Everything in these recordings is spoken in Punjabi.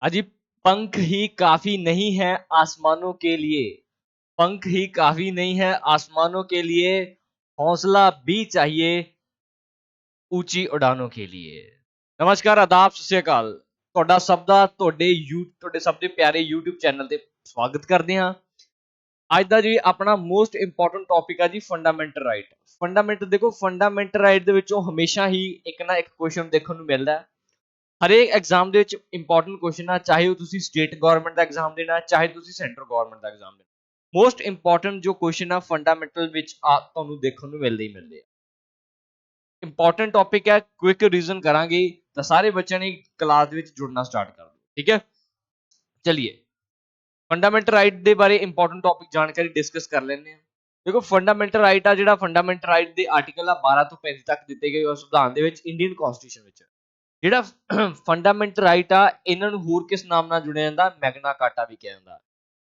अजी पंख ही काफी नहीं है आसमानों के लिए। पंख ही काफी नहीं है आसमानों के लिए, हौसला भी चाहिए ऊंची उड़ानों के लिए। नमस्कार, आदाब, सत श्री अकाल। ਤੁਹਾਡਾ ਸਭ ਦਾ ਤੁਹਾਡੇ ਸਭ ਦੇ ਪਿਆਰੇ YouTube ਚੈਨਲ ਤੇ ਸਵਾਗਤ ਕਰਦੇ ਹਾਂ। ਅੱਜ ਦਾ ਜੀ ਆਪਣਾ ਮੋਸਟ ਇੰਪੋਰਟੈਂਟ ਟੌਪਿਕ ਆ ਜੀ ਫੰਡਾਮੈਂਟਲ ਰਾਈਟ। ਫੰਡਾਮੈਂਟਲ ਦੇਖੋ, ਫੰਡਾਮੈਂਟਲ ਰਾਈਟ ਦੇ ਵਿੱਚੋਂ ਹਮੇਸ਼ਾ ਹੀ ਇੱਕ ਨਾ ਇੱਕ ਕੁਐਸਚਨ ਦੇਖਣ ਨੂੰ ਮਿਲਦਾ ਹੈ। ਹਰੇਕ ਐਗਜ਼ਾਮ ਦੇ ਵਿੱਚ ਇੰਪੋਰਟੈਂਟ ਕੁਐਸਚਨ ਆ, ਚਾਹੇ ਉਹ ਤੁਸੀਂ ਸਟੇਟ ਗਵਰਨਮੈਂਟ ਦਾ ਐਗਜ਼ਾਮ ਦੇਣਾ, ਚਾਹੇ ਤੁਸੀਂ ਸੈਂਟਰ ਗਵਰਨਮੈਂਟ ਦਾ ਐਗਜ਼ਾਮ ਦੇਣਾ। ਮੋਸਟ ਇੰਪੋਰਟੈਂਟ ਜੋ ਕੁਐਸਚਨ ਆ ਫੰਡਾਮੈਂਟਲ ਵਿੱਚ ਤੁਹਾਨੂੰ ਦੇਖਣ ਨੂੰ ਮਿਲਦੇ ਹੀ ਮਿਲਦੇ ਆ। इंपॉर्टेंट टॉपिक है, क्विक रिविजन करांगे तो सारे बच्चों ने क्लास में जुड़ना स्टार्ट कर दो। ठीक है, चलिए फंडामेंटल राइट के बारे इंपॉर्टेंट टॉपिक जानकारी डिस्कस कर लेने। देखो फंडामेंटल राइट आ जिहड़ा फंडामेंटल राइट के आर्टिकल 12 तो 35 तक दिते गए संविधान दे विच इंडियन कॉन्स्टिट्यूशन विच जिहड़ा फंडामेंटल राइट आ इन्हां नूं होर किस नाम नाल जुड़िया जांदा, मैग्ना कार्टा भी कहा जांदा।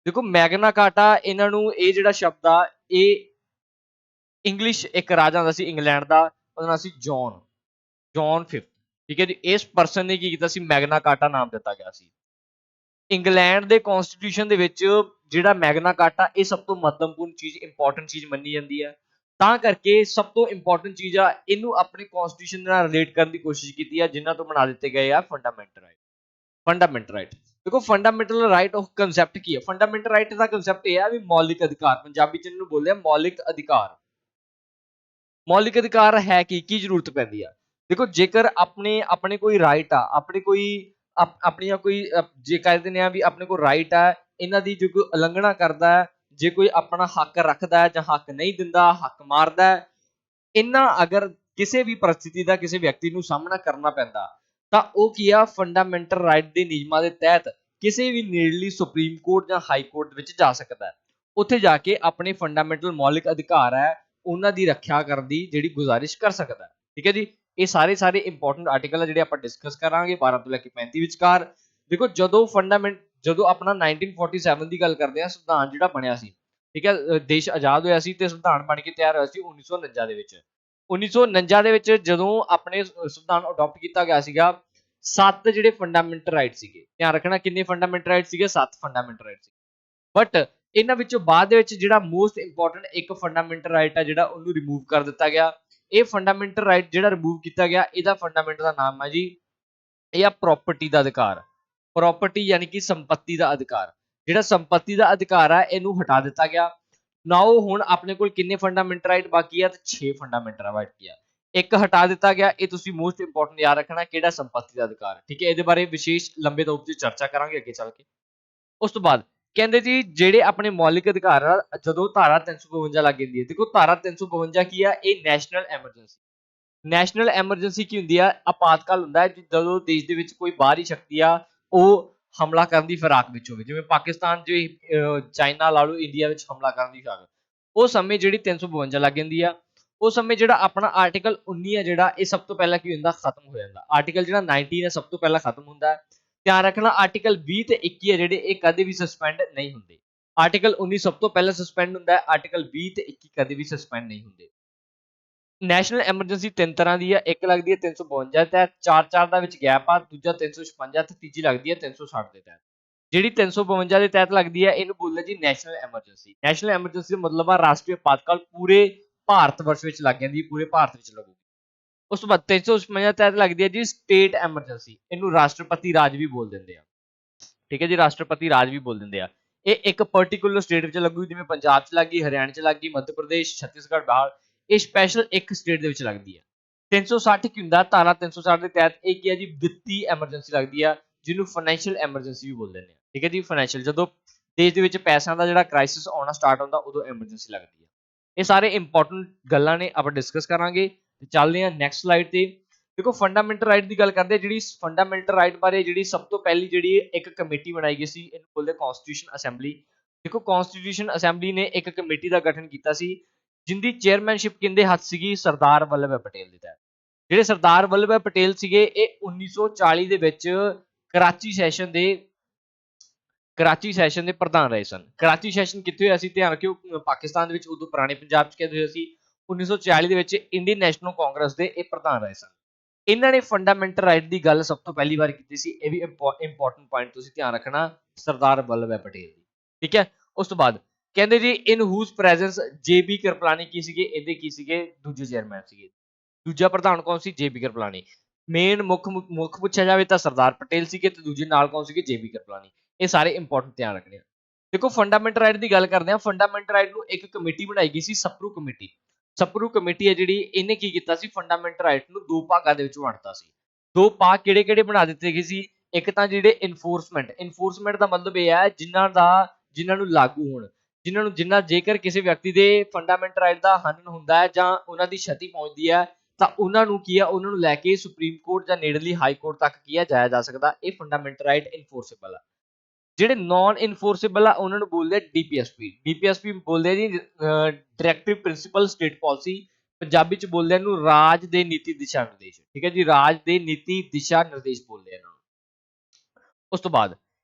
देखो मैग्ना कार्टा इन्हां नूं इह जिहड़ा शब्द आ इह इंग्लिश एक राजा हुंदा सी इंग्लैंड दा, ਉਹਦਾ ਨਾਮ ਸੀ ਜੌਨ 5। ठीक है जी, इस परसन ने की कीता सी, मैग्ना कार्टा नाम दिता गया सी। इंग्लैंड के कॉन्स्टिट्यूशन दे विच जिहड़ा मैग्ना कार्टा ये सब तो महत्वपूर्ण चीज, इंपॉर्टेंट चीज मन्नी जाती है। तां करके सब तो इंपॉर्टेंट चीज आ इनू अपने कॉन्स्टिट्यूशन दे नाल रिलेट करने की कोशिश की है, जिन्हां तो बना दिते गए आ फंडामेंटल राइट। फंडामेंटल राइट देखो, फंडामेंटल राइट ऑफ कंसैप्ट की है। फंडामेंटल राइट का कंसैप्ट यह है भी मौलिक अधिकार, पंजाबी च इन्हू बोलदे आ मौलिक अधिकार। मौलिक अधिकार है की जरूरत पैंदी आ। देखो जेकर अपने अपने कोई राइट आ, अपने कोई अपनी कोई जे कह देने आ भी अपने को राइट है, इन्हां दी जो कोई उलंघना करता है, जे कोई अपना हक रखता है जां हक नहीं दिंदा, हक मारदा है, इन्हां अगर किसी भी परिस्थिति का किसी व्यक्ति नूं सामना करना पैंदा तां ओह की आ, फंडामेंटल राइट दे नियमां दे तहत किसी भी नेड़ली सुप्रीम कोर्ट जां हाई कोर्ट विच जा सकदा है। उत्थे जाके अपने फंडामेंटल मौलिक अधिकार है उन्हां दी रखिया करन दी जिहड़ी गुजारिश कर सकदा है। ठीक है जी, ये सारे इंपॉर्टेंट आर्टिकल है जिहड़े आपां डिस्कस करांगे 12 तो लैके 35 विचकार। देखो जदों अपना 1947 की गल करते हैं, संविधान जिहड़ा बनिया सी, ठीक है, देश आजाद होया सी ते संविधान बन के तैयार होया सी 1949 दे विच। 1949 दे विच जदों अपने संविधान अडॉप्ट किया गया सीगा, 7 जिहड़े फंडामेंटल राइट सीगे, ध्यान रखना किन्ने फंडामेंटल राइट सीगे, 7 फंडामेंटल राइट सीगे। बट इन्हां विचों बाद दे विच जिहड़ा मोस्ट इंपॉर्टेंट एक फंडामेंटल राइट है जिहड़ा उहनूं रिमूव कर दिता गया। ये फंडामेंटल राइट जिहड़ा रिमूव किया गया, इहदा फंडामेंटल दा नाम है जी, यह प्रॉपर्टी का अधिकार। प्रॉपर्टी यानी कि संपत्ति का अधिकार। जिहड़ा संपत्ति का अधिकार है इहनूं हटा दिता गया। नाउ हुण अपने कोल किन्ने फंडामेंटल राइट बाकी है, 6 फंडामेंटल राइट की है। एक हटा दिता गया, ये तुसीं मोस्ट इंपॉर्टेंट याद रखना किहड़ा संपत्ति का अधिकार। ठीक है, इहदे बारे विशेष लंबे तौर पर चर्चा करांगे अगे चल के। उस तो बाद कहते जी ਜਿਹੜੇ ਆਪਣੇ ਮੌਲਿਕ ਅਧਿਕਾਰ ਆ, ਜਦੋਂ ਧਾਰਾ 352 ਲੱਗ ਜਾਂਦੀ ਹੈ। ਦੇਖੋ ਧਾਰਾ 352 ਕੀ ਆ, ਇਹ ਨੈਸ਼ਨਲ ਐਮਰਜੈਂਸੀ। ਨੈਸ਼ਨਲ ਐਮਰਜੈਂਸੀ ਕੀ ਹੁੰਦੀ ਆ, ਆਪਾਤਕਾਲ ਹੁੰਦਾ ਹੈ ਜਦੋਂ ਦੇਸ਼ ਦੇ ਵਿੱਚ ਕੋਈ ਬਾਹਰੀ ਸ਼ਕਤੀ ਆ ਉਹ ਹਮਲਾ ਕਰਨ ਦੀ ਫਿਰਾਕ ਵਿੱਚ ਹੋਵੇ, ਜਿਵੇਂ ਪਾਕਿਸਤਾਨ ਜੇ ਚਾਈਨਾ ਲਾ ਲਓ, ਇੰਡੀਆ ਵਿੱਚ ਹਮਲਾ ਕਰਨ ਦੀ ਫਿਰਾਕ, ਉਹ ਸਮੇਂ ਜਿਹੜੀ 352 ਲੱਗ ਜਾਂਦੀ ਆ। ਉਸ ਸਮੇਂ ਜਿਹੜਾ ਆਪਣਾ ਆਰਟੀਕਲ 19 ਹੈ ਜਿਹੜਾ, ਇਹ ਸਭ ਤੋਂ ਪਹਿਲਾਂ ਕੀ ਹੁੰਦਾ, ਖਤਮ ਹੋ ਜਾਂਦਾ। ਆਰਟੀਕਲ ਜਿਹੜਾ 19 ਹੈ ਸਭ ਤੋਂ ਪਹਿਲਾਂ ਖਤਮ ਹੁੰਦਾ ਹੈ। ध्यान रखना आर्टिकल 20 ते 21 है जिहड़े ये कदे भी सस्पेंड नहीं हुंदे। आर्टिकल 19 सब तो पहले सस्पेंड हुंदा है, आर्टिकल 20 ते 21 कदे भी सस्पेंड नहीं हुंदे। नैशनल एमरजेंसी 3 तरह दी है, एक लगदी है 352 तहत, 4 दा विच गैप आ, दूजा 356 ते तीजी लगदी है 360 दे तहत। जिहड़ी 352 दे तहत लगदी है इहनूं बोलदे जी नैशनल एमरजेंसी। नैशनल एमरजेंसी दा मतलब आ राष्ट्रीय आपातकाल पूरे भारत वर्ष विच लग जांदी, पूरे भारत विच लगू। उस तो बाद 356 तहत लगती है जी स्टेट एमरजेंसी, इनू राष्ट्रपति राज भी बोल देंगे। ठीक है जी, राष्ट्रपति राज भी बोल देंगे। ये एक पर्टिकुलर स्टेट में लगू, जिवें पंजाब च लग गई, हरियाणा च लग गई, मध्य प्रदेश, छत्तीसगढ़, बिहार, ये स्पैशल एक स्टेट दे विच लगदी है। 360 की हुंदा, धारा 360 के तहत एक की है जी वित्तीय एमरजेंसी लगती है, जिन्होंने फाइनैशियल एमरजेंसी भी बोल देंगे। ठीक है जी, फाइनैशियल जदों देश दे विच पैसों का जिहड़ा क्राइसिस आउणा स्टार्ट होंदा उदों एमरजेंसी लगती है। ये सारे इंपॉर्टेंट गल्लां ने आपां डिस्कस करांगे। चलते हैं नैक्सट स्लाइड ते। देखो फंडामेंटल राइट की गल करते, जी फंडामेंटल राइट बारे जी सब तो पहली जी एक कमेटी बनाई गई सी, इन्हूं बोलदे कॉन्स्टिट्यूशन असैंबली। देखो कॉन्स्टिट्यूशन असैंबली ने एक कमेटी का गठन किया सी, जिंदी चेयरमैनशिप किंदे हथ सीगी सरदार वल्लभ भाई पटेल दे तहत। जिहड़े सरदार वल्लभ भाई पटेल सीगे, ये 1940 दे विच कराची सैशन के प्रधान रहे सन। कराची सैशन कित्थे होया सी, ध्यान रखियो, पाकिस्तान दे विच उदों पुराने पंजाब च कहते होया सी। 1940 दे विच इंडियन नैशनल कांग्रेस दे ये प्रधान रहे सन। ਇਹਨਾਂ ਨੇ ਫੰਡਾਮੈਂਟਲ ਰਾਈਟ ਦੀ ਗੱਲ ਸਭ ਤੋਂ ਪਹਿਲੀ ਵਾਰ ਕੀਤੀ ਸੀ। ਇਹ ਵੀ ਇੰਪੋਰਟੈਂਟ ਪੁਆਇੰਟ ਤੁਸੀਂ ਧਿਆਨ ਰੱਖਣਾ, ਸਰਦਾਰ ਵੱਲਭ ਭਾਈ ਪਟੇਲ ਦੀ। ਠੀਕ ਹੈ, ਉਸ ਤੋਂ ਬਾਅਦ ਕਹਿੰਦੇ ਜੀ ਇਨ ਹੂਜ਼ ਪ੍ਰੈਜ਼ੈਂਸ JB ਕਿਰਪਲਾਨੀ ਕੀ ਸੀਗੇ, ਇਹਦੇ ਕੀ ਸੀਗੇ, ਦੂਜੇ ਚੇਅਰਮੈਨ ਸੀਗੇ। ਦੂਜਾ ਪ੍ਰਧਾਨ ਕੌਣ ਸੀ, JB ਕਿਰਪਲਾਨੀ। ਮੇਨ ਮੁੱਖ ਪੁੱਛਿਆ ਜਾਵੇ ਤਾਂ ਸਰਦਾਰ ਪਟੇਲ ਸੀਗੇ ਤੇ ਦੂਜੇ ਨਾਲ ਕੌਣ ਸੀਗੇ, JB ਕਿਰਪਲਾਨੀ। ਇਹ ਸਾਰੇ ਇੰਪੋਰਟੈਂਟ ਧਿਆਨ ਰੱਖਣੇ ਆ। ਦੇਖੋ ਫੰਡਾਮੈਂਟਲ ਰਾਈਟ ਦੀ ਗੱਲ ਕਰਦੇ ਆ, ਫੰਡਾਮੈਂਟਲ ਰਾਈਟ ਨੂੰ ਇੱਕ ਕਮੇਟੀ ਬਣਾਈ ਗਈ ਸੀ, ਸਪਰੂ ਕਮੇਟੀ। ਸਪਰੂ ਕਮੇਟੀ ਹੈ ਜਿਹੜੀ, ਇਹਨੇ ਕੀ ਕੀਤਾ ਸੀ, ਫੰਡਾਮੈਂਟਲ ਰਾਈਟ ਨੂੰ ਦੋ ਭਾਗਾਂ ਦੇ ਵਿੱਚ ਵੰਡਤਾ ਸੀ। ਦੋ ਭਾਗ ਕਿਹੜੇ ਕਿਹੜੇ ਬਣਾ ਦਿੱਤੇ ਗਏ ਸੀ, ਇੱਕ ਤਾਂ ਜਿਹੜੇ ਇਨਫੋਰਸਮੈਂਟ ਦਾ ਮਤਲਬ ਇਹ ਹੈ ਜਿਨ੍ਹਾਂ ਨੂੰ ਲਾਗੂ ਹੋਣ, ਜਿਨ੍ਹਾਂ ਜੇਕਰ ਕਿਸੇ ਵਿਅਕਤੀ ਦੇ ਫੰਡਾਮੈਂਟਲ ਰਾਈਟ ਦਾ ਹਨਨ ਹੁੰਦਾ ਹੈ ਜਾਂ ਉਹਨਾਂ ਦੀ ਛਤੀ ਪਹੁੰਚਦੀ ਹੈ ਤਾਂ ਉਹਨਾਂ ਨੂੰ ਕੀ ਆ, ਉਹਨਾਂ ਨੂੰ ਲੈ ਕੇ ਸੁਪਰੀਮ ਕੋਰਟ ਜਾਂ ਨੇੜਲੀ ਹਾਈ ਕੋਰਟ ਤੱਕ ਕੀ ਆ ਜਾਇਆ ਜਾ ਸਕਦਾ। ਇਹ ਫੰਡਾਮੈਂਟਲ ਰਾਈਟ ਇਨਫੋਰਸੇਬਲ ਆ। ਜਿਹੜੇ ਨਾਨ ਇਨਫੋਰਸੇਬਲ ਆ ਉਹਨਾਂ ਨੂੰ ਬੋਲਦੇ ਆ ਡੀਪੀਐਸਪੀ ਬੋਲਦੇ ਆ ਜੀ, directive principal state policy. Punjabi ਚ ਬੋਲਦੇ ਆ ਇਹਨੂੰ ਰਾਜ ਦੇ ਨੀਤੀ ਦਿਸ਼ਾ ਨਿਰਦੇਸ਼। ਠੀਕ ਹੈ ਜੀ, ਰਾਜ ਦੇ ਨੀਤੀ ਦਿਸ਼ਾ ਨਿਰਦੇਸ਼ ਬੋਲਦੇ ਆ ਇਹਨਾਂ ਨੂੰ। ਉਸ ਤੋਂ ਬਾਅਦ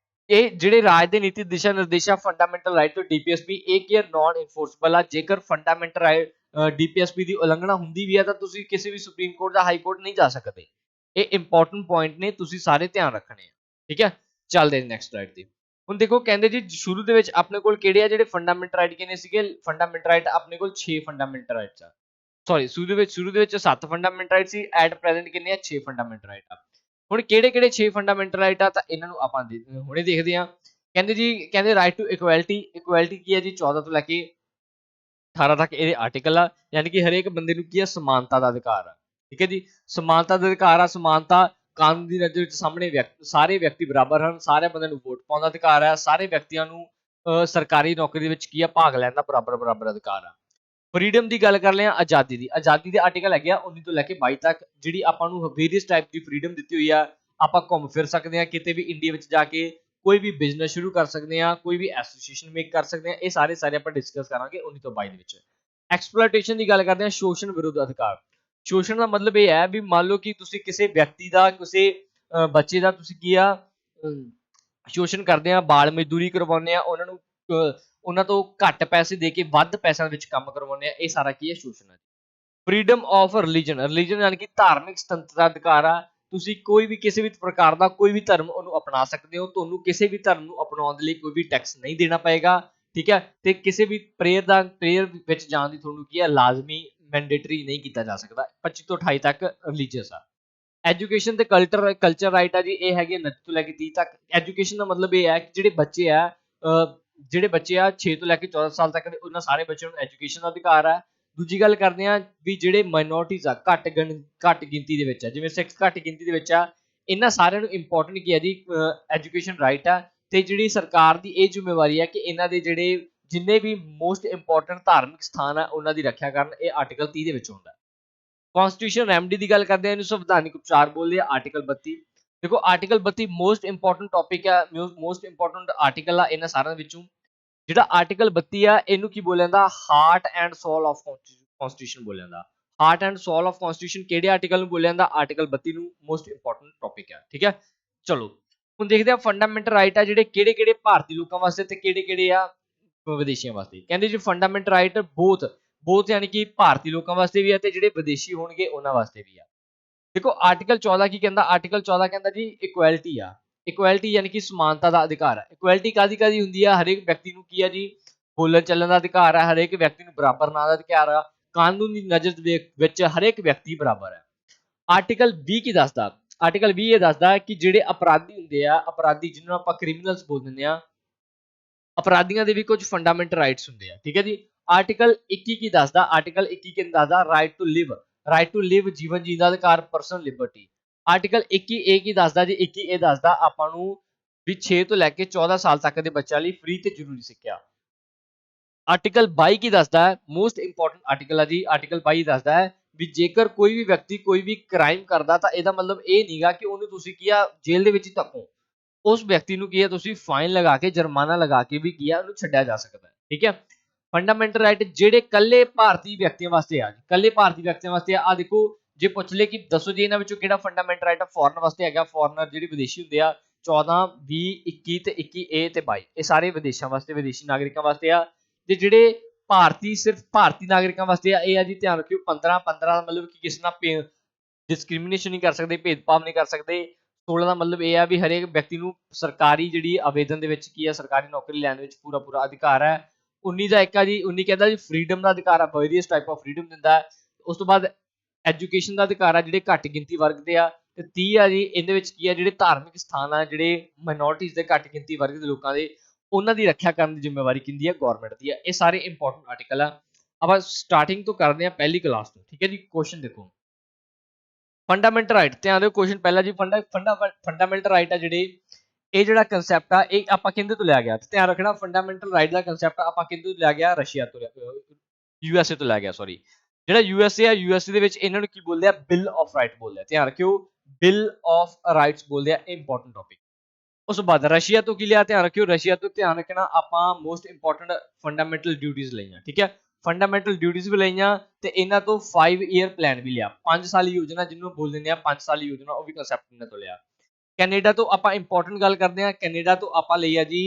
ਇਹ ਜਿਹੜੇ ਰਾਜ ਦੇ ਨੀਤੀ ਦਿਸ਼ਾ ਨਿਰਦੇਸ਼ਾ ਫੰਡਾਮੈਂਟਲ ਰਾਈਟ ਤੋਂ ਡੀਪੀਐਸਪੀ, ਇਹ ਕੀ ਨਾਨ ਇਨਫੋਰਸੇਬਲ ਆ। ਜੇਕਰ ਫੰਡਾਮੈਂਟਲ ਰਾਈਟ ਡੀਪੀਐਸਪੀ ਦੀ ਉਲੰਘਣਾ ਹੁੰਦੀ ਵੀ ਹੈ ਤਾਂ ਤੁਸੀਂ ਕਿਸੇ ਵੀ ਸੁਪਰੀਮ ਕੋਰਟ ਜਾਂ ਹਾਈ ਕੋਰਟ ਨਹੀਂ ਜਾ ਸਕਦੇ। ਇਹ ਇੰਪੋਰਟੈਂਟ ਪੁਆਇੰਟ ਨੇ, ਤੁਸੀਂ ਸਾਰੇ ਧਿਆਨ ਰੱਖਣੇ ਆ। ਠੀਕ ਹੈ, ਚੱਲਦੇ ਨੇ ਨੈਕਸਟ ਸਲਾਈਡ ਤੇ। ਹੁਣ ਦੇਖੋ ਕਹਿੰਦੇ ਜੀ ਸ਼ੁਰੂ ਦੇ ਵਿੱਚ ਆਪਣੇ ਕੋਲ ਕਿਹੜੇ ਆ ਜਿਹੜੇ ਫੰਡਾਮੈਂਟਲ ਰਾਈਟ ਕਿੰਨੇ ਸੀਗੇ, ਫੰਡਾਮੈਂਟਲ ਰਾਈਟ ਆਪਣੇ ਕੋਲ 6 ਫੰਡਾਮੈਂਟਲ ਰਾਈਟਸ ਆ। ਸੌਰੀ, ਸ਼ੁਰੂ ਦੇ ਵਿੱਚ 7 fundamental right C, at present ਕਿੰਨੇ ਆ, 6 ਫੰਡਾਮੈਂਟਲ ਰਾਈਟ ਆ। ਹੁਣ ਕਿਹੜੇ ਕਿਹੜੇ 6 ਫੰਡਾਮੈਂਟਲ ਰਾਈਟ ਆ, ਤਾਂ ਇਹਨਾਂ ਨੂੰ ਆਪਾਂ ਹੁਣੇ ਦੇਖਦੇ ਆ। ਕਹਿੰਦੇ ਰਾਈਟ ਟੂ ਇਕੁਐਲਿਟੀ ਕੀ ਹੈ ਜੀ, 14 ਤੋਂ ਲੈ ਕੇ 18 ਤੱਕ ਇਹਦੇ ਆਰਟੀਕਲ ਆ, ਯਾਨੀ ਕਿ ਹਰੇਕ ਬੰਦੇ ਨੂੰ ਕੀ ਆ, ਸਮਾਨਤਾ ਦਾ ਅਧਿਕਾਰ ਆ। ਠੀਕ ਹੈ ਜੀ, ਸਮਾਨਤਾ ਦਾ ਅਧਿਕਾਰ ਆ। ਸਮਾਨਤਾ ਕਾਨੂੰਨ ਦੀ ਨਜ਼ਰ ਵਿੱਚ ਸਾਹਮਣੇ ਸਾਰੇ ਵਿਅਕਤੀ ਬਰਾਬਰ ਹਨ, ਸਾਰੇ ਬੰਦਿਆਂ ਨੂੰ ਵੋਟ ਪਾਉਣ ਦਾ ਅਧਿਕਾਰ ਹੈ, ਸਾਰੇ ਵਿਅਕਤੀਆਂ ਨੂੰ ਸਰਕਾਰੀ ਨੌਕਰੀ ਦੇ ਵਿੱਚ ਕੀ ਆ, ਭਾਗ ਲੈਣ ਦਾ ਬਰਾਬਰ ਅਧਿਕਾਰ ਆ। ਫਰੀडम ਦੀ ਗੱਲ ਕਰ ਲਿਆ, ਆਜ਼ਾਦੀ ਦੇ ਆਰਟੀਕਲ ਹੈਗੇ ਆ 19 ਤੋਂ ਲੈ ਕੇ 22 ਤੱਕ, ਜਿਹੜੀ ਆਪਾਂ ਨੂੰ ਵੇਰੀਅਸ ਟਾਈਪ ਦੀ ਫਰੀडम ਦਿੱਤੀ ਹੋਈ ਆ। ਆਪਾਂ ਘੁੰਮ ਫਿਰ ਸਕਦੇ ਆ ਕਿਤੇ ਵੀ ਇੰਡੀਆ ਵਿੱਚ ਜਾ ਕੇ, ਕੋਈ ਵੀ ਬਿਜ਼ਨਸ ਸ਼ੁਰੂ ਕਰ ਸਕਦੇ ਆ, ਕੋਈ ਵੀ ਐਸੋਸੀਏਸ਼ਨ ਮੇਕ ਕਰ ਸਕਦੇ ਆ। ਇਹ ਸਾਰੇ ਆਪਾਂ ਡਿਸਕਸ ਕਰਾਂਗੇ 19 ਤੋਂ 22 ਦੇ ਵਿੱਚ। ਐਕਸਪਲੋਇਟੇਸ਼ਨ ਦੀ ਗੱਲ ਕਰਦੇ ਆ, ਸ਼ੋਸ਼ਣ ਵਿਰੁੱਧ ਅਧਿਕਾਰ। ਸ਼ੋਸ਼ਣ ਦਾ ਮਤਲਬ ਇਹ ਹੈ ਵੀ ਮੰਨ ਲਓ ਕਿ ਤੁਸੀਂ ਕਿਸੇ ਵਿਅਕਤੀ ਦਾ, ਕਿਸੇ ਬੱਚੇ ਦਾ ਤੁਸੀਂ ਕੀ ਆ, ਸ਼ੋਸ਼ਣ ਕਰਦੇ ਆ, ਬਾਲ ਮਜ਼ਦੂਰੀ ਕਰਵਾਉਂਦੇ ਆ, ਉਹਨਾਂ ਤੋਂ ਘੱਟ ਪੈਸੇ ਦੇ ਕੇ ਵੱਧ ਪੈਸਿਆਂ ਵਿੱਚ ਕੰਮ ਕਰਵਾਉਂਦੇ ਆ। ਇਹ ਸਾਰਾ ਕੀ ਹੈ, ਸ਼ੋਸ਼ਣ ਹੈ। ਫਰੀडम ਆਫ ਰਿਲੀਜਨ ਯਾਨੀ ਕਿ ਧਾਰਮਿਕ ਸੁਤੰਤਰਤਾ ਦਾ ਅਧਿਕਾਰ ਆ। ਤੁਸੀਂ ਕੋਈ ਵੀ ਕਿਸੇ ਵੀ ਪ੍ਰਕਾਰ ਦਾ ਕੋਈ ਵੀ ਧਰਮ ਉਹਨੂੰ ਅਪਣਾ ਸਕਦੇ ਹੋ, ਤੁਹਾਨੂੰ ਕਿਸੇ ਵੀ ਧਰਮ ਨੂੰ ਅਪਣਾਉਣ ਦੇ ਲਈ ਕੋਈ ਵੀ ਟੈਕਸ ਨਹੀਂ ਦੇਣਾ ਪਏਗਾ। ਠੀਕ ਹੈ, ਤੇ ਕਿਸੇ ਵੀ ਪ੍ਰੇਅਰ ਵਿੱਚ ਜਾਣ ਦੀ ਤੁਹਾਨੂੰ ਕੀ ਹੈ, ਲਾਜ਼ਮੀ ਮੈਂਡੇਟਰੀ ਨਹੀਂ ਕੀਤਾ ਜਾ ਸਕਦਾ। 25 ਤੋਂ 28 ਤੱਕ ਰਿਲੀਜੀਅਸ ਆ। ਐਜੂਕੇਸ਼ਨ ਤੇ ਕਲਚਰ ਰਾਈਟ ਆ ਜੀ, ਇਹ ਹੈਗੇ 29 ਤੋਂ ਲੈ ਕੇ 30 ਤੱਕ। ਐਜੂਕੇਸ਼ਨ ਦਾ ਮਤਲਬ ਇਹ ਹੈ ਕਿ ਜਿਹੜੇ ਬੱਚੇ ਆ 6 ਤੋਂ ਲੈ ਕੇ 14 ਸਾਲ ਤੱਕ ਦੇ, ਉਹਨਾਂ ਸਾਰੇ ਬੱਚਿਆਂ ਨੂੰ ਐਜੂਕੇਸ਼ਨ ਦਾ ਅਧਿਕਾਰ ਹੈ। ਦੂਜੀ ਗੱਲ ਕਰਦੇ ਆ ਵੀ ਜਿਹੜੇ ਮਾਈਨੋਰਟੀਜ਼ ਆ, ਘੱਟ ਗਿਣਤੀ ਦੇ ਵਿੱਚ ਆ, ਜਿਵੇਂ ਸਿੱਖ ਘੱਟ ਗਿਣਤੀ ਦੇ ਵਿੱਚ ਆ, ਇਹਨਾਂ ਸਾਰਿਆਂ ਨੂੰ ਇੰਪੋਰਟੈਂਟ ਕੀ ਹੈ ਜੀ, ਐਜੂਕੇਸ਼ਨ ਰਾਈਟ ਆ। ਤੇ ਜਿਹੜੀ ਸਰਕਾਰ ਦੀ ਇਹ ਜ਼ਿੰਮੇਵਾਰੀ ਹੈ ਕਿ ਇਹਨਾਂ ਦੇ ਜਿਹੜੇ ਜਿੰਨੇ ਵੀ ਮੋਸਟ ਇੰਪੋਰਟੈਂਟ ਧਾਰਮਿਕ ਸਥਾਨ ਆ ਉਹਨਾਂ ਦੀ ਰੱਖਿਆ ਕਰਨ। ਇਹ ਆਰਟੀਕਲ 30 ਦੇ ਵਿੱਚ ਹੁੰਦਾ। ਕਨਸਟੀਟਿਊਸ਼ਨ ਰੈਮਡੀ ਦੀ ਗੱਲ ਕਰਦੇ ਆ, ਇਹਨੂੰ ਸੰਵਿਧਾਨਿਕ ਉਪਚਾਰ ਬੋਲਦੇ ਆ, ਆਰਟੀਕਲ 32। ਦੇਖੋ ਆਰਟੀਕਲ 32 ਮੋਸਟ ਇੰਪੋਰਟੈਂਟ ਟੌਪਿਕ ਆ, ਮੋਸਟ ਇੰਪੋਰਟੈਂਟ ਆਰਟੀਕਲ ਆ ਇਹਨਾਂ ਸਾਰਿਆਂ ਵਿੱਚੋਂ। ਜਿਹੜਾ ਆਰਟੀਕਲ 32 ਆ, ਇਹਨੂੰ ਕੀ ਬੋਲਿਆ ਜਾਂਦਾ, heart and soul of constitution ਬੋਲਿਆ ਜਾਂਦਾ। Heart and soul of constitution ਕਿਹੜੇ ਆਰਟੀਕਲ ਨੂੰ ਬੋਲਿਆ ਜਾਂਦਾ, ਆਰਟੀਕਲ 32 ਨੂੰ ਮੋਸਟ ਇੰਪੋਰਟੈਂਟ ਟੌਪਿਕ ਹੈ। ਠੀਕ ਹੈ, ਚਲੋ ਹੁਣ ਦੇਖਦੇ ਆ ਫੰਡਾਮੈਂਟਲ ਰਾਈਟ ਆ ਜਿਹੜੇ ਕਿਹੜੇ ਭਾਰਤੀ ਲੋਕਾਂ ਵਾਸਤੇ ਤੇ ਕਿਹੜੇ ਆ ਵਿਦੇਸ਼ੀਆਂ ਵਾਸਤੇ। ਕਹਿੰਦੇ ਜੀ ਫੰਡਾਮੈਂਟਲ ਰਾਈਟ ਬੋਥ ਯਾਨੀ ਕਿ ਭਾਰਤੀ ਲੋਕਾਂ ਵਾਸਤੇ ਵੀ ਆ ਤੇ ਜਿਹੜੇ ਵਿਦੇਸ਼ੀ ਹੋਣਗੇ ਉਹਨਾਂ ਵਾਸਤੇ ਵੀ ਆ। ਦੇਖੋ ਆਰਟੀਕਲ 14 ਕੀ ਕਹਿੰਦਾ, ਆਰਟੀਕਲ 14 ਕਹਿੰਦਾ ਜੀ ਇਕੁਐਲਿਟੀ ਆ। ਇਕੁਐਲਿਟੀ ਯਾਨੀ ਕਿ ਸਮਾਨਤਾ ਦਾ ਅਧਿਕਾਰ ਹੈ। ਇਕੁਐਲਿਟੀ ਕਾਦੀ ਹੁੰਦੀ ਆ, ਹਰੇਕ ਵਿਅਕਤੀ ਨੂੰ ਕੀ ਆ ਜੀ, ਬੋਲਣ ਚੱਲਣ ਦਾ ਅਧਿਕਾਰ ਹੈ, ਹਰੇਕ ਵਿਅਕਤੀ ਨੂੰ ਬਰਾਬਰ ਨਾਂ ਦਾ ਅਧਿਕਾਰ ਆ, ਕਾਨੂੰਨ ਦੀ ਨਜ਼ਰ ਵਿੱਚ ਹਰੇਕ ਵਿਅਕਤੀ ਬਰਾਬਰ ਹੈ। ਆਰਟੀਕਲ 20 ਕੀ ਦੱਸਦਾ, ਆਰਟੀਕਲ 20 ਇਹ ਦੱਸਦਾ ਕਿ ਜਿਹੜੇ ਅਪਰਾਧੀ ਹੁੰਦੇ ਆ, ਅਪਰਾਧੀ ਜਿਹਨੂੰ ਆਪਾਂ ਕ੍ਰਿਮੀਨਲਸ ਬੋਲ ਦਿੰਦੇ ਆ, ਅਪਰਾਧੀਆਂ ਦੇ ਵੀ ਕੁਝ ਫੰਡਾਮੈਂਟਲ ਰਾਈਟਸ ਹੁੰਦੇ ਆ। ਠੀਕ ਹੈ ਜੀ, ਆਰਟੀਕਲ 21 ਕੀ ਦੱਸਦਾ, ਆਰਟੀਕਲ 21 ਕੀ ਦੱਸਦਾ, ਰਾਈਟ ਟੂ ਲਿਵ ਜੀਵਨ ਜੀਣ ਦਾ ਅਧਿਕਾਰ, ਪਰਸਨਲ ਲਿਬਰਟੀ। ਆਰਟੀਕਲ 21 ਇਹ ਕੀ ਦੱਸਦਾ ਜੀ, 21 ਇਹ ਦੱਸਦਾ ਆਪਾਂ ਨੂੰ ਵੀ 6 ਤੋਂ ਲੈ ਕੇ 14 ਸਾਲ ਤੱਕ ਦੇ ਬੱਚਿਆਂ ਲਈ ਫ੍ਰੀ ਤੇ ਜ਼ਰੂਰੀ ਸਿੱਖਿਆ। ਆਰਟੀਕਲ 22 ਕੀ ਦੱਸਦਾ ਹੈ, ਮੋਸਟ ਇੰਪੋਰਟੈਂਟ ਆਰਟੀਕਲ ਆ ਜੀ। ਆਰਟੀਕਲ 22 ਦੱਸਦਾ ਹੈ ਵੀ ਜੇਕਰ ਕੋਈ ਵੀ ਵਿਅਕਤੀ ਕੋਈ ਵੀ ਕ੍ਰਾਈਮ ਕਰਦਾ ਤਾਂ ਇਹਦਾ ਮਤਲਬ ਇਹ ਨਹੀਂਗਾ ਕਿ ਉਹਨੂੰ ਤੁਸੀਂ ਕੀ ਆ ਜੇਲ੍ਹ ਦੇ ਵਿੱਚ ਹੀ ਧੱਕੋ। ਉਸ ਵਿਅਕਤੀ ਨੂੰ ਕੀ ਹੈ, ਤੁਸੀਂ ਫਾਈਨ ਲਗਾ ਕੇ, ਜੁਰਮਾਨਾ ਲਗਾ ਕੇ ਵੀ ਕੀ ਆ ਉਹਨੂੰ ਛੱਡਿਆ ਜਾ ਸਕਦਾ ਹੈ। ਠੀਕ ਹੈ, ਫੰਡਾਮੈਂਟਲ ਰਾਈਟ ਜਿਹੜੇ ਕੱਲੇ ਭਾਰਤੀ ਵਿਅਕਤੀਆਂ ਵਾਸਤੇ ਆ, ਕੱਲੇ ਭਾਰਤੀ ਵਿਅਕਤੀਆਂ ਵਾਸਤੇ ਆ। ਦੇਖੋ ਜੇ ਪੁੱਛ ਲਏ ਕਿ ਦੱਸੋ ਜੀ ਇਹਨਾਂ ਵਿੱਚੋਂ ਕਿਹੜਾ ਫੰਡਾਮੈਂਟਲ ਰਾਈਟ ਫੋਰਨ ਵਾਸਤੇ ਹੈਗਾ, ਫੋਰਨਰ ਜਿਹੜੇ ਵਿਦੇਸ਼ੀ ਹੁੰਦੇ ਆ, 14, 20, 21 ਤੇ 21A ਤੇ 22 ਇਹ ਸਾਰੇ ਵਿਦੇਸ਼ਾਂ ਵਾਸਤੇ, ਵਿਦੇਸ਼ੀ ਨਾਗਰਿਕਾਂ ਵਾਸਤੇ ਆ। ਤੇ ਜਿਹੜੇ ਭਾਰਤੀ ਸਿਰਫ ਭਾਰਤੀ ਨਾਗਰਿਕਾਂ ਵਾਸਤੇ ਆ, ਇਹ ਆ ਜੀ ਧਿਆਨ ਰੱਖਿਓ 15 ਦਾ ਮਤਲਬ ਕਿ ਕਿਸੇ ਨਾਲ डिस्क्रिमिनेशन नहीं कर सकते, भेदभाव नहीं कर सकते। 16 ਦਾ ਮਤਲਬ ਇਹ ਆ ਵੀ ਹਰੇਕ ਵਿਅਕਤੀ ਨੂੰ ਸਰਕਾਰੀ ਜਿਹੜੀ ਆਵੇਦਨ ਦੇ ਵਿੱਚ ਕੀ ਹੈ, ਸਰਕਾਰੀ ਨੌਕਰੀ ਲੈਣ ਦੇ ਵਿੱਚ ਪੂਰਾ ਪੂਰਾ ਅਧਿਕਾਰ ਹੈ। 19 ਦਾ ਇੱਕ ਆ ਜੀ, 19 ਕਹਿੰਦਾ ਜੀ ਫਰੀडम ਦਾ ਅਧਿਕਾਰ ਆ, ਵੇਰੀਅਸ ਟਾਈਪ ਆਫ ਫਰੀडम ਦਿੰਦਾ ਹੈ। ਉਸ ਤੋਂ ਬਾਅਦ ਐਜੂਕੇਸ਼ਨ ਦਾ ਅਧਿਕਾਰ ਆ ਜਿਹੜੇ ਘੱਟ ਗਿਣਤੀ ਵਰਗ ਦੇ ਆ। ਤੇ 30 ਆ ਜੀ, ਇਹਦੇ ਵਿੱਚ ਕੀ ਆ, ਜਿਹੜੇ ਧਾਰਮਿਕ ਸਥਾਨ ਆ, ਜਿਹੜੇ ਮਾਈਨੋਰਟੀਜ਼ ਦੇ ਘੱਟ ਗਿਣਤੀ ਵਰਗ ਦੇ ਲੋਕਾਂ ਦੇ, ਉਹਨਾਂ ਦੀ ਰੱਖਿਆ ਕਰਨ ਦੀ ਜ਼ਿੰਮੇਵਾਰੀ ਕਿਹਦੀ ਹੈ, ਗਵਰਨਮੈਂਟ ਦੀ ਆ। ਇਹ ਸਾਰੇ ਇੰਪੋਰਟੈਂਟ ਆਰਟੀਕਲ ਆ। ਆਪਾਂ ਸਟਾਰਟਿੰਗ ਤੋਂ ਕਰਦੇ ਆ ਪਹਿਲੀ ਕਲਾਸ ਤੋਂ, ਠੀਕ ਹੈ ਜੀ। ਕੁਐਸਚਨ ਦੇਖੋ, ਫੰਡਾਮੈਂਟਲ ਰਾਈਟ, ਧਿਆਨ ਦਿਓ ਕੁਐਸਚਨ ਪਹਿਲਾ ਜੀ, ਫੰਡਾਮੈਂਟਲ ਰਾਈਟ ਆ ਜਿਹੜੇ, ਇਹ ਜਿਹੜਾ ਕੰਸੈਪਟ ਆ ਇਹ ਆਪਾਂ ਕਿਹਦੇ ਤੋਂ ਲਿਆ ਗਿਆ, ਧਿਆਨ ਰੱਖਣਾ ਫੰਡਾਮੈਂਟਲ ਰਾਈਟ ਦਾ ਕੰਸੈਪਟ ਆਪਾਂ ਕਿਹਦੇ ਤੋਂ ਲਿਆ ਗਿਆ, ਰਸ਼ੀਆ ਤੋਂ, USA ਤੋਂ ਲਿਆ ਗਿਆ, ਸੌਰੀ। ਜਿਹੜਾ USA ਆ, USA ਦੇ ਵਿੱਚ ਇਹਨਾਂ ਨੂੰ ਕੀ ਬੋਲਦੇ ਆ, ਬਿਲ ਆਫ ਰਾਈਟ ਬੋਲਦੇ ਆ, ਧਿਆਨ ਰੱਖਿਓ, ਬਿਲ ਆਫ ਰਾਈਟਸ ਬੋਲਦੇ ਆ, ਇੰਪੋਰਟੈਂਟ ਟੌਪਿਕ। ਉਸ ਤੋਂ ਬਾਅਦ ਰਸ਼ੀਆ ਤੋਂ ਕੀ ਲਿਆ, ਧਿਆਨ ਰੱਖਿਓ, ਰਸ਼ੀਆ ਤੋਂ ਧਿਆਨ ਰੱਖਣਾ ਆਪਾਂ ਮੋਸਟ ਇੰਪੋਰਟੈਂਟ ਫੰਡਾਮੈਂਟਲ ਡਿਊਟੀਜ਼ ਲਈਆਂ, ਠੀਕ ਹੈ। ਫੰਡਾਮੈਂਟਲ ਡਿਊਟੀਜ਼ ਵੀ ਲਈਆਂ ਤੇ ਇਹਨਾਂ ਤੋਂ 5 ਈਅਰ ਪਲਾਨ ਵੀ ਲਿਆ, 5 ਸਾਲੀ ਯੋਜਨਾ ਜਿਹਨੂੰ ਬੋਲ ਦਿੰਦੇ ਆ 5 ਸਾਲੀ ਯੋਜਨਾ, ਉਹ ਵੀ ਕੰਸੈਪਟ ਇਹਨਾਂ ਤੋਂ ਲਿਆ। ਕੈਨੇਡਾ ਤੋਂ ਆਪਾਂ ਇੰਪੋਰਟੈਂਟ ਗੱਲ ਕਰਦੇ ਆ, ਕੈਨੇਡਾ ਤੋਂ ਆਪਾਂ ਲਈ ਆ ਜੀ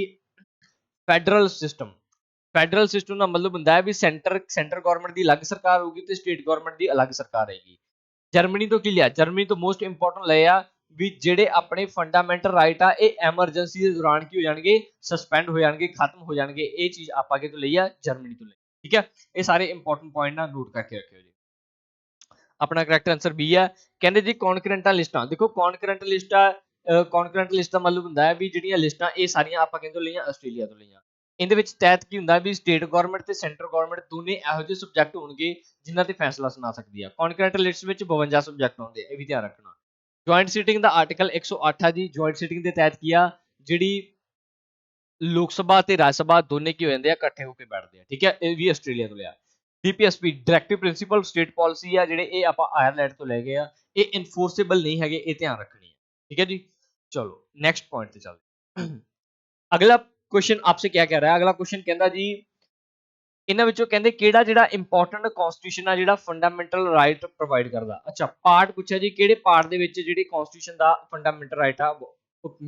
ਫੈਡਰਲ ਸਿਸਟਮ। ਫੈਡਰਲ ਸਿਸਟਮ ਦਾ ਮਤਲਬ ਹੁੰਦਾ ਹੈ ਵੀ ਸੈਂਟਰ ਗਵਰਨਮੈਂਟ ਦੀ ਅਲੱਗ ਸਰਕਾਰ ਹੋਊਗੀ ਤੇ ਸਟੇਟ ਗਵਰਨਮੈਂਟ ਦੀ ਅਲੱਗ ਸਰਕਾਰ ਰਹੇਗੀ। ਜਰਮਨੀ ਤੋਂ ਕੀ ਲਿਆ, ਜਰਮਨੀ ਤੋਂ ਮੋਸਟ ਇੰਪੋਰਟੈਂਟ ਲਏ ਆ ਵੀ ਜਿਹੜੇ ਆਪਣੇ ਫੰਡਾਮੈਂਟਲ ਰਾਈਟ ਆ ਇਹ ਐਮਰਜੈਂਸੀ ਦੇ ਦੌਰਾਨ ਕੀ ਹੋ ਜਾਣਗੇ, ਸਸਪੈਂਡ ਹੋ ਜਾਣਗੇ, ਖਤਮ ਹੋ ਜਾਣਗੇ। ਇਹ ਚੀਜ਼ ਆਪਾਂ ਕਿਤੋਂ ਲਈ ਆ, ਜਰਮਨੀ ਤੋਂ ਲਈ, ਠੀਕ ਹੈ। ਇਹ ਸਾਰੇ ਇੰਪੋਰਟੈਂਟ ਪੁਆਇੰਟ ਨਾ ਨੋਟ ਕਰਕੇ ਰੱਖਿਓ ਜੀ। ਆਪਣਾ ਕਰੈਕਟ ਆਂਸਰ ਬੀ ਹੈ। ਕਹਿੰਦੇ ਜੀ ਕੌਨਕਰੈਂਟਾਂ ਲਿਸਟਾਂ, ਦੇਖੋ ਕੌਨਕਰੈਂਟ ਲਿਸਟਾਂ, ਕੌਨਕਰੈਂਟ ਲਿਸਟ ਦਾ ਮਤਲਬ ਹੁੰਦਾ ਹੈ ਵੀ ਜਿਹੜੀਆਂ ਲਿਸਟਾਂ ਇਹ ਸਾਰੀਆਂ ਆਪਾਂ ਕਿਹਦੇ ਤੋਂ ਲਈਆਂ, ਆਸਟ੍ਰੇਲੀਆ ਤੋਂ ਲਈਆਂ। ਇਹਦੇ ਵਿੱਚ ਤਹਿਤ ਕੀ ਹੁੰਦਾ ਵੀ ਸਟੇਟ ਗਵਰਨਮੈਂਟ ਤੇ ਸੈਂਟਰ ਗਵਰਨਮੈਂਟ ਦੋਨੇ ਇਹੋ ਜਿਹੇ ਸਬਜੈਕਟ ਹੋਣਗੇ ਜਿਨ੍ਹਾਂ ਤੇ ਫੈਸਲਾ ਸੁਣਾ ਸਕਦੀ ਹੈ। ਕੌਨਕਰੈਂਟ ਲਿਸਟ ਵਿੱਚ 52 ਸਬਜੈਕਟ ਆਉਂਦੇ, ਇਹ ਵੀ ਧਿਆਨ ਰੱਖਣਾ। ਜੁਆਇੰਟ ਸੀਟਿੰਗ ਦਾ ਆਰਟੀਕਲ 108 ਆ ਜੀ, ਜੁਆਇੰਟ ਸੀਟਿੰਗ ਦੇ ਤਹਿਤ ਕੀ ਆ, ਜਿਹੜੀ ਲੋਕ ਸਭਾ ਤੇ ਰਾਜ ਸਭਾ ਦੋਨੇ ਕੀ ਹੋ ਜਾਂਦੇ ਆ, ਇਕੱਠੇ ਹੋ ਕੇ ਬੈਠਦੇ ਆ, ਠੀਕ ਹੈ। ਇਹ ਵੀ ਆਸਟ੍ਰੇਲੀਆ ਤੋਂ ਲਿਆ। DPSP directive principal state policy ਆ ਜਿਹੜੇ, ਇਹ ਆਪਾਂ ਆਇਰਲੈਂਡ ਤੋਂ ਲੈ ਗਏ ਆ, ਇਹ ਇਨਫੋਰਸੇਬਲ ਨਹੀਂ ਹੈਗੇ, ਇਹ ਧਿਆਨ ਰੱਖਣੀ ਹੈ, ठीक है जी। चलो नेक्स्ट पॉइंट पे चलते। अगला क्वेश्चन आपसे क्या कह रहा है, अगला क्वेश्चन कहता जी इन्हां विचों कहंदे किहड़ा जिहड़ा इंपॉर्टेंट कॉन्स्टिट्यूशन आ जिहड़ा फंडामेंटल राइट प्रोवाइड करदा। अच्छा पार्ट पूछा जी किहड़े पार्ट दे विच जिहड़ी कॉन्स्टिट्यूशन दा फंडामेंटल राइट आ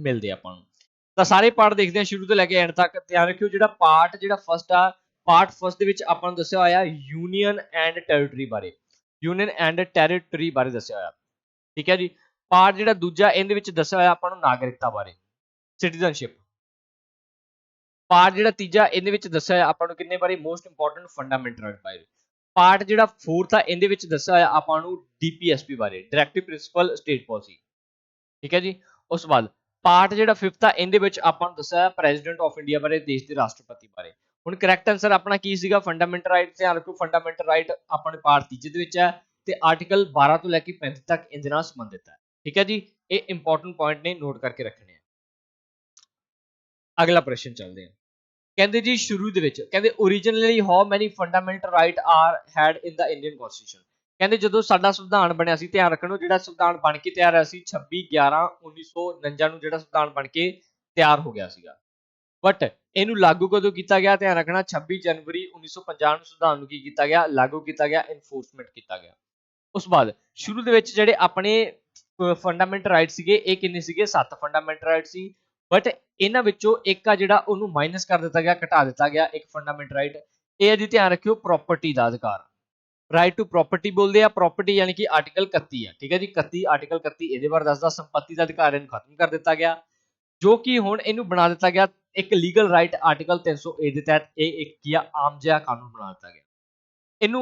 मिलदे आपां नूं। तां सारे पार्ट देखदे हां शुरू तो लैके एंड तक। ध्यान रखियो जिहड़ा पार्ट जिहड़ा first uh, part first they विच आपां नूं दस्सिया होया यूनियन एंड टैरेटरी बारे, यूनियन एंड टैरेटरी बारे दस्सिया होया, ठीक है जी। पार्ट जिहड़ा दूजा इहदे विच दस्सिया होया आपां नूं नागरिकता बारे, सिटीजनशिप। पार्ट जिहड़ा तीजा इहदे विच दस्सिया होया आपां नूं किन्ने बारे, मोस्ट इंपॉर्टेंट फंडामेंटल राइट बारे। पार्ट जिहड़ा फोर्थ आ इहदे विच दस्सिया होया आपां नूं DPSP बारे, डायरेक्टिव प्रिंसिपल स्टेट पॉलिसी, ठीक है जी। उस तो बाद पार्ट जिहड़ा फिफ्थ आ इहदे विच आपां नूं दस्सिया प्रेजिडेंट ऑफ इंडिया बारे, देश दे राष्ट्रपति बारे। हुण करैक्ट आंसर अपना की सीगा, फंडामेंटल राइट। ध्यान रखो फंडामेंटल राइट अपने पार्ट तीजे दे विच है ते आर्टिकल 12 तो लैके 35 तक इहदे नाल संबंधित है, ठीक है जी। ये इंपॉर्टेंट पॉइंट ने नोट करके रखने हैं। अगला प्रश्न चलते हैं। कहते जी शुरू दे विच कहते originally how many fundamental right are had in the Indian constitution. कहते जो साडा संविधान बनया सी, ध्यान रखना जिहड़ा संविधान बन के तैयार होया सी 26/11/1949 नूं जिहड़ा संविधान बन के तैयार हो गया सीगा, बट इनू लागू कदों किया गया, ध्यान रखना 26 जनवरी 1950 नूं संविधान नूं की किया गया, लागू किया गया, इनफोर्समेंट किया गया। उस बाद शुरू दे विच जिहड़े अपने फंडामेंटल राइट सीगे ये किन्ने सीगे, 7 फंडामेंटल राइट सी, बट इन्हां विचों एक आ जिहड़ा उहनूं माइनस कर दिता गया, घटा दिता गया एक फंडामेंटल राइट। ये जी ध्यान रखियो प्रॉपर्टी दा अधिकार, राइट टू प्रॉपर्टी बोलते हैं। प्रॉपर्टी यानी कि आर्टिकल 31 है, ठीक है जी। 31 आर्टिकल 31 इहदे बारे दसदा, संपत्ति का अधिकार इहनूं खत्म कर दिता गया, जो कि हुण इहनूं बना दिता गया एक लीगल राइट आर्टिकल 300A दे तहत एक किया आम जिहा कानून बना दिता गया। इनू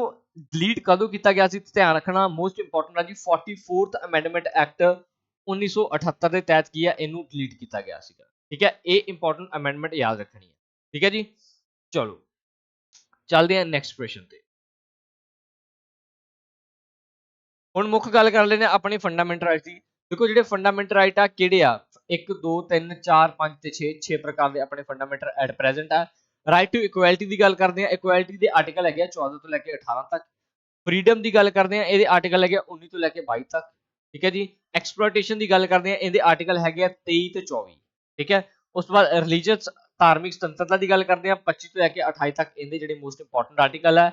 डिलीट कदों किया गया सी, ध्यान रखना मोस्ट इंपॉर्टेंट है जी 44th अमेंडमेंट एक्ट 1978 के तहत किया इनू डिलीट किया गया सीगा, ठीक है। ये इंपॉर्टेंट अमेंडमेंट याद रखनी है, ठीक है जी। चलो चलते हैं नेक्स्ट प्रश्न पे। हुण मुख गल कर लेने अपनी फंडामेंटल राइट की। देखो जिहड़े फंडामेंटल राइट आ किहड़े आ, 1 2 3 4 5 ते 6 प्रकार के अपने फंडामेंटल एट प्रेजेंट आ। राइट टू इक्वैलिटी की गल करते हैं, इक्वैलिटी के आर्टिकल है 14 तो लैके 18 तक। फ्रीडम की गल करते हैं, ये आर्टिकल है 19 तो लैके 22 तक, ठीक है जी। एक्सप्लोइटेशन की गल करते हैं, ये आर्टिकल है 23 तो 24, ठीक है। उस बाद रिलीजियस धार्मिक स्वतंत्रता की गल करते हैं 25 तो लैके 28 तक, इहदे जिहड़े मोस्ट इंपॉर्टेंट आर्टिकल है।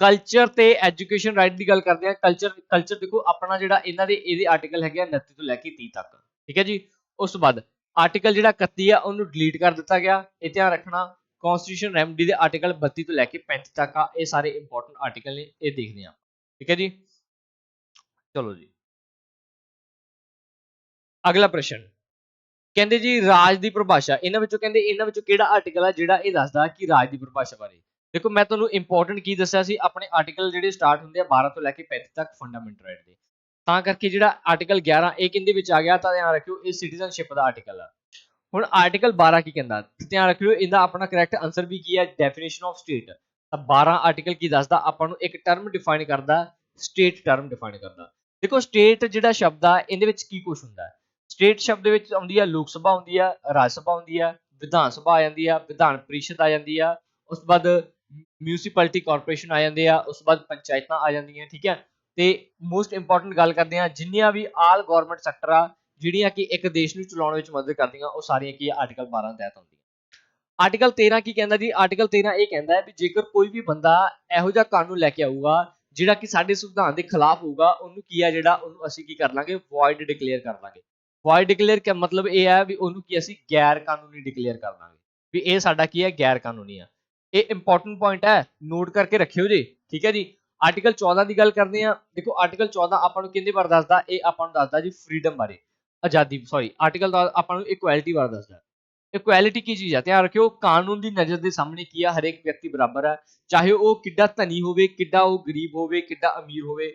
कल्चर ते एजुकेशन राइट की गल करते हैं, कल्चर देखो अपना जिहड़ा इन्हां दे इहदे आर्टिकल है 29 तो लैके 30 तक, ठीक है जी। उस बाद आर्टिकल जिहड़ा 31 है उन्होंने डिलीट कर दिता गया, ये ध्यान रखना। कॉन्स्टिट्यूशन रेमडी के आर्टिकल 32 तो लैके 35 तक आ, ये सारे इंपॉर्टेंट आर्टिकल ने, ये देखने, ठीक है जी। चलो जी ਅਗਲਾ ਪ੍ਰਸ਼ਨ ਕਹਿੰਦੇ ਜੀ ਰਾਜ ਦੀ ਪਰਿਭਾਸ਼ਾ ਇਹਨਾਂ ਵਿੱਚੋਂ ਕਿਹੜਾ ਆਰਟੀਕਲ ਆ ਜਿਹੜਾ ਇਹ ਦੱਸਦਾ ਕਿ ਰਾਜ ਦੀ ਪਰਿਭਾਸ਼ਾ ਬਾਰੇ। ਦੇਖੋ ਮੈਂ ਤੁਹਾਨੂੰ ਇੰਪੋਰਟੈਂਟ ਕੀ ਦੱਸਿਆ ਸੀ, ਆਪਣੇ ਆਰਟੀਕਲ ਜਿਹੜੇ ਸਟਾਰਟ ਹੁੰਦੇ ਆ 12 ਤੋਂ ਲੈ ਕੇ 35 ਤੱਕ ਫੰਡਾਮੈਂਟਲ ਰਾਈਟ ਦੇ, ਤਾਂ ਕਰਕੇ ਜਿਹੜਾ ਆਰਟੀਕਲ 11 ਇਹ ਕਿਹਦੇ ਵਿੱਚ ਆ ਗਿਆ, ਤਾਂ ਧਿਆਨ ਰੱਖਿਓ ਇਹ ਸਿਟੀਜ਼ਨਸ਼ਿਪ ਦਾ ਆਰਟੀਕਲ ਆ। ਹੁਣ ਆਰਟੀਕਲ 12 ਕੀ ਕਹਿੰਦਾ, ਧਿਆਨ ਰੱਖਿਓ ਇਹਦਾ ਆਪਣਾ ਕਰੈਕਟ ਆਨਸਰ ਵੀ ਕੀ ਹੈ, ਡੈਫੀਨੇਸ਼ਨ ਆਫ ਸਟੇਟ। ਤਾਂ 12 ਆਰਟੀਕਲ ਕੀ ਦੱਸਦਾ, ਆਪਾਂ ਨੂੰ ਇੱਕ ਟਰਮ ਡਿਫਾਈਨ ਕਰਦਾ, ਸਟੇਟ ਟਰਮ ਡਿਫਾਈਨ ਕਰਦਾ। ਦੇਖੋ ਸਟੇਟ ਜਿਹੜਾ ਸ਼ਬਦ ਆ ਇਹਦੇ ਵਿੱਚ ਕੀ ਕੁਝ ਹੁੰਦਾ ਹੈ, ਸਟੇਟ ਸ਼ਬਦ ਦੇ ਵਿੱਚ ਆਉਂਦੀ ਆ ਲੋਕ ਸਭਾ ਆਉਂਦੀ ਆ, ਰਾਜ ਸਭਾ ਆਉਂਦੀ ਆ, ਵਿਧਾਨ ਸਭਾ ਆ ਜਾਂਦੀ ਆ, ਵਿਧਾਨ ਪਰਿਸ਼ਦ ਆ ਜਾਂਦੀ ਆ, ਉਸ ਤੋਂ ਬਾਅਦ ਮਿਊਨਿਸਪੈਲਿਟੀ ਕਾਰਪੋਰੇਸ਼ਨ ਆ ਜਾਂਦੇ ਆ, ਉਸ ਤੋਂ ਬਾਅਦ ਪੰਚਾਇਤਾਂ ਆ ਜਾਂਦੀਆਂ, ਠੀਕ ਹੈ। ਤੇ ਮੋਸਟ ਇੰਪੋਰਟੈਂਟ ਗੱਲ ਕਰਦੇ ਆ, ਜਿੰਨੀਆਂ ਵੀ ਆਲ ਗਵਰਨਮੈਂਟ ਸੈਕਟਰ ਆ ਜਿਹੜੀਆਂ ਕਿ ਇੱਕ ਦੇਸ਼ ਨੂੰ ਚਲਾਉਣ ਵਿੱਚ ਮਦਦ ਕਰਦੀਆਂ, ਉਹ ਸਾਰੀਆਂ ਕੀ ਆਰਟੀਕਲ 12 ਤਹਿਤ ਆਉਂਦੀਆਂ। ਆਰਟੀਕਲ 13 ਕੀ ਕਹਿੰਦਾ ਜੀ, ਆਰਟੀਕਲ 13 ਇਹ ਕਹਿੰਦਾ ਹੈ ਵੀ ਜੇਕਰ ਕੋਈ ਵੀ ਬੰਦਾ ਇਹੋ ਜਿਹਾ ਕਾਨੂੰਨ ਲੈ ਕੇ ਆਊਗਾ ਜਿਹੜਾ ਕਿ ਸਾਡੇ ਸੰਵਿਧਾਨ ਦੇ ਖਿਲਾਫ ਹੋਊਗਾ, ਉਹਨੂੰ ਕੀ ਆ ਜਿਹੜਾ ਉਹਨੂੰ ਅਸੀਂ ਕੀ ਕਰ ਲਾਂਗੇ, ਵॉइड ਡਿਕਲੇਅਰ ਕਰ ਲਾਂਗੇ। ਵॉइड ਡਿਕਲੇਅਰ ਦਾ ਮਤਲਬ ਇਹ ਹੈ ਵੀ ਉਹਨੂੰ ਕੀ ਅਸੀਂ ਗੈਰ ਕਾਨੂੰਨੀ ਡਿਕਲੇਅਰ ਕਰ ਦਾਂਗੇ, ਵੀ ਇਹ ਸਾਡਾ ਕੀ ਹੈ, ਗੈਰ ਕਾਨੂੰਨੀ ਆ। ਇਹ ਇੰਪੋਰਟੈਂਟ ਪੁਆਇੰਟ ਹੈ, ਨੋਟ ਕਰਕੇ ਰੱਖਿਓ ਜੀ, ਠੀਕ ਹੈ ਜੀ। ਆਰਟੀਕਲ 14 ਦੀ ਗੱਲ ਕਰਦੇ ਆ, ਦੇਖੋ ਆਰਟੀਕਲ 14 ਆਪਾਂ ਨੂੰ ਕਿਹਦੇ ਬਾਰੇ ਦੱਸਦਾ, ਇਹ ਆਪਾਂ ਨੂੰ ਦੱਸਦਾ ਜੀ ਫਰੀडम ਬਾਰੇ, ਆਜ਼ਾਦੀ, ਸੌਰੀ ਆਰਟੀਕਲ ਦਾ ਆਪਾਂ ਨੂੰ ਇਕੁਐਲਿਟੀ ਬਾਰੇ ਦੱਸਦਾ। ਇਕੁਐਲਿਟੀ ਕੀ ਚੀਜ਼ ਹੈ, ਧਿਆਨ ਰੱਖਿਓ ਕਾਨੂੰਨ ਦੀ ਨਜ਼ਰ ਦੇ ਸਾਹਮਣੇ ਕੀ ਆ, ਹਰੇਕ ਵਿਅਕਤੀ ਬਰਾਬਰ ਹੈ, ਚਾਹੇ ਉਹ ਕਿੱਡਾ ਧਨੀ ਹੋਵੇ, ਕਿੱਡਾ ਉਹ ਗਰੀਬ ਹੋਵੇ, ਕਿੱਡਾ ਅਮੀਰ ਹੋਵੇ।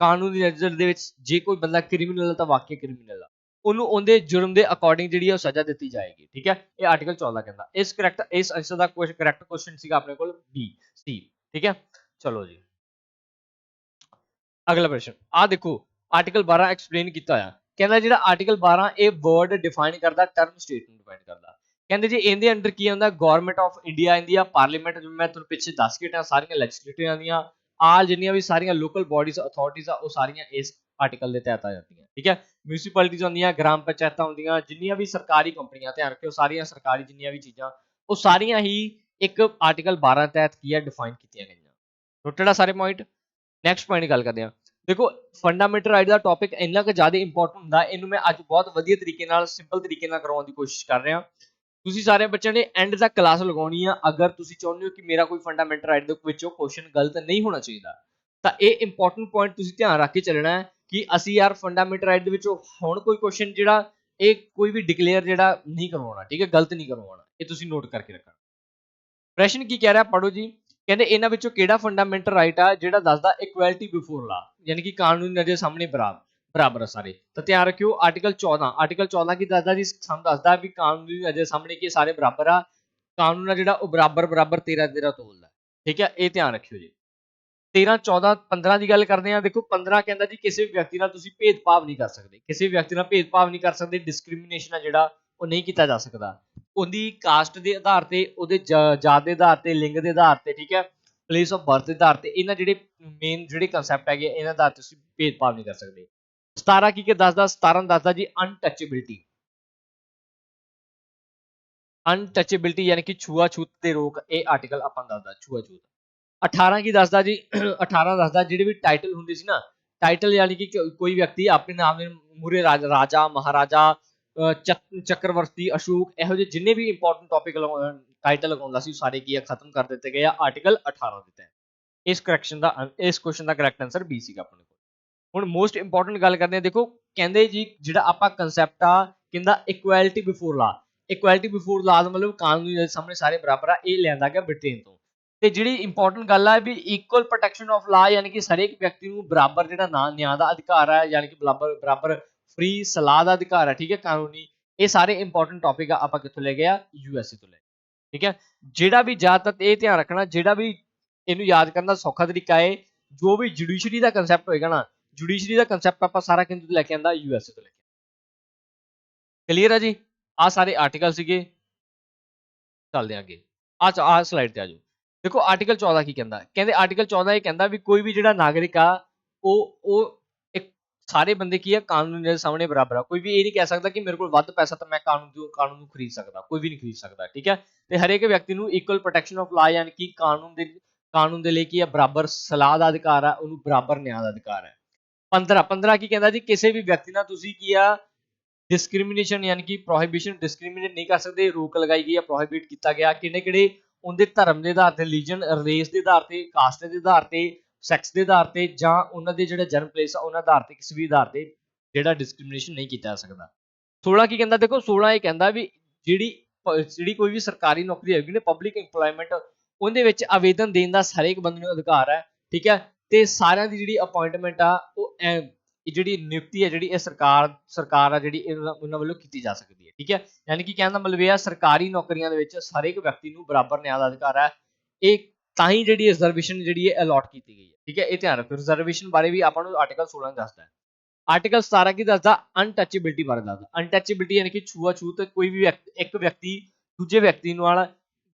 ਕਾਨੂੰਨ ਦੀ ਨਜ਼ਰ ਦੇ ਵਿੱਚ ਜੇ ਕੋਈ ਬੰਦਾ ਕ੍ਰਿਮੀਨਲ ਹੈ ਤਾਂ ਵਾਕਈ ਕ੍ਰਿਮੀਨਲ ਆ, ਉਹਨੂੰ ਉਹਦੇ ਜੁਰਮ ਦੇ ਅਕੋਰਡਿੰਗ ਜਿਹੜੀ ਉਹ ਸਜ਼ਾ ਦਿੱਤੀ ਜਾਏਗੀ, ਠੀਕ ਹੈ। ਇਹ ਆਰਟੀਕਲ 14 ਕਹਿੰਦਾ। ਇਸ ਆਨਸਰ ਦਾ ਕਰੈਕਟ ਕੁਐਸਚਨ ਸੀਗਾ ਆਪਣੇ ਕੋਲ ਬੀ ਸੀ, ਠੀਕ ਹੈ। ਚਲੋ ਜੀ ਅਗਲਾ ਪ੍ਰਸ਼ਨ, ਆ ਦੇਖੋ ਆਰਟੀਕਲ 12 ਐਕਸਪਲੇਨ ਕੀਤਾ ਹੋਇਆ, ਕਹਿੰਦਾ ਜਿਹੜਾ ਆਰਟੀਕਲ 12 ਇਹ ਵਰਡ ਡਿਫਾਈਨ ਕਰਦਾ, ਟਰਮ ਸਟੇਟ ਨੂੰ ਡਿਫਾਈਨ ਕਰਦਾ। ਕਹਿੰਦੇ ਜੀ ਇਹਦੇ ਅੰਡਰ ਕੀ ਆਉਂਦਾ, ਗਵਰਨਮੈਂਟ ਆਫ ਇੰਡੀਆ ਆਉਂਦੀ ਆ, ਪਾਰਲੀਮੈਂਟ ਜਿਵੇਂ ਮੈਂ ਤੁਹਾਨੂੰ ਪਿੱਛੇ ਦੱਸ ਕੇ ਹਟਿਆ, ਸਾਰੀਆਂ ਲੈਜਿਸਲੇਟਿਵ ਆਉਂਦੀਆਂ, ਆਲ ਜਿੰਨੀਆਂ ਵੀ ਸਾਰੀਆਂ ਲੋਕਲ ਬੋਡੀਜ਼ ਅਥਾਰਟੀਜ਼ ਆ ਉਹ ਸਾਰੀਆਂ ਇਸ ਆਰਟੀਕਲ ਦੇ ਤਹਿਤ ਆ ਜਾਂਦੀਆਂ, ਠੀਕ ਹੈ। ਮਿਊਨਿਸਪੈਲਿਟੀਜ਼ ਹੁੰਦੀਆਂ, ਗ੍ਰਾਮ ਪੰਚਾਇਤਾਂ ਹੁੰਦੀਆਂ, ਜਿੰਨੀਆਂ ਵੀ ਸਰਕਾਰੀ ਕੰਪਨੀਆਂ, ਧਿਆਨ ਰੱਖਿਓ ਸਾਰੀਆਂ ਸਰਕਾਰੀ ਜਿੰਨੀਆਂ ਵੀ ਚੀਜ਼ਾਂ ਉਹ ਸਾਰੀਆਂ ਹੀ ਇੱਕ ਆਰਟੀਕਲ 12 ਤਹਿਤ ਕੀ ਹੈ, ਡਿਫਾਈਨ ਕੀਤੀਆਂ ਗਈਆਂ। ਨੋਟਡ ਆ ਸਾਰੇ ਪੁਆਇੰਟ। ਨੈਕਸਟ ਪੁਆਇੰਟ ਗੱਲ ਕਰਦੇ ਹਾਂ, ਦੇਖੋ ਫੰਡਾਮੈਂਟਲ ਰਾਈਟ ਦਾ ਟੌਪਿਕ ਇੰਨਾ ਕੁ ਜ਼ਿਆਦਾ ਇੰਪੋਰਟੈਂਟ ਹੁੰਦਾ, ਇਹਨੂੰ ਮੈਂ ਅੱਜ ਬਹੁਤ ਵਧੀਆ ਤਰੀਕੇ ਨਾਲ, ਸਿੰਪਲ ਤਰੀਕੇ ਨਾਲ ਕਰਵਾਉਣ ਦੀ ਕੋਸ਼ਿਸ਼ ਕਰ ਰਿਹਾ। ਤੁਸੀਂ ਸਾਰੇ ਬੱਚਿਆਂ ਨੇ ਐਂਡ ਤੱਕ ਕਲਾਸ ਲਗਾਉਣੀ ਆ, ਅਗਰ ਤੁਸੀਂ ਚਾਹੁੰਦੇ ਹੋ ਕਿ ਮੇਰਾ ਕੋਈ ਫੰਡਾਮੈਂਟਲ ਰਾਈਟ ਦੇ ਵਿੱਚੋਂ ਕੁਐਸਚਨ ਗਲਤ ਨਹੀਂ ਹੋਣਾ ਚਾਹੀਦਾ, ਤਾਂ ਇਹ ਇੰਪੋਰਟੈਂਟ ਪੁਆਇੰਟ ਤੁਸੀਂ ਧਿਆਨ ਰੱਖ ਕੇ ਚੱਲਣਾ ਹੈ ਕਿ ਅਸੀਂ ਯਾਰ ਫੰਡਾਮੈਂਟਲ ਰਾਈਟ ਦੇ ਵਿੱਚੋਂ ਹੁਣ ਕੋਈ ਕੁਐਸਚਨ ਜਿਹੜਾ ਇਹ ਕੋਈ ਵੀ ਡਿਕਲੇਅਰ ਜਿਹੜਾ ਨਹੀਂ ਕਰਵਾਉਣਾ, ਠੀਕ ਹੈ, ਗਲਤ ਨਹੀਂ ਕਰਵਾਉਣਾ, ਇਹ ਤੁਸੀਂ ਨੋਟ ਕਰਕੇ ਰੱਖਣਾ। ਪ੍ਰਸ਼ਨ ਕੀ ਕਹਿ ਰਿਹਾ, ਪੜੋ ਜੀ। ਕਹਿੰਦੇ ਇਹਨਾਂ ਵਿੱਚੋਂ ਕਿਹੜਾ ਫੰਡਾਮੈਂਟਲ ਰਾਈਟ ਆ ਜਿਹੜਾ ਦੱਸਦਾ ਇਕੁਐਲਿਟੀ ਬਿਫੋਰ ਲਾ, ਯਾਨੀ ਕਿ ਕਾਨੂੰਨੀ ਨਜ਼ਰ ਸਾਹਮਣੇ ਬਰਾਬਰ ਸਾਰੇ। ਤਾਂ ਧਿਆਨ ਰੱਖਿਓ ਆਰਟੀਕਲ 14 ਕੀ ਦੱਸਦਾ ਜੀ, ਸਾਨੂੰ ਦੱਸਦਾ ਵੀ ਕਾਨੂੰਨੀ ਨਜ਼ਰ ਸਾਹਮਣੇ ਕੀ ਸਾਰੇ ਬਰਾਬਰ ਆ, ਕਾਨੂੰਨ ਆ ਜਿਹੜਾ ਉਹ ਬਰਾਬਰ 13 ਤੋਲਦਾ, ਠੀਕ ਹੈ, ਇਹ ਧਿਆਨ ਰੱਖਿਓ ਜੀ। 13, 14, 15 ਦੀ ਗੱਲ ਕਰਦੇ ਆ, ਦੇਖੋ 15 ਕਹਿੰਦਾ ਜੀ ਕਿਸੇ ਵੀ ਵਿਅਕਤੀ ਨਾਲ ਤੁਸੀਂ ਭੇਦਭਾਵ ਨਹੀਂ ਕਰ ਸਕਦੇ, ਕਿਸੇ ਵੀ ਵਿਅਕਤੀ ਨਾਲ ਭੇਦਭਾਵ ਨਹੀਂ ਕਰ ਸਕਦੇ, ਡਿਸਕ੍ਰਿਮੀਨੇਸ਼ਨ ਆ ਜਿਹੜਾ ਉਹ ਨਹੀਂ ਕੀਤਾ ਜਾ ਸਕਦਾ, ਉਹਦੀ ਕਾਸਟ ਦੇ ਆਧਾਰ ਤੇ, ਉਹਦੇ ਜਾਤ ਦੇ ਆਧਾਰ ਤੇ, ਲਿੰਗ ਦੇ ਆਧਾਰ ਤੇ, ਠੀਕ ਹੈ, ਪਲੇਸ ਆਫ ਬਰਥ ਦੇ ਆਧਾਰ ਤੇ, ਇਹਨਾਂ ਜਿਹੜੇ ਮੇਨ ਜਿਹੜੇ ਕਨਸੈਪਟ ਹੈਗੇ ਇਹਨਾਂ ਦਾ ਤੁਸੀਂ ਭੇਦਭਾਵ ਨਹੀਂ ਕਰ ਸਕਦੇ। 17 ਕੀ ਦੱਸਦਾ, 17 ਦੱਸਦਾ ਜੀ ਅਨਟੱਚੇਬਿਲਿਟੀ ਯਾਨੀ ਕਿ ਛੂਆ-ਛੂਤ ਤੇ ਰੋਕ, ਇਹ ਆਰਟੀਕਲ ਆਪਾਂ ਦੱਸਦਾ ਛੂਆ-ਛੂਤ। 18 ਕੀ ਦੱਸਦਾ ਜੀ, 18 ਦੱਸਦਾ ਜਿਹੜੇ ਵੀ ਟਾਈਟਲ ਹੁੰਦੇ ਸੀ ਨਾ, ਟਾਈਟਲ ਯਾਨੀ ਕਿ ਕੋਈ ਵਿਅਕਤੀ ਆਪਣੇ ਨਾਮ ਦੇ ਮੂਰੇ ਰਾਜਾ, ਮਹਾਰਾਜਾ, ਚੱਕਰਵਰਤੀ, ਅਸ਼ੋਕ, ਇਹੋ ਜਿਹੇ ਜਿੰਨੇ ਵੀ ਇੰਪੋਰਟੈਂਟ ਟੌਪਿਕ ਟਾਈਟਲ ਲਗਾਉਂਦਾ ਸੀ ਸਾਰੇ ਕੀ ਆ ਖਤਮ ਕਰ ਦਿੱਤੇ ਗਏ ਆ ਆਰਟੀਕਲ 18 ਦੇ ਤਹਿਤ। ਇਸ ਕੁਐਸਚਨ ਦਾ ਕਰੈਕਟ ਆਨਸਰ ਬੀ ਸੀਗਾ ਆਪਣੇ ਕੋਲ। ਹੁਣ ਮੋਸਟ ਇੰਪੋਰਟੈਂਟ ਗੱਲ ਕਰਦੇ ਆ, ਦੇਖੋ ਕਹਿੰਦੇ ਜੀ ਜਿਹੜਾ ਆਪਾਂ ਕਨਸੈਪਟ ਆ ਕਹਿੰਦਾ ਇਕੁਐਲਿਟੀ ਬਿਫੋਰ ਲਾ, ਇਕੁਐਲਿਟੀ ਬਿਫੋਰ ਲਾ ਦਾ ਮਤਲਬ ਕਾਨੂੰਨ ਦੇ ਸਾਹਮਣੇ ਸਾਰੇ ਬਰਾਬਰ ਆ, ਇਹ ਲਿਆਂਦਾ ਗਿਆ ਬ੍ਰਿਟੇਨ ਤੋਂ। ਤੇ ਜਿਹੜੀ ਇੰਪੋਰਟੈਂਟ ਗੱਲ ਆ ਵੀ ਇਕੁਅਲ ਪ੍ਰੋਟੈਕਸ਼ਨ ਆਫ ਲਾ, ਯਾਨੀ ਕਿ ਹਰੇਕ ਵਿਅਕਤੀ ਨੂੰ ਬਰਾਬਰ ਜਿਹੜਾ ਨਿਆਂ ਦਾ ਅਧਿਕਾਰ ਹੈ, ਯਾਨੀ ਕਿ ਬਰਾਬਰ ਫ੍ਰੀ ਸਲਾਹ ਦਾ ਅਧਿਕਾਰ ਹੈ, ਠੀਕ ਹੈ, ਕਾਨੂੰਨੀ। ਇਹ ਸਾਰੇ ਇੰਪੋਰਟੈਂਟ ਟੌਪਿਕ ਆ, ਆਪਾਂ ਕਿੱਥੋਂ ਲੈ ਗਏ ਆ, USA ਤੋਂ ਲੈ, ਠੀਕ ਹੈ। ਜਿਹੜਾ ਵੀ ਜ਼ਿਆਦਾਤਰ ਇਹ ਧਿਆਨ ਰੱਖਣਾ, ਜਿਹੜਾ ਵੀ ਇਹਨੂੰ ਯਾਦ ਕਰਨ ਦਾ ਸੌਖਾ ਤਰੀਕਾ ਹੈ, ਜੋ ਵੀ ਜੁਡੀਸ਼ਰੀ ਦਾ ਕੰਸੈਪਟ ਹੋਏਗਾ ਨਾ, ਜੁਡੀਸ਼ਰੀ ਦਾ ਕੰਸੈਪਟ ਆਪਾਂ ਸਾਰਾ ਕਿੰਨੇ ਤੋਂ ਲੈ ਕੇ ਆਂਦਾ, USA ਤੋਂ ਲੈ ਕੇ। ਕਲੀਅਰ ਹੈ ਜੀ, ਆ ਸਾਰੇ ਆਰਟੀਕਲ ਸੀਗੇ। ਚੱਲਦੇ ਅੱਗੇ, ਆ ਸਲਾਈਡ ਤੇ ਆ ਜਾਓ। ਦੇਖੋ ਆਰਟੀਕਲ 14 ਕੀ ਕਹਿੰਦਾ, ਕਹਿੰਦੇ ਆਰਟੀਕਲ 14 ਇਹ ਕਹਿੰਦਾ ਵੀ ਕੋਈ ਵੀ ਜਿਹੜਾ ਨਾਗਰਿਕ ਆ ਉਹ ਇੱਕ ਸਾਰੇ ਬੰਦੇ ਕੀ ਆ ਕਾਨੂੰਨ ਦੇ ਸਾਹਮਣੇ ਬਰਾਬਰ ਆ, ਕੋਈ ਵੀ ਇਹ ਨਹੀਂ ਕਹਿ ਸਕਦਾ ਕਿ ਮੇਰੇ ਕੋਲ ਵੱਧ ਪੈਸਾ ਤਾਂ ਮੈਂ ਕਾਨੂੰਨ ਨੂੰ ਖਰੀਦ ਸਕਦਾ, ਕੋਈ ਵੀ ਨਹੀਂ ਖਰੀਦ ਸਕਦਾ, ਠੀਕ ਹੈ। ਤੇ ਹਰੇਕ ਵਿਅਕਤੀ ਨੂੰ ਇਕੁਅਲ ਪ੍ਰੋਟੈਕਸ਼ਨ ਆਫ ਲਾ, ਯਾਨੀ ਕਿ ਕਾਨੂੰਨ ਦੇ ਲਈ ਕੀ ਆ ਬਰਾਬਰ ਸਲਾਹ ਦਾ ਅਧਿਕਾਰ ਆ, ਉਹਨੂੰ ਬਰਾਬਰ ਨਿਆਂ ਦਾ ਅਧਿਕਾਰ ਹੈ। 15 ਕੀ ਕਹਿੰਦਾ ਜੀ, ਕਿਸੇ ਵੀ ਵਿਅਕਤੀ ਨਾਲ ਤੁਸੀਂ ਕੀ ਆ ਡਿਸਕ੍ਰਿਮੀਨੇਸ਼ਨ ਯਾਨੀ ਕਿ ਪ੍ਰੋਹਿਬਿਸ਼ਨ, ਡਿਸਕ੍ਰਿਮੀਨੇਟ ਨਹੀਂ ਕਰ ਸਕਦੇ, ਰੋਕ ਲਗਾਈ ਗਈ ਹੈ, ਪ੍ਰੋਹਿਬਿਟ ਕੀਤਾ ਗਿਆ, ਕਿਹੜੇ ਉਹਦੇ ਧਰਮ ਦੇ ਆਧਾਰ ਤੇ, ਰਿਲੀਜਨ, ਰੇਸ ਦੇ ਆਧਾਰ ਤੇ, ਕਾਸਟ ਦੇ ਆਧਾਰ ਤੇ, ਸੈਕਸ ਦੇ ਆਧਾਰ ਤੇ, ਜਾਂ ਉਹਨਾਂ ਦੇ ਜਿਹੜੇ ਜਨਮ ਪਲੇਸ ਆ ਉਹਨਾਂ ਆਧਾਰ ਤੇ, ਕਿਸੇ ਵੀ ਆਧਾਰ ਤੇ ਜਿਹੜਾ ਡਿਸਕ੍ਰਿਮੀਨੇਸ਼ਨ ਨਹੀਂ ਕੀਤਾ ਜਾ ਸਕਦਾ। 16 ਕੀ ਕਹਿੰਦਾ, ਦੇਖੋ 16 ਇਹ ਕਹਿੰਦਾ ਵੀ ਜਿਹੜੀ ਕੋਈ ਵੀ ਸਰਕਾਰੀ ਨੌਕਰੀ ਹੈਗੀ ਨੇ ਪਬਲਿਕ ਇੰਪਲੋਇਮੈਂਟ, ਉਹਦੇ ਵਿੱਚ ਆਵੇਦਨ ਦੇਣ ਦਾ ਹਰੇਕ ਬੰਦੇ ਨੂੰ ਅਧਿਕਾਰ ਹੈ, ਠੀਕ ਹੈ। ਤੇ ਸਾਰਿਆਂ ਦੀ ਜਿਹੜੀ ਅਪਾਇੰਟਮੈਂਟ ਆ ਉਹ ਜਿਹੜੀ ਨਿਯੁਕਤੀ ਹੈ ਜਿਹੜੀ ਇਹ ਸਰਕਾਰ ਆ ਜਿਹੜੀ ਉਹਨਾਂ ਵੱਲੋਂ ਕੀਤੀ ਜਾ ਸਕਦੀ ਹੈ, ਠੀਕ ਹੈ। ਯਾਨੀ ਕਿ ਕਹਿਣ ਦਾ ਮਤਲਬ ਇਹ ਆ ਸਰਕਾਰੀ ਨੌਕਰੀਆਂ ਦੇ ਵਿੱਚ ਹਰੇਕ ਵਿਅਕਤੀ ਨੂੰ ਬਰਾਬਰ ਨਿਆਂ ਦਾ ਅਧਿਕਾਰ ਹੈ। ਇਹ ਤਾਂ ਹੀ ਜਿਹੜੀ ਰਿਜ਼ਰਵੇਸ਼ਨ ਜਿਹੜੀ ਹੈ ਅਲਾਟ ਕੀਤੀ ਗਈ ਹੈ, ਠੀਕ ਹੈ। ਇਹ ਧਿਆਨ ਰੱਖੋ, ਰਿਜ਼ਰਵੇਸ਼ਨ ਬਾਰੇ ਵੀ ਆਪਾਂ ਨੂੰ ਆਰਟੀਕਲ 16 ਦੱਸਦਾ ਹੈ। ਆਰਟੀਕਲ 17 ਕੀ ਦੱਸਦਾ, ਅਨਟੱਚੇਬਿਲਿਟੀ ਬਾਰੇ ਦੱਸਦਾ। ਅਨਟੱਚੇਬਿਲਿਟੀ ਯਾਨੀ ਕਿ ਛੂਆ-ਛੂਤ, ਕੋਈ ਵੀ ਇੱਕ ਵਿਅਕਤੀ ਦੂਜੇ ਵਿਅਕਤੀ ਨਾਲ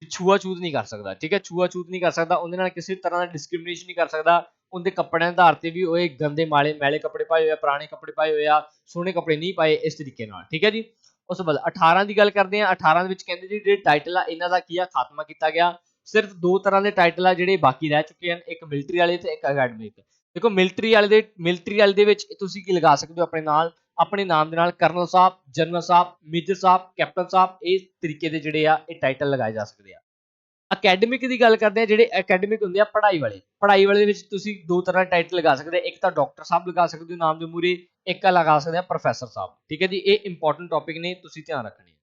ਛੂਆ-ਛੂਤ ਨਹੀਂ ਕਰ ਸਕਦਾ, ਠੀਕ ਹੈ। ਛੂਆ-ਛੂਤ ਨਹੀਂ ਕਰ ਸਕਦਾ, ਉਹਦੇ ਨਾਲ ਕਿਸੇ ਤਰ੍ਹਾਂ ਦਾ ਡਿਸਕ੍ਰਿਮੀਨੇਸ਼ਨ ਨਹੀਂ ਕਰ ਸਕਦਾ। ਉਹਦੇ ਕੱਪੜਿਆਂ ਦੇ ਆਧਾਰ ਤੇ ਵੀ ਉਹ ਗੰਦੇ ਮੈਲੇ ਕੱਪੜੇ ਪਾਏ ਹੋਏ ਆ, ਪੁਰਾਣੇ ਕੱਪੜੇ ਪਾਏ ਹੋਏ ਆ, ਸੋਹਣੇ ਕੱਪੜੇ ਨਹੀਂ ਪਾਏ, ਇਸ ਤਰੀਕੇ ਨਾਲ, ਠੀਕ ਹੈ ਜੀ। ਉਸ ਤੋਂ ਬਾਅਦ 18 ਦੀ ਗੱਲ ਕਰਦੇ ਆ। 18 ਦੇ ਵਿੱਚ ਕਹਿੰਦੇ ਜੀ ਜਿਹੜੇ ਟਾਈਟਲ ਆ ਇਹਨਾਂ ਦਾ ਕੀ ਆ, ਖਾਤਮਾ ਕੀਤਾ ਗਿਆ। ਸਿਰਫ ਦੋ ਤਰ੍ਹਾਂ ਦੇ ਟਾਈਟਲ ਆ ਜਿਹੜੇ ਬਾਕੀ ਰਹਿ ਚੁੱਕੇ ਹਨ, ਇੱਕ ਮਿਲਟਰੀ ਵਾਲੇ ਤੇ ਇੱਕ ਅਕੈਡਮਿਕ। ਦੇਖੋ ਮਿਲਟਰੀ ਵਾਲੇ ਦੇ ਵਿੱਚ ਤੁਸੀਂ ਕੀ ਲਗਾ ਸਕਦੇ ਹੋ ਆਪਣੇ ਨਾਮ ਦੇ ਨਾਲ ਕਰਨਲ ਸਾਹਿਬ, ਜਨਰਲ ਸਾਹਿਬ, ਮੇਜਰ ਸਾਹਿਬ, ਕੈਪਟਨ ਸਾਹਿਬ, ਇਸ ਤਰੀਕੇ ਦੇ ਜਿਹੜੇ ਆ ਇਹ ਟਾਈਟਲ ਲਗਾਏ ਜਾ ਸਕਦੇ ਆ। ਅਕੈਡਮਿਕ ਦੀ ਗੱਲ ਕਰਦੇ ਆ, ਜਿਹੜੇ ਅਕੈਡਮਿਕ ਹੁੰਦੇ ਆ ਪੜ੍ਹਾਈ ਵਾਲੇ ਦੇ ਵਿੱਚ ਤੁਸੀਂ ਦੋ ਤਰ੍ਹਾਂ ਦੇ ਟਾਈਟਲ ਲਗਾ ਸਕਦੇ ਆ। ਇੱਕ ਤਾਂ ਡਾਕਟਰ ਸਾਹਿਬ ਲਗਾ ਸਕਦੇ ਹੋ ਨਾਮ ਦੇ ਮੂਹਰੇ, ਇੱਕ ਲਗਾ ਸਕਦੇ ਆ ਪ੍ਰੋਫੈਸਰ ਸਾਹਿਬ, ਠੀਕ ਹੈ ਜੀ। ਇਹ ਇੰਪੋਰਟੈਂਟ ਟੌਪਿਕ ਨੇ, ਤੁਸੀਂ ਧਿਆਨ ਰੱਖਣੇ।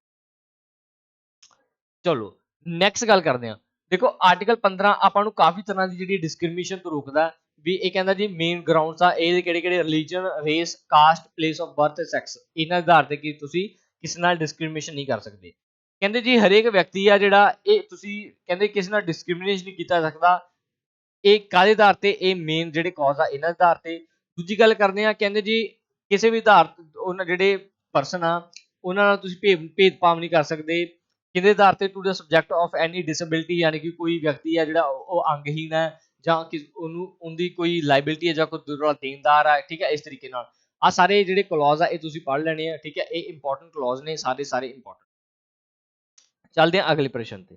ਚਲੋ ਨੈਕਸਟ ਗੱਲ ਕਰਦੇ ਆ। ਦੇਖੋ ਆਰਟੀਕਲ 15 ਆਪਾਂ ਨੂੰ ਕਾਫੀ ਤਰ੍ਹਾਂ ਦੀ ਜਿਹੜੀ ਡਿਸਕ੍ਰਿਮੀਨੇਸ਼ਨ ਤੋਂ ਰੋਕਦਾ ਵੀ। ਇਹ ਕਹਿੰਦਾ ਜੀ ਮੇਨ ਗਰਾਊਂਡਸ ਆ ਇਹਦੇ ਕਿਹੜੇ religion, race, caste, place of birth, sex, ਇਹਨਾਂ ਦੇ ਆਧਾਰ ਤੇ ਕਿ ਤੁਸੀਂ ਕਿਸੇ ਨਾਲ ਡਿਸਕ੍ਰਿਮੀਨੇਸ਼ਨ ਨਹੀਂ ਕਰ ਸਕਦੇ। ਕਹਿੰਦੇ ਜੀ ਹਰੇਕ ਵਿਅਕਤੀ ਆ ਜਿਹੜਾ ਇਹ ਤੁਸੀਂ ਕਹਿੰਦੇ ਕਿਸੇ ਨਾਲ ਡਿਸਕ੍ਰਿਮੀਨੇਸ਼ਨ ਨਹੀਂ ਕੀਤਾ ਸਕਦਾ। ਇਹ ਕਾਹਦੇ ਆਧਾਰ ਤੇ, ਇਹ ਮੇਨ ਜਿਹੜੇ ਕੌਜ਼ ਆ ਇਹਨਾਂ ਦੇ ਆਧਾਰ ਤੇ। ਦੂਜੀ ਗੱਲ ਕਰਦੇ ਆ, ਕਹਿੰਦੇ ਜੀ ਕਿਸੇ ਵੀ ਆਧਾਰ ਉਹਨਾਂ ਜਿਹੜੇ ਪਰਸਨ ਆ ਉਹਨਾਂ ਨਾਲ ਤੁਸੀਂ ਭੇਦਭਾਵ ਨਹੀਂ ਕਰ ਸਕਦੇ। ਕਿਹਦੇ ਆਧਾਰ ਤੇ, to the subject of any disability, ਯਾਨੀ ਕਿ ਕੋਈ ਵਿਅਕਤੀ ਹੈ ਜਿਹੜਾ ਉਹ ਅੰਗਹੀਨ ਹੈ ਜਾਂ ਉਹਦੀ ਕੋਈ ਲਾਇਬਿਲਿਟੀ ਹੈ ਜਾਂ ਕੋਈ ਦੂਸਰਾ ਦੇਣਦਾਰ ਹੈ, ਠੀਕ ਹੈ। ਇਸ ਤਰੀਕੇ ਨਾਲ ਆ ਸਾਰੇ ਜਿਹੜੇ ਕਲੌਜ਼ ਆ ਇਹ ਤੁਸੀਂ ਪੜ੍ਹ ਲੈਣੇ ਆ, ਠੀਕ ਹੈ। ਇਹ ਇੰਪੋਰਟੈਂਟ ਕਲੌਜ਼ ਨੇ, ਸਾਰੇ ਇੰਪੋਰਟੈਂਟ। ਚੱਲਦੇ ਆ ਅਗਲੇ ਪ੍ਰਸ਼ਨ ਤੇ।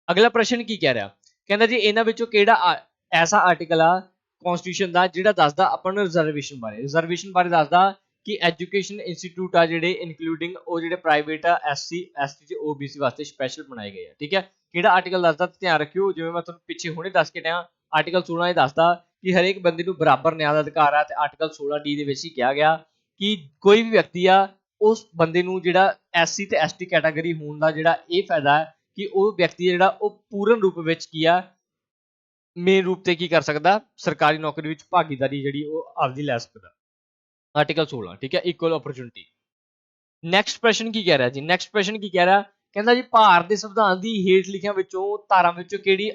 ਅਗਲਾ ਪ੍ਰਸ਼ਨ ਕੀ ਕਹਿ ਰਿਹਾ, ਕਹਿੰਦਾ ਜੀ ਇਹਨਾਂ ਵਿੱਚੋਂ ਕਿਹੜਾ ਐਸਾ ਆਰਟੀਕਲ ਆ ਕਨਸਟੀਟਿਊਸ਼ਨ ਦਾ ਜਿਹੜਾ ਦੱਸਦਾ ਆਪਾਂ ਨੂੰ ਰਿਜ਼ਰਵੇਸ਼ਨ ਬਾਰੇ ਦੱਸਦਾ ਕਿ ਐਜੂਕੇਸ਼ਨ ਇੰਸਟੀਟਿਊਟ ਆ ਜਿਹੜੇ ਇਨਕਲੂਡਿੰਗ ਉਹ ਜਿਹੜੇ ਪ੍ਰਾਈਵੇਟ ਆ SC ST ਤੇ OBC ਵਾਸਤੇ ਸਪੈਸ਼ਲ ਬਣਾਏ ਗਏ ਆ, ਠੀਕ ਹੈ। ਕਿਹੜਾ ਆਰਟੀਕਲ ਦੱਸਦਾ, ਧਿਆਨ ਰੱਖਿਓ। ਜਿਵੇਂ ਮੈਂ ਤੁਹਾਨੂੰ ਪਿੱਛੇ ਹੁਣੇ ਦੱਸ ਕੇ ਟਿਆ, ਆਰਟੀਕਲ 16 ਇਹ ਦੱਸਦਾ ਕਿ ਹਰੇਕ ਬੰਦੇ ਨੂੰ ਬਰਾਬਰ ਨਿਆਂ ਦਾ ਅਧਿਕਾਰ ਆ। ਤੇ ਆਰਟੀਕਲ 16D ਦੇ ਵਿੱਚ ਹੀ ਕਿਹਾ ਗਿਆ ਕਿ ਕੋਈ ਵੀ ਵਿਅਕਤੀ ਆ ਉਸ ਬੰਦੇ ਨੂੰ ਜਿਹੜਾ SC ਤੇ ST ਕੈਟਾਗਰੀ ਹੋਣ ਦਾ ਜਿਹੜਾ ਇਹ ਫਾਇਦਾ ਹੈ ਕਿ ਉਹ ਵਿਅਕਤੀ ਜਿਹੜਾ ਉਹ ਪੂਰਨ ਰੂਪ ਵਿੱਚ ਕੀ ਆ, ਮੇਨ ਰੂਪ ਤੇ ਕੀ ਕਰ ਸਕਦਾ, ਸਰਕਾਰੀ ਨੌਕਰੀ ਵਿੱਚ ਭਾਗੀਦਾਰੀ ਜਿਹੜੀ ਉਹ ਆਪਦੀ ਲੈ ਸਕਦਾ। ਆਰਟੀਕਲ 16, ਠੀਕ ਹੈ, ਇਕੁਅਲ ਓਪਰਚੁਨਿਟੀ। ਨੈਕਸਟ ਪ੍ਰਸ਼ਨ ਕੀ ਕਹਿ ਰਿਹਾ ਜੀ, ਨੈਕਸਟ ਪ੍ਰਸ਼ਨ ਕੀ ਕਹਿ ਰਿਹਾ, ਕਹਿੰਦਾ ਜੀ ਭਾਰਤ ਦੇ ਸੰਵਿਧਾਨ ਦੀ ਹੇਠ ਲਿਖਿਆਂ ਵਿੱਚੋਂ ਧਾਰਾ ਵਿੱਚੋਂ ਕਿਹੜੀ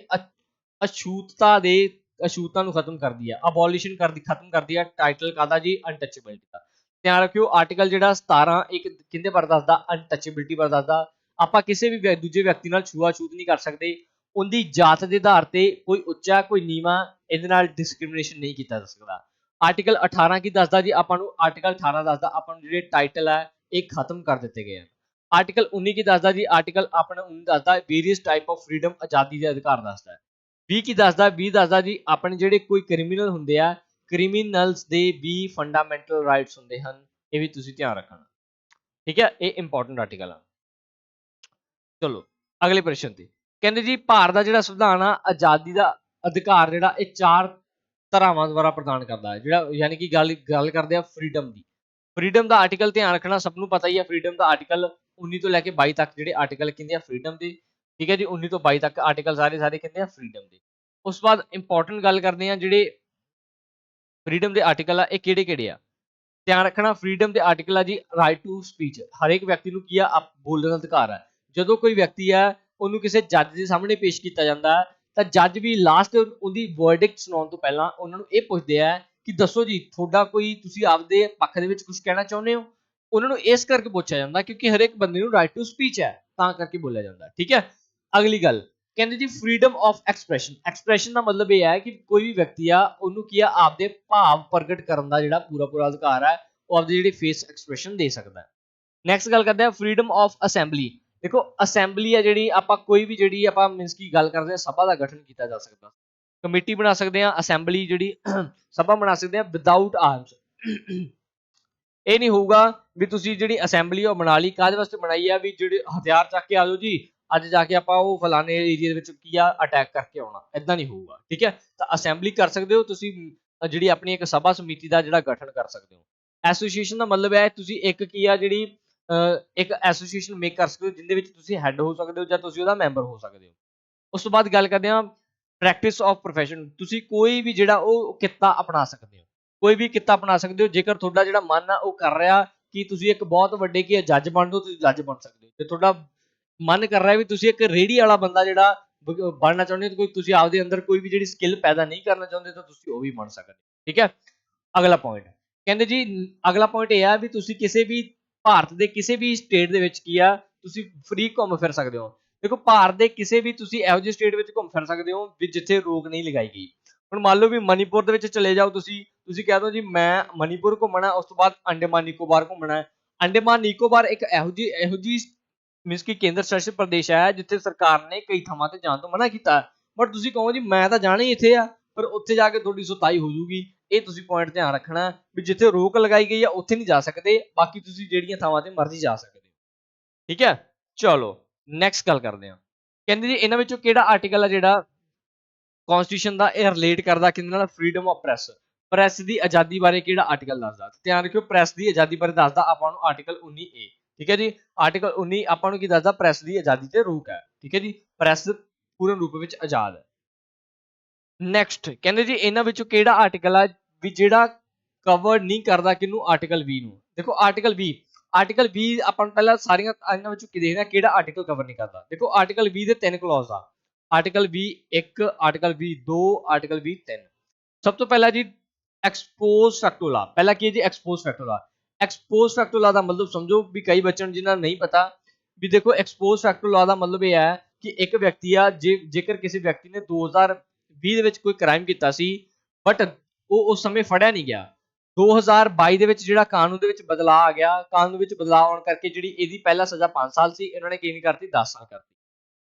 ਅਛੂਤਤਾ ਨੂੰ ਖਤਮ ਕਰਦੀ ਹੈ, ਅਬੋਲਿਸ਼ਨ ਖਤਮ ਕਰਦੀ ਹੈ। ਟਾਈਟਲ ਕਾਹਦਾ ਜੀ, ਅਨਟੱਚੇਬਿਲਿਟੀ ਦਾ। ਧਿਆਨ ਰੱਖਿਓ ਆਰਟੀਕਲ ਜਿਹੜਾ 17 ਇੱਕ ਕਿਹਦੇ ਬਾਰੇ ਦੱਸਦਾ, ਅਨਟੱਚੇਬਿਲਿਟੀ ਬਾਰੇ ਦੱਸਦਾ। ਆਪਾਂ ਕਿਸੇ ਵੀ ਦੂਜੇ ਵਿਅਕਤੀ ਨਾਲ ਛੂਆ-ਛੂਤ ਨਹੀਂ ਕਰ ਸਕਦੇ। ਉਹਦੀ ਜਾਤ ਦੇ ਆਧਾਰ ਤੇ ਕੋਈ ਉੱਚਾ ਕੋਈ ਨੀਵਾਂ ਇਹਦੇ ਨਾਲ ਡਿਸਕ੍ਰਿਮੀਨੇਸ਼ਨ ਨਹੀਂ ਕੀਤਾ ਜਾ ਸਕਦਾ। ਆਰਟੀਕਲ 18 ਕੀ ਦੱਸਦਾ ਜੀ ਆਪਾਂ ਨੂੰ, ਆਰਟੀਕਲ 18 ਦੱਸਦਾ ਆਪਾਂ ਨੂੰ ਜਿਹੜੇ ਟਾਈਟਲ ਹੈ ਇਹ ਖਤਮ ਕਰ ਦਿੱਤੇ ਗਏ ਹਨ। ਆਰਟੀਕਲ 19 ਕੀ ਦੱਸਦਾ ਜੀ, ਆਰਟੀਕਲ ਆਪਣਾ 19 ਦੱਸਦਾ ਵੇਰੀਅਸ ਟਾਈਪ ਆਫ ਫਰੀडम, ਆਜ਼ਾਦੀ ਦੇ ਅਧਿਕਾਰ ਦੱਸਦਾ। 20 ਕੀ ਦੱਸਦਾ, 20 ਦੱਸਦਾ ਜੀ ਆਪਣੇ ਜਿਹੜੇ ਕੋਈ ਕ੍ਰਿਮੀਨਲ ਹੁੰਦੇ ਆ, ਕ੍ਰਿਮੀਨਲਸ ਦੇ ਵੀ ਫੰਡਾਮੈਂਟਲ ਰਾਈਟਸ ਹੁੰਦੇ ਹਨ। ਇਹ ਵੀ ਤੁਸੀਂ ਧਿਆਨ ਰੱਖਣਾ, ਠੀਕ ਹੈ। ਇਹ ਇੰਪੋਰਟੈਂਟ ਆਰਟੀਕਲ ਆ। ਚਲੋ ਅਗਲੇ ਪ੍ਰਸ਼ਨ ਤੇ, ਕਹਿੰਦੇ ਜੀ ਭਾਰਤ ਦਾ ਜਿਹੜਾ ਸੰਵਿਧਾਨ ਆ ਆਜ਼ਾਦੀ ਦਾ ਅਧਿਕਾਰ ਜਿਹੜਾ ਇਹ 4 ਧਾਰਾਵਾਂ ਦੁਆਰਾ ਪ੍ਰਦਾਨ ਕਰਦਾ ਹੈ। ਜਿਹੜਾ ਯਾਨੀ ਕਿ ਗੱਲ ਕਰਦੇ ਆ ਫਰੀडम ਦਾ ਆਰਟੀਕਲ ਧਿਆਨ ਰੱਖਣਾ, ਸਭ ਨੂੰ ਪਤਾ ਹੀ ਹੈ ਫਰੀडम ਦਾ ਆਰਟੀਕਲ 19 ਤੋਂ ਲੈ ਕੇ 22 ਤੱਕ ਜਿਹੜੇ ਆਰਟੀਕਲ ਕਹਿੰਦੇ ਆ ਫਰੀडम ਦੇ, ਠੀਕ ਹੈ ਜੀ। 19 ਤੋਂ 22 ਤੱਕ ਆਰਟੀਕਲ ਸਾਰੇ ਕਹਿੰਦੇ ਆ ਫਰੀडम ਦੇ। ਉਸ ਤੋਂ ਬਾਅਦ ਇੰਪੋਰਟੈਂਟ ਗੱਲ ਕਰਦੇ ਆ ਜਿਹੜੇ ਫਰੀडम ਦੇ ਆਰਟੀਕਲ ਆ ਇਹ ਕਿਹੜੇ ਆ, ਧਿਆਨ ਰੱਖਣਾ। ਫਰੀडम ਦੇ ਆਰਟੀਕਲ ਆ ਜੀ ਰਾਈਟ ਟੂ ਸਪੀਚ, ਹਰੇਕ ਵਿਅਕਤੀ ਨੂੰ ਕੀ ਆ ਬੋਲਣ ਦਾ ਅਧਿਕਾਰ ਹੈ। ਜਦੋਂ ਕੋਈ ਵਿਅਕਤੀ ਆ ਉਹਨੂੰ ਕਿਸੇ ਜੱਜ ਦੇ ਸਾਹਮਣੇ ਪੇਸ਼ ਕੀਤਾ ਜਾਂਦਾ ਹੈ ਤਾਂ ਜੱਜ ਵੀ ਲਾਸਟ ਉਹਦੀ ਵਰਡਿਕਟ ਸੁਣਾਉਣ ਤੋਂ ਪਹਿਲਾਂ ਉਹਨਾਂ ਨੂੰ ਇਹ ਪੁੱਛਦੇ ਆ ਕਿ ਦੱਸੋ ਜੀ ਤੁਹਾਡਾ ਕੋਈ, ਤੁਸੀਂ ਆਪਦੇ ਪੱਖ ਦੇ ਵਿੱਚ ਕੁਝ ਕਹਿਣਾ ਚਾਹੁੰਦੇ ਹੋ। ਉਹਨਾਂ ਨੂੰ ਇਸ ਕਰਕੇ ਪੁੱਛਿਆ ਜਾਂਦਾ ਕਿਉਂਕਿ ਹਰੇਕ ਬੰਦੇ ਨੂੰ ਰਾਈਟ ਟੂ ਸਪੀਚ ਹੈ, ਤਾਂ ਕਰਕੇ ਬੋਲਿਆ ਜਾਂਦਾ, ਠੀਕ ਹੈ। ਅਗਲੀ ਗੱਲ ਕਹਿੰਦੇ ਜੀ ਫਰੀडम ਆਫ ਐਕਸਪ੍ਰੈਸ਼ਨ ਦਾ ਮਤਲਬ ਇਹ ਹੈ ਕਿ ਕੋਈ ਵੀ ਵਿਅਕਤੀ ਆ ਉਹਨੂੰ ਕੀ ਆ ਆਪਦੇ ਭਾਵ ਪ੍ਰਗਟ ਕਰਨ ਦਾ ਜਿਹੜਾ ਪੂਰਾ ਅਧਿਕਾਰ ਹੈ, ਉਹ ਆਪਦੇ ਜਿਹੜੇ ਫੇਸ ਐਕਸਪ੍ਰੈਸ਼ਨ ਦੇ ਸਕਦਾ ਹੈ। ਨੈਕਸਟ ਗੱਲ ਕਰਦੇ ਆ ਫਰੀडम ਆਫ ਅਸੈਂਬਲੀ। ਦੇਖੋ ਅਸੈਂਬਲੀ ਹੈ ਜਿਹੜੀ ਆਪਾਂ ਕੋਈ ਵੀ ਜਿਹੜੀ ਆਪਾਂ ਮੀਨਸ ਕੀ ਗੱਲ ਕਰਦੇ ਆ, ਸਭਾ ਦਾ ਗਠਨ ਕੀਤਾ ਜਾ ਸਕਦਾ, ਕਮੇਟੀ ਬਣਾ ਸਕਦੇ ਆ, ਅਸੈਂਬਲੀ ਜਿਹੜੀ ਸਭਾ ਬਣਾ ਸਕਦੇ ਆ ਵਿਦਆਊਟ ਆਰਮਸ। ਇਹ ਨਹੀਂ ਹੋਊਗਾ ਵੀ ਤੁਸੀਂ ਜਿਹੜੀ ਅਸੈਂਬਲੀ ਉਹ ਬਣਾ ਲਈ, ਕਾਹਦੇ ਵਾਸਤੇ ਬਣਾਈ ਆ ਵੀ ਜਿਹੜੇ ਹਥਿਆਰ ਚੱਕ ਕੇ ਆ ਜਾਓ ਜੀ ਅੱਜ ਜਾ ਕੇ ਆਪਾਂ ਉਹ ਫਲਾਣੇ ਏਰੀਆ ਦੇ ਵਿੱਚ ਕੀ ਆ ਅਟੈਕ ਕਰਕੇ ਆਉਣਾ, ਏਦਾਂ ਨਹੀਂ ਹੋਊਗਾ, ਠੀਕ ਹੈ। ਤਾਂ ਅਸੈਂਬਲੀ ਕਰ ਸਕਦੇ ਹੋ ਤੁਸੀਂ, ਜਿਹੜੀ ਆਪਣੀ ਇੱਕ ਸਭਾ ਸਮਿਤੀ ਦਾ ਜਿਹੜਾ ਗਠਨ ਕਰ ਸਕਦੇ ਹੋ। ਐਸੋਸੀਏਸ਼ਨ ਦਾ ਮਤਲਬ ਹੈ ਤੁਸੀਂ ਇੱਕ ਕੀ ਆ ਜਿਹੜੀ ਇੱਕ ਐਸੋਸੀਏਸ਼ਨ ਮੇਕ ਕਰ ਸਕਦੇ ਹੋ ਜਿੰਦੇ ਵਿੱਚ ਤੁਸੀਂ ਹੈੱਡ ਹੋ ਸਕਦੇ ਹੋ ਜਾਂ ਤੁਸੀਂ ਉਹਦਾ ਮੈਂਬਰ ਹੋ ਸਕਦੇ ਹੋ। ਉਸ ਤੋਂ ਬਾਅਦ ਗੱਲ ਕਰਦੇ ਹਾਂ ਪ੍ਰੈਕਟਿਸ ਆਫ ਪ੍ਰੋਫੈਸ਼ਨ। ਤੁਸੀਂ ਕੋਈ ਵੀ ਜਿਹੜਾ ਉਹ ਕਿੱਤਾ ਅਪਣਾ ਸਕਦੇ ਹੋ, ਕੋਈ ਵੀ ਕਿੱਤਾ ਅਪਣਾ ਸਕਦੇ ਹੋ। ਜੇਕਰ ਤੁਹਾਡਾ ਜਿਹੜਾ ਮਨ ਆ ਉਹ ਕਰ ਰਿਹਾ ਕਿ ਤੁਸੀਂ ਇੱਕ ਬਹੁਤ ਵੱਡੇ ਕੀ ਜੱਜ ਬਣ ਜਾਓ, ਤੁਸੀਂ ਜੱਜ ਬਣ ਸਕਦੇ ਹੋ। ਤੇ ਤੁਹਾਡਾ ਮਨ ਕਰ ਰਿਹਾ ਵੀ ਤੁਸੀਂ ਇੱਕ ਰੇਹੜੀ ਵਾਲਾ ਬੰਦਾ ਜਿਹੜਾ ਬਣਨਾ ਚਾਹੁੰਦੇ ਹੋ, ਕੋਈ ਤੁਸੀਂ ਆਪਦੇ ਅੰਦਰ ਕੋਈ ਵੀ ਜਿਹੜੀ ਸਕਿੱਲ ਪੈਦਾ ਨਹੀਂ ਕਰਨਾ ਚਾਹੁੰਦੇ ਤਾਂ ਤੁਸੀਂ ਉਹ ਵੀ ਬਣ ਸਕਦੇ ਹੋ। ਠੀਕ ਹੈ। ਅਗਲਾ ਪੁਆਇੰਟ ਕਹਿੰਦੇ ਜੀ, ਅਗਲਾ ਪੁਆਇੰਟ ਇਹ ਆ ਵੀ ਤੁਸੀਂ ਕਿਸੇ ਵੀ ਭਾਰਤ ਦੇ ਕਿਸੇ ਵੀ ਸਟੇਟ ਦੇ ਵਿੱਚ ਕੀ ਆ ਤੁਸੀਂ ਫ੍ਰੀ ਘੁੰਮ ਫਿਰ ਸਕਦੇ ਹੋ। ਦੇਖੋ ਭਾਰਤ ਦੇ ਕਿਸੇ ਵੀ ਤੁਸੀਂ ਇਹੋ ਜਿਹੇ ਸਟੇਟ ਵਿੱਚ ਘੁੰਮ ਫਿਰ ਸਕਦੇ ਹੋ ਵੀ ਜਿੱਥੇ ਰੋਕ ਨਹੀਂ ਲਗਾਈ ਗਈ। ਹੁਣ ਮੰਨ ਲਓ ਵੀ ਮਨੀਪੁਰ ਦੇ ਵਿੱਚ ਚਲੇ ਜਾਓ, ਤੁਸੀਂ ਕਹਿ ਦਿਓ ਜੀ ਮੈਂ ਮਨੀਪੁਰ ਘੁੰਮਣਾ, ਉਸ ਤੋਂ ਬਾਅਦ ਅੰਡੇਮਾਨ ਨਿਕੋਬਾਰ ਘੁੰਮਣਾ ਹੈ। ਅੰਡੇਮਾਨ ਨਿਕੋਬਾਰ ਇੱਕ ਇਹੋ ਜਿਹੀ ਮੀਨਸ ਕਿ ਕੇਂਦਰ ਸ਼ਾਸਿਤ ਪ੍ਰਦੇਸ਼ ਹੈ ਜਿੱਥੇ ਸਰਕਾਰ ਨੇ ਕਈ ਥਾਵਾਂ ਤੇ ਜਾਣ ਤੋਂ ਮਨਾ ਕੀਤਾ, ਬਟ ਤੁਸੀਂ ਕਹੋ ਜੀ ਮੈਂ ਤਾਂ ਜਾਣਾ ਹੀ ਇੱਥੇ ਆ, ਪਰ ਉੱਥੇ ਜਾ ਕੇ ਤੁਹਾਡੀ ਸੁਤਾਈ ਹੋ ਜੂਗੀ। ਇਹ ਤੁਸੀਂ ਪੁਆਇੰਟ ਧਿਆਨ ਰੱਖਣਾ ਵੀ ਜਿੱਥੇ ਰੋਕ ਲਗਾਈ ਗਈ ਆ ਉੱਥੇ ਨਹੀਂ ਜਾ ਸਕਦੇ, ਬਾਕੀ ਤੁਸੀਂ ਜਿਹੜੀਆਂ ਥਾਵਾਂ ਤੇ ਮਰਜ਼ੀ ਜਾ ਸਕਦੇ ਹੋ। ਠੀਕ ਹੈ। ਚਲੋ ਨੈਕਸਟ ਗੱਲ ਕਰਦੇ ਹਾਂ। ਕਹਿੰਦੇ ਜੀ ਇਹਨਾਂ ਵਿੱਚੋਂ ਕਿਹੜਾ ਆਰਟੀਕਲ ਆ ਜਿਹੜਾ ਕਨਸਟੀਟਿਊਸ਼ਨ ਦਾ ਇਹ ਰਿਲੇਟ ਕਰਦਾ ਕਿਹਦੇ ਨਾਲ, ਫਰੀडम ਆਫ ਪ੍ਰੈਸ, ਪ੍ਰੈਸ ਦੀ ਆਜ਼ਾਦੀ ਬਾਰੇ ਕਿਹੜਾ ਆਰਟੀਕਲ ਦੱਸਦਾ। ਧਿਆਨ ਰੱਖਿਓ ਪ੍ਰੈਸ ਦੀ ਆਜ਼ਾਦੀ ਬਾਰੇ ਦੱਸਦਾ ਆਪਾਂ ਨੂੰ ਆਰਟੀਕਲ 19A। ਠੀਕ ਹੈ ਜੀ। ਆਰਟੀਕਲ 19 ਆਪਾਂ ਨੂੰ ਕੀ ਦੱਸਦਾ, ਪ੍ਰੈਸ ਦੀ ਆਜ਼ਾਦੀ ਤੇ ਰੋਕ ਹੈ। ਠੀਕ ਹੈ ਜੀ। ਪ੍ਰੈਸ ਪੂਰਨ ਰੂਪ ਵਿੱਚ ਆਜ਼ਾਦ ਹੈ। ਨੈਕਸਟ ਕਹਿੰਦੇ ਜੀ ਇਹਨਾਂ ਵਿੱਚੋਂ ਕਿਹੜਾ ਆਰਟੀਕਲ ਆ ਵੀ ਜਿਹੜਾ ਕਵਰ ਨਹੀਂ ਕਰਦਾ ਕਿਹਨੂੰ, ਆਰਟੀਕਲ 20 ਨੂੰ। ਦੇਖੋ ਆਰਟੀਕਲ 20 ਆਪਾਂ ਨੂੰ ਪਹਿਲਾਂ ਸਾਰੀਆਂ ਇਹਨਾਂ ਵਿੱਚੋਂ ਕੀ ਦੇਖਣਾ ਕਿਹੜਾ ਆਰਟੀਕਲ ਕਵਰ ਨਹੀਂ ਕਰਦਾ। ਦੇਖੋ ਆਰਟੀਕਲ 20 ਦੇ 3 ਕਲੌਜ਼ ਆ, ਆਰਟੀਕਲ 21, ਆਰਟੀਕਲ 22, ਆਰਟੀਕਲ 23। ਸਭ ਤੋਂ ਪਹਿਲਾਂ ਜੀ ਐਕਸਪੋਜ਼ ਫੈਕਟੋ ਲਾ। ਪਹਿਲਾਂ ਕੀ ਹੈ ਜੀ ਐਕਸਪੋਜ਼ ਫੈਕਟੋ ਲਾ। ਐਕਸਪੋਜ਼ ਫੈਕਟੋ ਲਾ ਦਾ ਮਤਲਬ ਸਮਝੋ ਵੀ ਕਈ ਬੱਚਿਆਂ ਨੂੰ ਜਿਨ੍ਹਾਂ ਨੂੰ ਨਹੀਂ ਪਤਾ ਵੀ ਦੇਖੋ ਐਕਸਪੋਜ਼ ਫੈਕਟੋ ਲਾ ਦਾ ਮਤਲਬ ਇਹ ਹੈ ਕਿ ਇੱਕ ਵਿਅਕਤੀ ਆ ਜੇਕਰ ਕਿਸੇ ਵਿਅਕਤੀ ਨੇ 2020 ਦੇ ਵਿੱਚ ਕੋਈ ਕ੍ਰਾਈਮ ਕੀਤਾ ਸੀ ਬਟ ਉਹ ਉਸ ਸਮੇਂ ਫੜਿਆ ਨਹੀਂ ਗਿਆ, 2022 ਦੇ ਵਿੱਚ ਜਿਹੜਾ ਕਾਨੂੰਨ ਦੇ ਵਿੱਚ ਬਦਲਾਅ ਆ ਗਿਆ, ਕਾਨੂੰਨ ਵਿੱਚ ਬਦਲਾਅ ਆਉਣ ਕਰਕੇ ਜਿਹੜੀ ਇਹਦੀ ਪਹਿਲਾ ਸਜ਼ਾ 5 ਸਾਲ ਸੀ, ਇਹਨਾਂ ਨੇ ਕੀ ਨਹੀਂ ਕਰਤੀ 10 ਸਾਲ ਕਰਤੀ।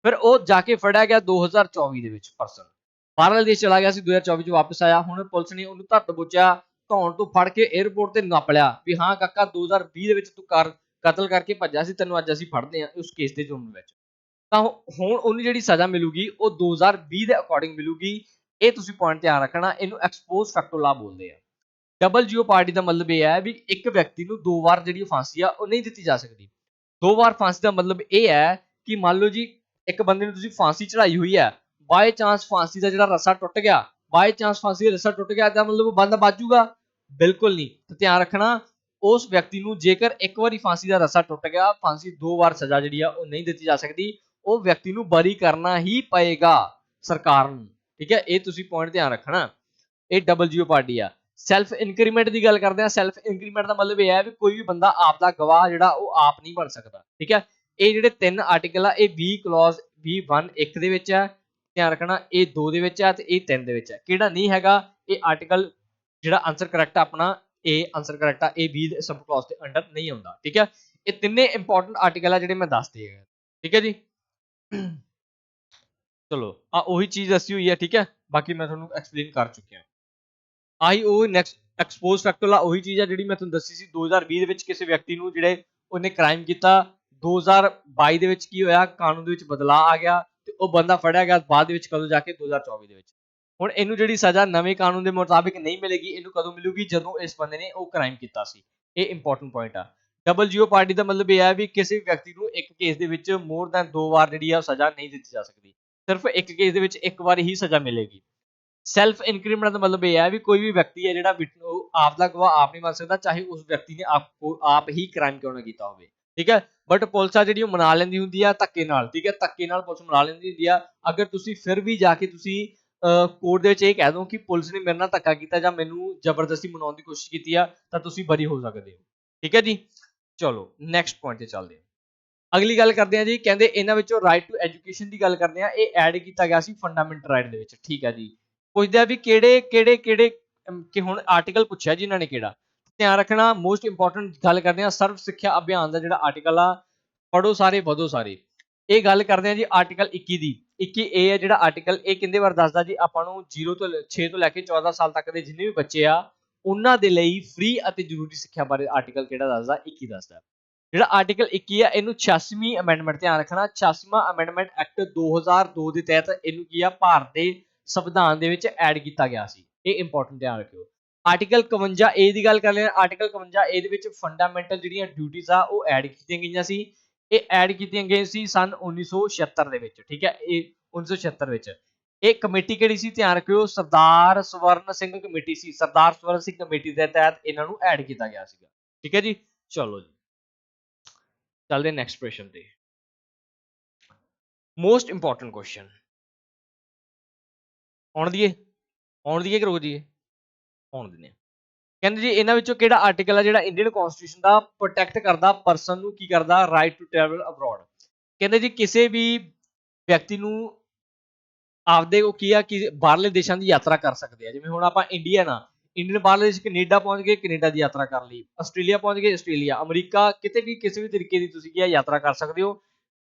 ਫਿਰ ਉਹ ਜਾ ਕੇ ਫੜਿਆ ਗਿਆ 2024 ਦੇ ਵਿੱਚ ਪਰਸਨ, ਬਾਹਰਲੇ ਦੇਸ਼ ਚਲਾ ਗਿਆ ਸੀ, 2024 ਚ ਵਾਪਸ ਆਇਆ। ਹੁਣ ਪੁਲਿਸ ਨੇ ਉਹਨੂੰ ਧੱਤ ਬੁੱਚਿਆ, ਧੌਣ ਤੋਂ ਫੜ ਕੇ 에ਅਰਪੋਰਟ ਤੇ ਨੱਪ ਲਿਆ ਵੀ ਹਾਂ ਕਾਕਾ 2020 ਦੇ ਵਿੱਚ ਤੂੰ ਕਤਲ ਕਰਕੇ ਭੱਜਿਆ ਸੀ, ਤੈਨੂੰ ਅੱਜ ਅਸੀਂ ਫੜਦੇ ਹਾਂ ਉਸ ਕੇਸ ਦੇ ਜੁਰਮ ਵਿੱਚ। ਤਾਂ ਹੁਣ ਉਹਨੂੰ ਜਿਹੜੀ ਸਜ਼ਾ ਮਿਲੂਗੀ ਉਹ 2020 ਦੇ ਅਕੋਰਡਿੰਗ ਮਿਲੂਗੀ। ਇਹ ਤੁਸੀਂ ਪੁਆਇੰਟ ਧਿਆਨ ਰੱਖਣਾ। ਇਹਨੂੰ ਐਕਸਪੋਜ਼ ਫੈਕਟੋ ਲਾ ਬੋਲਦੇ ਆ। ਡਬਲ ਜਿਓਪਾਰਡੀ ਦਾ ਮਤਲਬ ਇਹ ਹੈ ਵੀ ਇੱਕ ਵਿਅਕਤੀ ਨੂੰ 2 ਵਾਰ ਜਿਹੜੀ ਫਾਂਸੀ ਆ ਉਹ ਨਹੀਂ ਦਿੱਤੀ ਜਾ ਸਕਦੀ। 2 ਵਾਰ ਫਾਂਸੀ ਦਾ ਮਤਲਬ ਇਹ ਹੈ ਕਿ ਮੰਨ ਲਓ ਜੀ ਇੱਕ ਬੰਦੇ ਨੂੰ ਤੁਸੀਂ ਫਾਂਸੀ ਚੜਾਈ ਹੋਈ ਹੈ, ਬਾਏ ਚਾਂਸ ਫਾਂਸੀ ਦਾ ਜਿਹੜਾ ਰੱਸਾ ਟੁੱਟ ਗਿਆ, ਬਾਏ ਚਾਂਸ ਫਾਂਸੀ ਦਾ ਰੱਸਾ ਟੁੱਟ ਗਿਆ ਤਾਂ ਮਤਲਬ ਬੰਦਾ ਬਚ ਜਾਊਗਾ, ਬਿਲਕੁਲ ਨਹੀਂ। ਤਾਂ ਧਿਆਨ ਰੱਖਣਾ ਉਸ ਵਿਅਕਤੀ ਨੂੰ ਜੇਕਰ ਇੱਕ ਵਾਰੀ ਫਾਂਸੀ ਦਾ ਰੱਸਾ ਟੁੱਟ ਗਿਆ, ਫਾਂਸੀ 2 ਵਾਰ ਸਜ਼ਾ ਜਿਹੜੀ ਆ ਉਹ ਨਹੀਂ ਦਿੱਤੀ ਜਾ ਸਕਦੀ। ਉਹ ਵਿਅਕਤੀ ਨੂੰ ਬਰੀ ਕਰਨਾ ਹੀ ਪਏਗਾ ਸਰਕਾਰ ਨੂੰ। ਠੀਕ ਹੈ। ਇਹ ਤੁਸੀਂ ਪੁਆਇੰਟ ਧਿਆਨ ਰੱਖਣਾ। ਇਹ ਡਬਲ ਜਿਓਪਾਰਡੀ ਆ। ਸੈਲਫ ਇਨਕਰੀਮੈਂਟ ਦੀ ਗੱਲ ਕਰਦੇ ਆ। ਸੈਲਫ ਇਨਕਰੀਮੈਂਟ ਦਾ ਮਤਲਬ ਇਹ ਹੈ ਵੀ ਕੋਈ ਵੀ ਬੰਦਾ ਆਪ ਦਾ ਗਵਾਹ ਜਿਹੜਾ ਉਹ ਆਪ ਨਹੀਂ ਬਣ ਸਕਦਾ। ਠੀਕ ਹੈ। ਇਹ ਜਿਹੜੇ 3 ਆਰਟੀਕਲ ਆ ਇਹ 20 ਕਲੌਜ਼ 21 1 ਦੇ ਵਿੱਚ ਹੈ, ਧਿਆਨ ਰੱਖਣਾ। ਇਹ 2 ਦੇ ਵਿੱਚ ਹੈ ਤੇ ਇਹ 3 ਦੇ ਵਿੱਚ ਹੈ। ਕਿਹੜਾ ਨਹੀਂ ਹੈਗਾ ਇਹ ਆਰਟੀਕਲ, ਜਿਹੜਾ ਆਨਸਰ ਕਰੈਕਟ ਆ ਆਪਣਾ ਇਹ ਆਨਸਰ ਕਰੈਕਟ ਆ, ਇਹ 20 ਸਬ ਕਲੌਜ਼ ਦੇ ਅੰਡਰ ਨਹੀਂ ਆਉਂਦਾ। ਠੀਕ ਹੈ। ਇਹ ਤਿੰਨੇ ਇੰਪੋਰਟੈਂਟ ਆਰਟੀਕਲ ਆ ਜਿਹੜੇ ਮੈਂ ਦੱਸਦੇ ਆ। ਠੀਕ ਹੈ ਜੀ। ਚਲੋ ਆ ਉਹੀ ਚੀਜ਼ ਦੱਸੀ ਹੋਈ ਹੈ। ਠੀਕ ਹੈ। ਬਾਕੀ ਮੈਂ ਤੁਹਾਨੂੰ ਐਕਸਪਲੇਨ ਕਰ ਚੁੱਕਿਆ। ਆਹੀ ਉਹ ਨੈਕਸਟ ਐਕਸਪੋਜ਼ ਫੈਕਟੋ ਲਾ ਉਹੀ ਚੀਜ਼ ਆ ਜਿਹੜੀ ਮੈਂ ਤੁਹਾਨੂੰ ਦੱਸੀ ਸੀ। 2020 ਦੇ ਵਿੱਚ ਕਿਸੇ ਵਿਅਕਤੀ ਨੂੰ ਜਿਹੜੇ ਉਹਨੇ ਕ੍ਰਾਈਮ ਕੀਤਾ, 2022 ਦੇ ਵਿੱਚ ਕੀ ਹੋਇਆ, ਕਾਨੂੰਨ ਦੇ ਵਿੱਚ ਬਦਲਾਅ ਆ ਗਿਆ ਤੇ ਉਹ ਬੰਦਾ ਫੜਿਆ ਗਿਆ ਬਾਅਦ ਦੇ ਵਿੱਚ, ਕਦੋਂ ਜਾ ਕੇ 2024 ਦੇ ਵਿੱਚ। ਹੁਣ ਇਹਨੂੰ ਜਿਹੜੀ ਸਜ਼ਾ ਨਵੇਂ ਕਾਨੂੰਨ ਦੇ ਮੁਤਾਬਿਕ ਨਹੀਂ ਮਿਲੇਗੀ, ਇਹਨੂੰ ਕਦੋਂ ਮਿਲੂਗੀ, ਜਦੋਂ ਇਸ ਬੰਦੇ ਨੇ ਉਹ ਕ੍ਰਾਈਮ ਕੀਤਾ ਸੀ। ਇਹ ਇੰਪੋਰਟੈਂਟ ਪੁਆਇੰਟ ਆ। ਡਬਲ ਜਿਓਪਾਰਡੀ ਦਾ ਮਤਲਬ ਇਹ ਹੈ ਵੀ ਕਿਸੇ ਵਿਅਕਤੀ ਨੂੰ ਇੱਕ ਕੇਸ ਦੇ ਵਿੱਚ ਮੋਰ ਦੈਨ 2 ਵਾਰ ਜਿਹੜੀ ਆ ਸਜ਼ਾ ਨਹੀਂ ਦਿੱਤੀ ਜਾ ਸਕਦੀ, ਸਿਰਫ ਇੱਕ ਕੇਸ ਦੇ ਵਿੱਚ ਇੱਕ ਵਾਰ ਹੀ ਸਜ਼ਾ ਮਿਲੇਗੀ। ਸੈਲਫ ਇਨਕਰੀਮੈਂਟ ਦਾ ਮਤਲਬ ਇਹ ਹੈ ਵੀ ਕੋਈ ਵੀ ਵਿਅਕਤੀ ਹੈ ਜਿਹੜਾ ਆਪ ਦਾ ਗਵਾਹ ਆਪ ਨਹੀਂ ਬਣ ਸਕਦਾ, ਚਾਹੇ ਉਸ ਵਿਅਕਤੀ ਨੇ ਆਪ ਹੀ ਕ੍ਰਾਈਮ ਕਿਉਂ ਨਾ ਕੀਤਾ ਹੋਵੇ। ਠੀਕ ਹੈ। ਬਟ ਪੁਲਿਸ ਆ ਜਿਹੜੀ ਉਹ ਮਨਾ ਲੈਂਦੀ ਹੁੰਦੀ ਆ ਧੱਕੇ ਨਾਲ। ਠੀਕ ਹੈ। ਧੱਕੇ ਨਾਲ ਪੁਲਿਸ ਮਨਾ ਲੈਂਦੀ ਹੁੰਦੀ ਆ। ਅਗਰ ਤੁਸੀਂ ਫਿਰ ਵੀ ਜਾ ਕੇ ਤੁਸੀਂ ਕੋਰਟ ਦੇ ਵਿੱਚ ਇਹ ਕਹਿ ਦੋ ਕਿ ਪੁਲਿਸ ਨੇ ਮੇਰੇ ਨਾਲ ਧੱਕਾ ਕੀਤਾ ਜਾਂ ਮੈਨੂੰ ਜ਼ਬਰਦਸਤੀ ਮਨਾਉਣ ਦੀ ਕੋਸ਼ਿਸ਼ ਕੀਤੀ ਆ, ਤਾਂ ਤੁਸੀਂ ਬਰੀ ਹੋ ਸਕਦੇ ਹੋ। ਠੀਕ ਹੈ ਜੀ। ਚਲੋ ਨੈਕਸਟ ਪੁਆਇੰਟ ਤੇ ਚੱਲਦੇ ਹਾਂ। ਅਗਲੀ ਗੱਲ ਕਰਦੇ ਹਾਂ ਜੀ। ਕਹਿੰਦੇ ਇਹਨਾਂ ਵਿੱਚੋਂ ਰਾਈਟ ਟੂ ਐਜੂਕੇਸ਼ਨ ਦੀ ਗੱਲ ਕਰਦੇ ਹਾਂ। ਇਹ ਐਡ ਕੀਤਾ ਗਿਆ ਸੀ ਫੰਡਾਮੈਂਟਲ ਰਾਈਟ ਦੇ ਵਿੱਚ। ਠੀਕ ਹੈ ਜੀ। ਪੁੱਛਦੇ ਆ ਵੀ ਕਿਹੜੇ ਕਿ ਹੁਣ ਆਰਟੀਕਲ ਪੁੱਛਿਆ ਜੀ ਇਹਨਾਂ ਨੇ ਕਿਹੜਾ, ਧਿਆਨ ਰੱਖਣਾ। ਮੋਸਟ ਇੰਪੋਰਟੈਂਟ ਗੱਲ ਕਰਦੇ ਆ ਸਰਵ ਸਿੱਖਿਆ ਅਭਿਆਨ ਦਾ ਜਿਹੜਾ ਆਰਟੀਕਲ ਆ, ਪੜੋ ਸਾਰੇ ਵਧੋ ਸਾਰੇ। ਇਹ ਗੱਲ ਕਰਦੇ ਆ ਜੀ ਆਰਟੀਕਲ 21 ਦੀ। 21A ਹੈ ਜਿਹੜਾ ਆਰਟੀਕਲ, ਇਹ ਕਿੰਦੇ ਬਾਰੇ ਦੱਸਦਾ ਜੀ ਆਪਾਂ ਨੂੰ 0 ਤੋਂ 6 ਤੋਂ ਲੈ ਕੇ 14 ਸਾਲ ਤੱਕ ਦੇ ਜਿੰਨੇ ਵੀ ਬੱਚੇ ਆ ਉਹਨਾਂ ਦੇ ਲਈ ਫ੍ਰੀ ਅਤੇ ਜ਼ਰੂਰੀ ਸਿੱਖਿਆ ਬਾਰੇ ਆਰਟੀਕਲ ਕਿਹੜਾ ਦੱਸਦਾ, 21 ਦੱਸਦਾ। ਜਿਹੜਾ ਆਰਟੀਕਲ 21 ਆ ਇਹਨੂੰ 86ਵੀਂ ਅਮੈਂਡਮੈਂਟ, ਧਿਆਨ ਰੱਖਣਾ 86ਵਾਂ ਅਮੈਂਡਮੈਂਟ ਐਕਟ 2002 ਦੇ ਤਹਿਤ ਇਹਨੂੰ ਕੀ ਆ ਭਾਰਤ ਦੇ ਸੰਵਿਧਾਨ ਦੇ ਵਿੱਚ ਐਡ ਕੀਤਾ ਗਿਆ ਸੀ। ਇਹ ਇੰਪੋਰਟੈਂਟ ਧਿਆਨ ਰੱਖਿਓ। ਆਰਟੀਕਲ 51 ਏ ਦੀ ਗੱਲ ਕਰ ਲੈਣਾ। ਆਰਟੀਕਲ 51 ਏ ਦੇ ਵਿੱਚ ਫੰਡਾਮੈਂਟਲ ਜਿਹੜੀਆਂ ਡਿਊਟੀਆਂ ਆ ਉਹ ਐਡ ਕੀਤੀਆਂ ਗਈਆਂ ਸੀ। ਇਹ ਐਡ ਕੀਤੀਆਂ ਗਈਆਂ ਸੀ ਸਨ 1976 ਦੇ ਵਿੱਚ, ਠੀਕ ਹੈ। ਇਹ 1976 ਵਿੱਚ ਇਹ ਕਮੇਟੀ ਕਿਹੜੀ ਸੀ, ਧਿਆਨ ਰੱਖਿਓ, ਸਰਦਾਰ ਸਵਰਨ ਸਿੰਘ ਕਮੇਟੀ ਸੀ। ਸਰਦਾਰ ਸਵਰਨ ਸਿੰਘ ਕਮੇਟੀ ਦੇ ਤਹਿਤ ਇਹਨਾਂ ਨੂੰ ਐਡ ਕੀਤਾ ਗਿਆ ਸੀਗਾ, ਠੀਕ ਹੈ ਜੀ। ਚਲੋ ਜੀ ਚੱਲਦੇ ਨੈਕਸਟ ਪ੍ਰਸ਼ਨ ਤੇ। ਮੋਸਟ ਇੰਪੋਰਟੈਂਟ ਕੁਐਸਚਨ ਆਉਣ ਦੀਏ ਕਿ ਰੋਕ ਦੀਏ, ਆਉਣ ਦਿੰਦੇ। ਕਹਿੰਦੇ ਜੀ ਇਹਨਾਂ ਵਿੱਚੋਂ ਕਿਹੜਾ ਆਰਟੀਕਲ ਹੈ ਜਿਹੜਾ ਇੰਡੀਅਨ ਕਨਸਟੀਟਿਊਸ਼ਨ ਦਾ ਪ੍ਰੋਟੈਕਟ ਕਰਦਾ ਪਰਸਨ ਨੂੰ, ਕੀ ਕਰਦਾ, ਰਾਈਟ ਟੂ ਟਰੈਵਲ ਅਬਰੋਡ। ਕਹਿੰਦੇ ਜੀ ਕਿਸੇ ਵੀ ਵਿਅਕਤੀ ਨੂੰ ਆਪਦੇ ਉਹ ਕੀ ਆ ਕਿ ਬਾਹਰਲੇ ਦੇਸ਼ਾਂ ਦੀ ਯਾਤਰਾ ਕਰ ਸਕਦੇ ਆ। ਜਿਵੇਂ ਹੁਣ ਆਪਾਂ ਇੰਡੀਅਨ ਆ, ਇੰਡੀਅਨ ਬਾਹਰਲੇ ਦੇਸ਼ ਕੈਨੇਡਾ ਪਹੁੰਚ ਗਏ, ਕੈਨੇਡਾ ਦੀ ਯਾਤਰਾ ਕਰ ਲਈ, ਆਸਟ੍ਰੇਲੀਆ ਪਹੁੰਚ ਗਏ, ਆਸਟ੍ਰੇਲੀਆ, ਅਮਰੀਕਾ, ਕਿਤੇ ਵੀ ਕਿਸੇ ਵੀ ਤਰੀਕੇ ਦੀ ਤੁਸੀਂ ਕੀ ਆ ਯਾਤਰਾ ਕਰ ਸਕਦੇ ਹੋ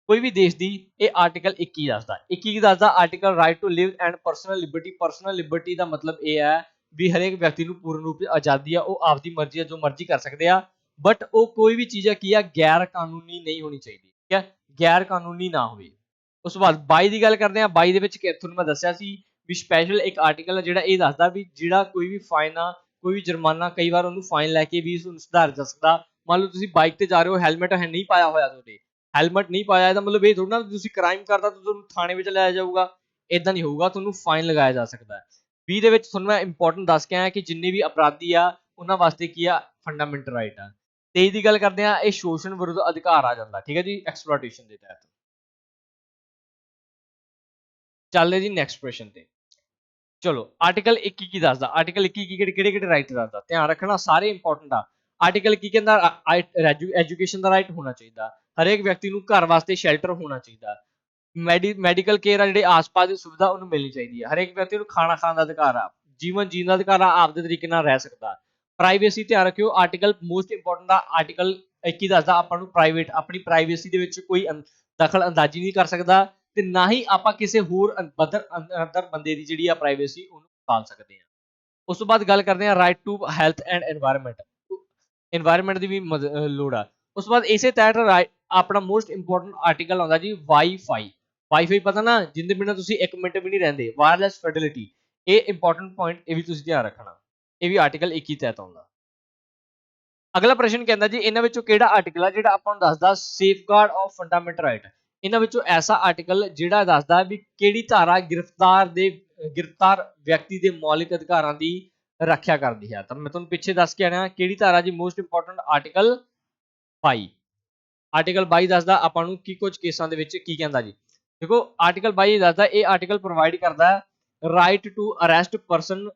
ਕੋਈ ਵੀ ਦੇਸ਼ ਦੀ। ਇਹ ਆਰਟੀਕਲ 21 ਦੱਸਦਾ। 21 ਦੱਸਦਾ article right to live and personal liberty. Personal liberty ਦਾ ਮਤਲਬ ਇਹ ਹੈ ਵੀ ਹਰੇਕ ਵਿਅਕਤੀ ਨੂੰ ਪੂਰਨ ਰੂਪ ਵਿੱਚ ਆਜ਼ਾਦੀ ਆ, ਉਹ ਆਪਦੀ ਮਰਜ਼ੀ ਆ ਜੋ ਮਰਜ਼ੀ ਕਰ ਸਕਦੇ ਆ, ਬਟ ਉਹ ਕੋਈ ਵੀ ਚੀਜ਼ ਆ ਕੀ ਆ ਗੈਰ ਕਾਨੂੰਨੀ ਨਹੀਂ ਹੋਣੀ ਚਾਹੀਦੀ, ਠੀਕ ਹੈ, ਗੈਰ ਕਾਨੂੰਨੀ ਨਾ ਹੋਵੇ। ਉਸ ਤੋਂ ਬਾਅਦ 22 ਦੀ ਗੱਲ ਕਰਦੇ ਆ। 22 ਦੇ ਵਿੱਚ ਤੁਹਾਨੂੰ ਮੈਂ ਦੱਸਿਆ ਸੀ ਵੀ ਸਪੈਸ਼ਲ ਇੱਕ ਆਰਟੀਕਲ ਹੈ ਜਿਹੜਾ ਇਹ ਦੱਸਦਾ ਵੀ ਜਿਹੜਾ ਕੋਈ ਵੀ ਫਾਈਨ ਆ, ਕੋਈ ਵੀ ਜੁਰਮਾਨਾ, ਕਈ ਵਾਰ ਉਹਨੂੰ ਫਾਈਨ ਲੈ ਕੇ ਵੀ ਉਸਨੂੰ ਸੁਧਾਰ ਜਾ ਸਕਦਾ। ਮੰਨ ਲਓ ਤੁਸੀਂ ਬਾਈਕ ਤੇ ਜਾ ਰਹੇ ਹੋ, ਹੈਲਮਟ ਹੈ ਨਹੀਂ ਪਾਇਆ ਹੋਇਆ, ਤੁਹਾਡੇ ਹੈਲਮਟ ਨਹੀਂ ਪਾਇਆ, ਇਹਦਾ ਮਤਲਬ ਇਹ ਥੋੜਾ ਨਾ ਤੁਸੀਂ ਕ੍ਰਾਈਮ ਕਰਦਾ ਤੁਹਾਨੂੰ ਥਾਣੇ ਵਿੱਚ ਲਿਆਇਆ ਜਾਊਗਾ, ਇਦਾਂ ਨਹੀਂ ਹੋਊਗਾ, ਤੁਹਾਨੂੰ ਫਾਈਨ ਲਗਾਇਆ ਜਾ ਸਕਦਾ ਹੈ। 20 ਦੇ ਵਿੱਚ ਤੁਹਾਨੂੰ ਮੈਂ ਇੰਪੋਰਟੈਂਟ ਦੱਸ ਕੇ ਆਇਆ ਕਿ ਜਿੰਨੇ ਵੀ ਅਪਰਾਧੀ ਆ ਉਹਨਾਂ ਵਾਸਤੇ ਕੀ ਆ ਫੰਡਾਮੈਂਟਲ ਰਾਈਟ ਆ। 23 ਦੀ ਗੱਲ ਕਰਦੇ ਆ, ਇਹ ਸ਼ੋਸ਼ਣ ਵਿਰੁੱਧ ਅਧਿਕਾਰ ਆ ਜਾਂਦਾ, ਠੀਕ ਹੈ ਜੀ, ਐਕਸਪਲੋਇਟੇਸ਼ਨ ਦੇ ਤਹਿਤ। ਚੱਲਦੇ ਜੀ ਨੈਕਸਟ ਪ੍ਰਸ਼ਨ ਤੇ। ਚਲੋ ਆਰਟੀਕਲ 21 ਕੀ ਦੱਸਦਾ। ਆਰਟੀਕਲ 21 ਕਿਹੜੇ ਰਾਈਟ ਦੱਸਦਾ, ਧਿਆਨ ਰੱਖਣਾ ਸਾਰੇ ਇੰਪੋਰਟੈਂਟ ਆ। ਆਰਟੀਕਲ ਕੀ ਕਹਿੰਦਾ, ਐਜੂਕੇਸ਼ਨ ਦਾ ਰਾਈਟ ਹੋਣਾ ਚਾਹੀਦਾ, ਹਰੇਕ ਵਿਅਕਤੀ ਨੂੰ ਘਰ ਵਾਸਤੇ ਸ਼ੈਲਟਰ ਹੋਣਾ ਚਾਹੀਦਾ, ਮੈਡੀਕਲ ਕੇਅਰ ਆ ਜਿਹੜੇ ਆਸ-ਪਾਸ ਦੀ ਸੁਵਿਧਾ ਉਹਨੂੰ ਮਿਲਣੀ ਚਾਹੀਦੀ ਹੈ, ਹਰੇਕ ਵਿਅਕਤੀ ਨੂੰ ਖਾਣਾ ਖਾਣ ਦਾ ਅਧਿਕਾਰ ਆ, ਜੀਵਨ ਜੀਣ ਦਾ ਅਧਿਕਾਰ ਆ, ਆਪਦੇ ਤਰੀਕੇ ਨਾਲ ਰਹਿ ਸਕਦਾ। ਪ੍ਰਾਈਵੇਸੀ ਧਿਆਨ ਰੱਖਿਓ, ਆਰਟੀਕਲ ਮੋਸਟ ਇੰਪੋਰਟੈਂਟ ਆ। ਆਰਟੀਕਲ 21 ਦੱਸਦਾ ਆਪਾਂ ਨੂੰ ਆਪਣੀ ਪ੍ਰਾਈਵੇਸੀ ਦੇ ਵਿੱਚ ਕੋਈ ਦਖਲ ਅੰਦਾਜ਼ੀ ਨਹੀਂ ਕਰ ਸਕਦਾ ਤੇ ਨਾ ਹੀ ਆਪਾਂ ਕਿਸੇ ਹੋਰ ਅੰਦਰ ਬੰਦੇ ਦੀ ਜਿਹੜੀ ਆ ਪ੍ਰਾਈਵੇਸੀ ਉਹਨੂੰ ਪਾਲ ਸਕਦੇ ਆ। ਉਸ ਤੋਂ ਬਾਅਦ ਗੱਲ ਕਰਦੇ ਆ right to health and environment ਦੀ ਵੀ ਲੋੜ ਆ। ਉਸ ਤੋਂ ਬਾਅਦ ਇਸੇ ਤਹਿਤ ਆਪਣਾ ਮੋਸਟ ਇੰਪੋਰਟੈਂਟ ਆਰਟੀਕਲ ਆਉਂਦਾ ਜੀ ਵਾਈਫਾਈ ਪਤਾ ਨਾ, ਜਿੰਦੇ ਬਿਨਾਂ ਤੁਸੀਂ 1 ਮਿੰਟ ਵੀ ਨਹੀਂ ਰਹਿੰਦੇ, ਵਾਇਰਲੈਸ ਫਿਡਿਲਿਟੀ। ਇਹ ਇੰਪੋਰਟੈਂਟ ਪੁਆਇੰਟ ਇਹ ਵੀ ਤੁਸੀਂ ਧਿਆਨ ਰੱਖਣਾ, ਇਹ ਵੀ ਆਰਟੀਕਲ 21 ਤਹਿਤ ਆਉਂਦਾ। ਅਗਲਾ ਪ੍ਰਸ਼ਨ ਕਹਿੰਦਾ ਜੀ ਇਹਨਾਂ ਵਿੱਚੋਂ ਕਿਹੜਾ ਆਰਟੀਕਲ ਆ ਜਿਹੜਾ ਆਪਾਂ ਨੂੰ ਦੱਸਦਾ ਸੇਫਗਾਰਡ ਆਫ ਫੰਡਾਮੈਂਟਲ ਰਾਈਟ। ਇਹਨਾਂ ਵਿੱਚੋਂ ਐਸਾ ਆਰਟੀਕਲ ਜਿਹੜਾ ਦੱਸਦਾ ਵੀ ਕਿਹੜੀ ਧਾਰਾ ਗ੍ਰਿਫਤਾਰ ਵਿਅਕਤੀ ਦੇ ਮੌਲਿਕ ਅਧਿਕਾਰਾਂ ਦੀ ਰੱਖਿਆ ਕਰਦੀ ਹੈ। ਤਾਂ ਮੈਂ ਤੁਹਾਨੂੰ ਪਿੱਛੇ ਦੱਸ ਕੇ ਆਣਾ ਕਿਹੜੀ ਧਾਰਾ ਜੀ, ਮੋਸਟ ਇੰਪੋਰਟੈਂਟ ਆਰਟੀਕਲ 22। ਆਰਟੀਕਲ 22 ਦੱਸਦਾ ਆਪਾਂ ਨੂੰ ਕਿ ਕੁਝ ਕੇਸਾਂ ਦੇ ਵਿੱਚ ਕੀ ਕਹਿੰਦਾ ਜੀ। ਦੇਖੋ ਆਰਟੀਕਲ 22 ਦੱਸਦਾ ਇਹ ਆਰਟੀਕਲ ਪ੍ਰੋਵਾਈਡ ਕਰਦਾ ਹੈ right to arrest person